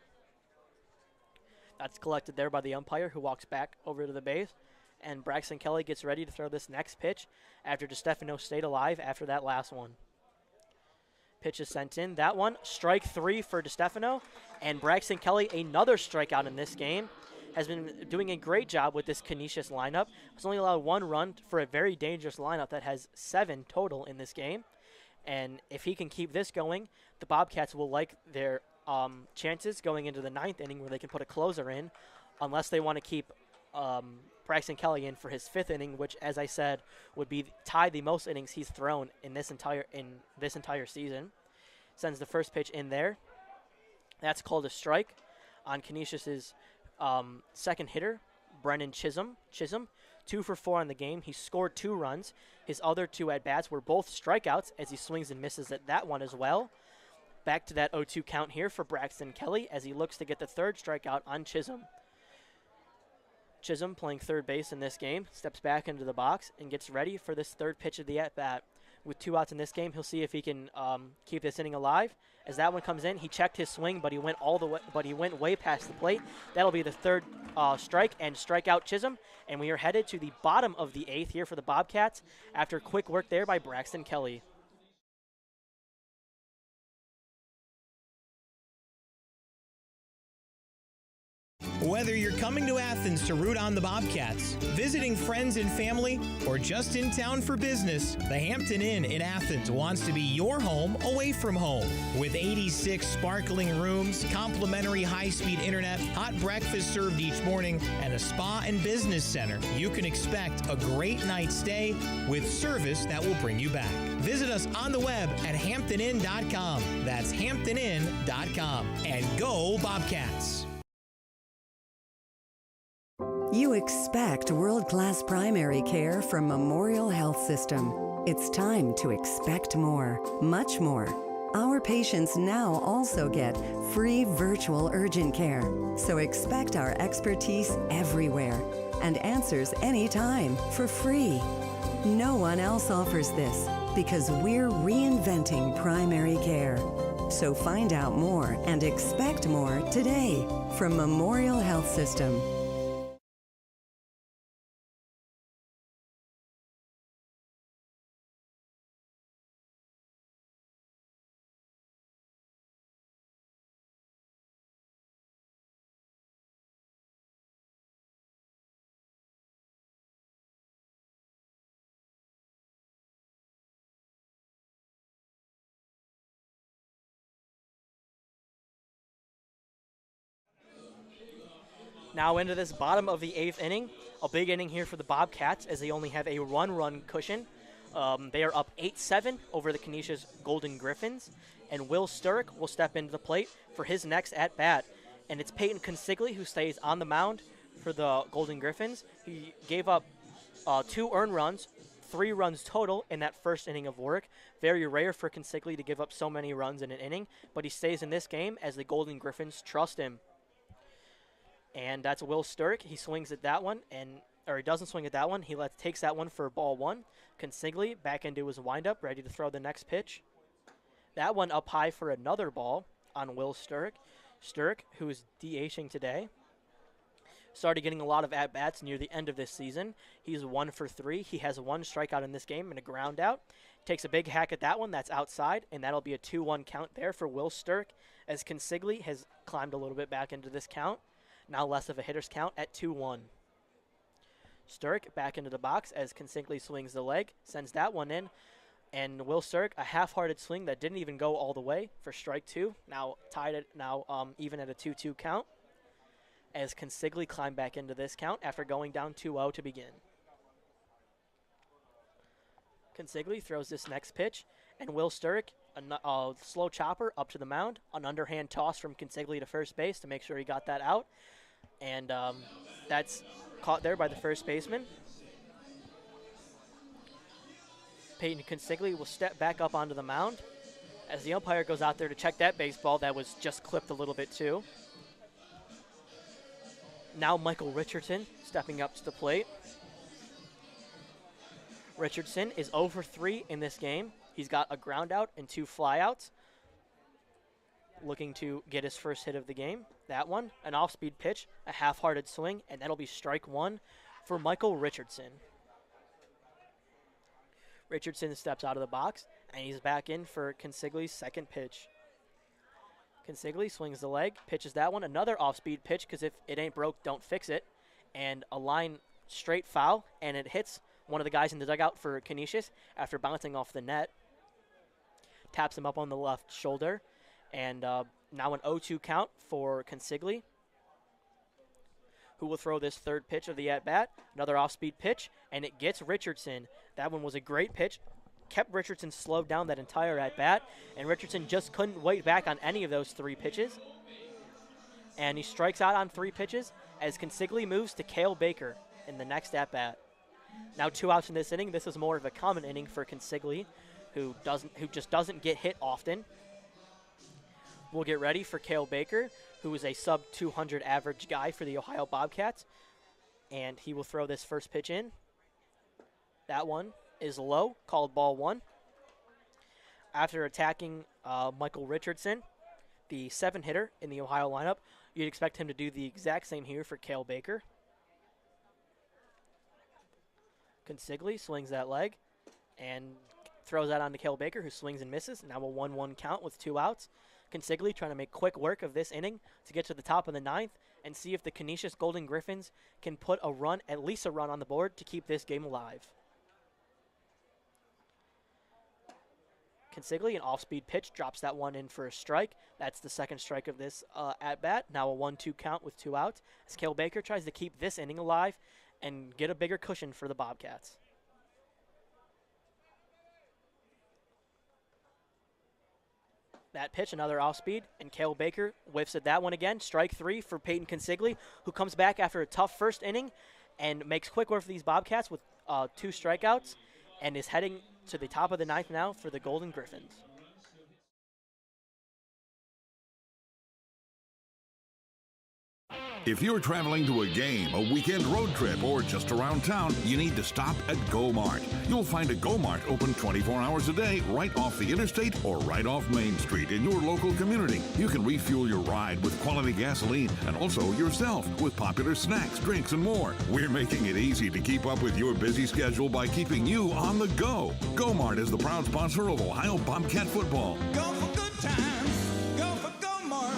Speaker 1: That's collected there by the umpire, who walks back over to the base. And Braxton Kelly gets ready to throw this next pitch after DiStefano stayed alive after that last one. Pitch is sent in. That one, strike 3 for DiStefano. And Braxton Kelly, another strikeout in this game, has been doing a great job with this Canisius lineup. Has only allowed 1 run for a very dangerous lineup that has 7 total in this game. And if he can keep this going, the Bobcats will like their chances going into the 9th inning, where they can put a closer in, unless they want to keep Braxton Kelly in for his 5th inning, which, as I said, would be tie the most innings he's thrown in this entire season. Sends the first pitch in there. That's called a strike on Canisius's second hitter, Brennan Chisholm. 2 for 4 on the game. He scored 2 runs. His other 2 at-bats were both strikeouts, as he swings and misses at that one as well. Back to that 0-2 count here for Braxton Kelly as he looks to get the 3rd strikeout on Chisholm. Chisholm, playing third base in this game, steps back into the box and gets ready for this 3rd pitch of the at-bat. With 2 outs in this game, he'll see if he can keep this inning alive. As that one comes in, he checked his swing, but he went way past the plate. That'll be the 3rd strike and strikeout Chisholm, and we are headed to the bottom of the 8th here for the Bobcats after quick work there by Braxton Kelly.
Speaker 15: Whether you're coming to Athens to root on the Bobcats, visiting friends and family, or just in town for business, the Hampton Inn in Athens wants to be your home away from home. With 86 sparkling rooms, complimentary high-speed internet, hot breakfast served each morning, and a spa and business center, you can expect a great night's stay with service that will bring you back. Visit us on the web at hamptoninn.com. That's hamptoninn.com. And go Bobcats!
Speaker 14: You expect world-class primary care from Memorial Health System. It's time to expect more, much more. Our patients now also get free virtual urgent care. So expect our expertise everywhere and answers anytime for free. No one else offers this because we're reinventing primary care. So find out more and expect more today from Memorial Health System.
Speaker 1: Now into this bottom of the 8th inning. A big inning here for the Bobcats as they only have a run cushion. They are up 8-7 over the Canisius Golden Griffins. And Will Sturrock will step into the plate for his next at-bat. And it's Peyton Consigli who stays on the mound for the Golden Griffins. He gave up 2 earned runs, 3 runs total in that first inning of work. Very rare for Consigli to give up so many runs in an inning. But he stays in this game as the Golden Griffins trust him. And that's Will Sturrock. He swings at that one, or he doesn't swing at that one. He takes that one for ball 1. Consigli back into his windup, ready to throw the next pitch. That one up high for another ball on Will Sturrock. Sturrock, who is DHing today, started getting a lot of at-bats near the end of this season. He's 1 for 3. He has 1 strikeout in this game and a ground out. Takes a big hack at that one. That's outside, and that'll be a 2-1 count there for Will Sturck, as Consigli has climbed a little bit back into this count. Now less of a hitter's count at 2-1. Sturck back into the box as Consigli swings the leg, sends that one in, and Will Sturck, a half-hearted swing that didn't even go all the way for strike 2. Now tied it, even at a 2-2 count, as Consigli climbed back into this count after going down 2-0 to begin. Consigli throws this next pitch, and Will Sturck, a slow chopper up to the mound, an underhand toss from Consigli to first base to make sure he got that out, and that's caught there by the first baseman. Peyton Consigli will step back up onto the mound as the umpire goes out there to check that baseball that was just clipped a little bit too. Now Michael Richardson stepping up to the plate. Richardson is 0 for 3 in this game. He's got a ground out and 2 flyouts. Looking to get his first hit of the game. That one, an off-speed pitch, a half-hearted swing, and that'll be strike 1 for Michael Richardson. Richardson steps out of the box, and he's back in for Consigli's second pitch. Consigli swings the leg, pitches that one, another off-speed pitch, because if it ain't broke, don't fix it, and a line straight foul, and it hits one of the guys in the dugout for Canisius after bouncing off the net. Taps him up on the left shoulder, and now an 0-2 count for Consigli, who will throw this third pitch of the at-bat. Another off-speed pitch, and it gets Richardson. That one was a great pitch. Kept Richardson slowed down that entire at-bat, and Richardson just couldn't wait back on any of those 3 pitches. And he strikes out on 3 pitches as Consigli moves to Cale Baker in the next at-bat. Now 2 outs in this inning. This is more of a common inning for Consigli, who just doesn't get hit often. We'll get ready for Cale Baker, who is a sub-200 average guy for the Ohio Bobcats. And he will throw this first pitch in. That one is low, called ball 1. After attacking Michael Richardson, the 7-hitter in the Ohio lineup, you'd expect him to do the exact same here for Cale Baker. Consigli swings that leg and throws that on to Cale Baker, who swings and misses. Now a 1-1 count with 2 outs. Consigli trying to make quick work of this inning to get to the top of the 9th and see if the Canisius Golden Griffins can put a run, at least a run on the board, to keep this game alive. Consigli, an off-speed pitch, drops that one in for a strike. That's the second strike of this at-bat. Now a 1-2 count with 2 outs as Cale Baker tries to keep this inning alive and get a bigger cushion for the Bobcats. That pitch, another off-speed, and Cale Baker whiffs at that one again. Strike 3 for Peyton Consigli, who comes back after a tough first inning and makes quick work for these Bobcats with 2 strikeouts and is heading to the top of the 9th now for the Golden Griffins.
Speaker 16: If you're traveling to a game, a weekend road trip, or just around town, you need to stop at Go-Mart. You'll find a Go-Mart open 24 hours a day right off the interstate or right off Main Street in your local community. You can refuel your ride with quality gasoline and also yourself with popular snacks, drinks, and more. We're making it easy to keep up with your busy schedule by keeping you on the go. Go-Mart is the proud sponsor of Ohio Bobcat football.
Speaker 17: Go for good times. Go for Go-Mart.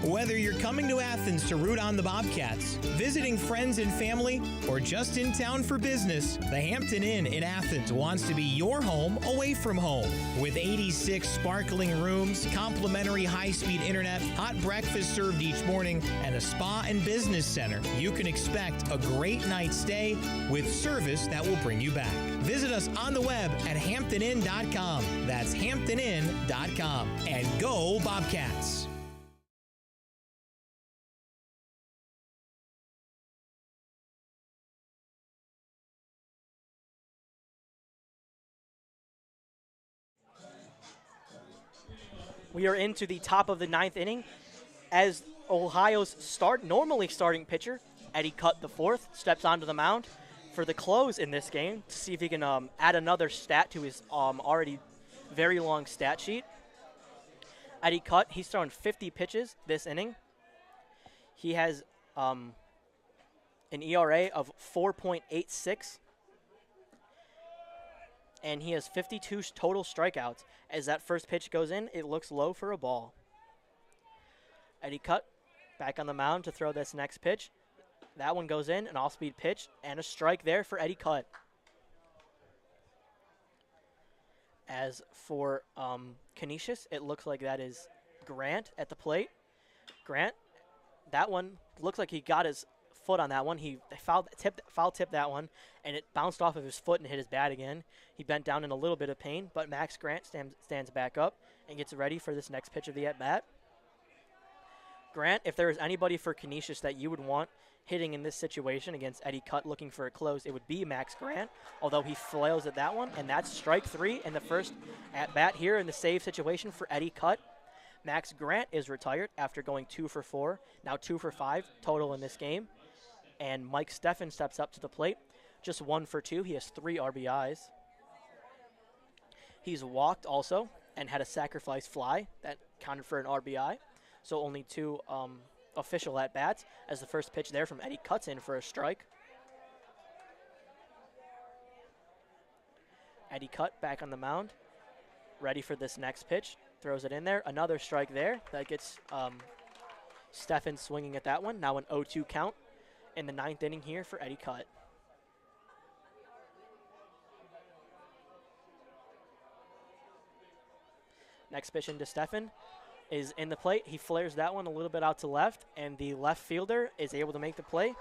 Speaker 15: Whether you're coming to Athens to root on the Bobcats, visiting friends and family, or just in town for business, the Hampton Inn in Athens wants to be your home away from home. With 86 sparkling rooms, complimentary high-speed internet, hot breakfast served each morning, and a spa and business center, you can expect a great night's stay with service that will bring you back. Visit us on the web at hamptoninn.com. That's hamptoninn.com. And go Bobcats!
Speaker 1: We are into the top of the 9th inning as Ohio's normally starting pitcher, Eddie Cutt IV, steps onto the mound for the close in this game to see if he can add another stat to his already very long stat sheet. Eddie Cutt, he's thrown 50 pitches this inning. He has an ERA of 4.86. And he has 52 total strikeouts. As that first pitch goes in, it looks low for a ball. Eddie Cutt back on the mound to throw this next pitch. That one goes in, an off-speed pitch, and a strike there for Eddie Cutt. As for Canisius, it looks like that is Grant at the plate. Grant, that one looks like he got his foot on that one. He foul tipped that one, and it bounced off of his foot and hit his bat again. He bent down in a little bit of pain, but Max Grant stands back up and gets ready for this next pitch of the at-bat. Grant, if there is anybody for Canisius that you would want hitting in this situation against Eddie Cutt looking for a close, it would be Max Grant, although he flails at that one, and that's strike 3 in the first at-bat here in the save situation for Eddie Cutt. Max Grant is retired after going 2 for 4, now 2 for 5 total in this game. And Mike Steffen steps up to the plate, just 1 for 2. He has 3 RBIs. He's walked also and had a sacrifice fly that counted for an RBI. So only 2 official at-bats, as the first pitch there from Eddie Cutt's in for a strike. Eddie Cutt back on the mound, ready for this next pitch. Throws it in there. Another strike there. That gets Steffen swinging at that one. Now an 0-2 count in the 9th inning here for Eddie Cutt. Next pitch into Steffen is in the plate. He flares that one a little bit out to left, and the left fielder is able to make the play.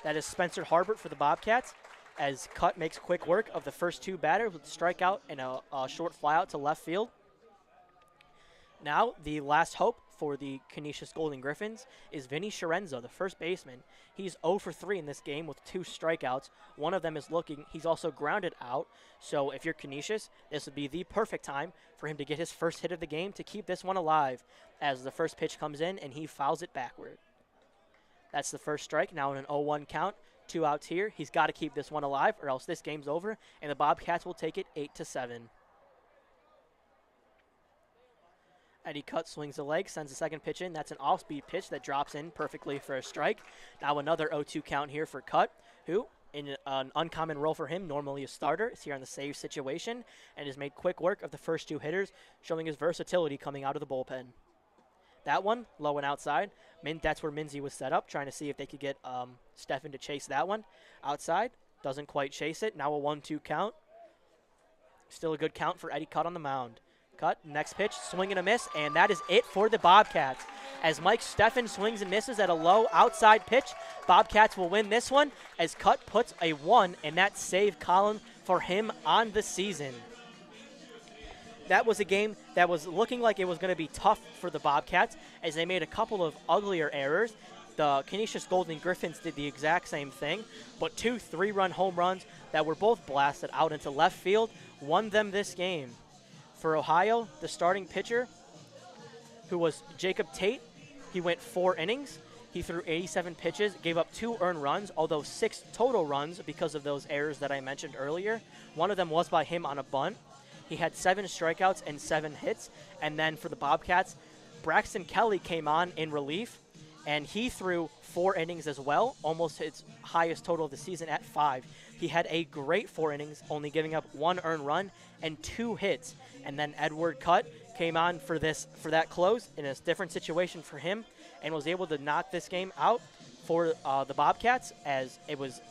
Speaker 1: That is Spencer Harbert for the Bobcats, as Cutt makes quick work of the first 2 batters with a strikeout and a short fly out to left field. Now, the last hope for the Canisius Golden Griffins is Vinny Sciarenzo, the first baseman. He's 0 for 3 in this game with 2 strikeouts. One of them is looking. He's also grounded out. So if you're Canisius, this would be the perfect time for him to get his first hit of the game to keep this one alive, as the first pitch comes in and he fouls it backward. That's the first strike. Now in an 0-1 count, 2 outs here. He's got to keep this one alive or else this game's over, and the Bobcats will take it 8-7. Eddie Cutt swings the leg, sends the second pitch in. That's an off-speed pitch that drops in perfectly for a strike. Now another 0-2 count here for Cutt, who, in an uncommon role for him, normally a starter, is here on the save situation, and has made quick work of the first 2 hitters, showing his versatility coming out of the bullpen. That one, low and outside. That's where Minzy was set up, trying to see if they could get Steffen to chase that one. Outside, doesn't quite chase it. Now a 1-2 count. Still a good count for Eddie Cutt on the mound. Cutt, next pitch, swing and a miss, and that is it for the Bobcats. As Mike Steffen swings and misses at a low outside pitch, Bobcats will win this one as Cutt puts a 1 in that save column for him on the season. That was a game that was looking like it was going to be tough for the Bobcats as they made a couple of uglier errors. The Canisius Golden Griffins did the exact same thing, but 2 3-run home runs that were both blasted out into left field won them this game. For Ohio, the starting pitcher, who was Jacob Tate, he went 4 innings. He threw 87 pitches, gave up 2 earned runs, although 6 total runs because of those errors that I mentioned earlier. One of them was by him on a bunt. He had 7 strikeouts and 7 hits. And then for the Bobcats, Braxton Kelly came on in relief, and he threw 4 innings as well, almost his highest total of the season at 5. He had a great 4 innings, only giving up 1 earned run and 2 hits. And then Edward Cutt came on for that close in a different situation for him and was able to knock this game out for the Bobcats, as it was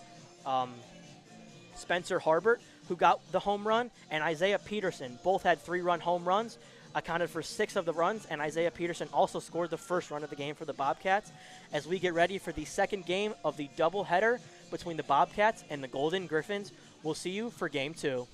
Speaker 1: Spencer Harbert who got the home run, and Isaiah Peterson. Both had 3-run home runs, accounted for 6 of the runs, and Isaiah Peterson also scored the first run of the game for the Bobcats. As we get ready for the second game of the doubleheader between the Bobcats and the Golden Griffins, we'll see you for Game 2.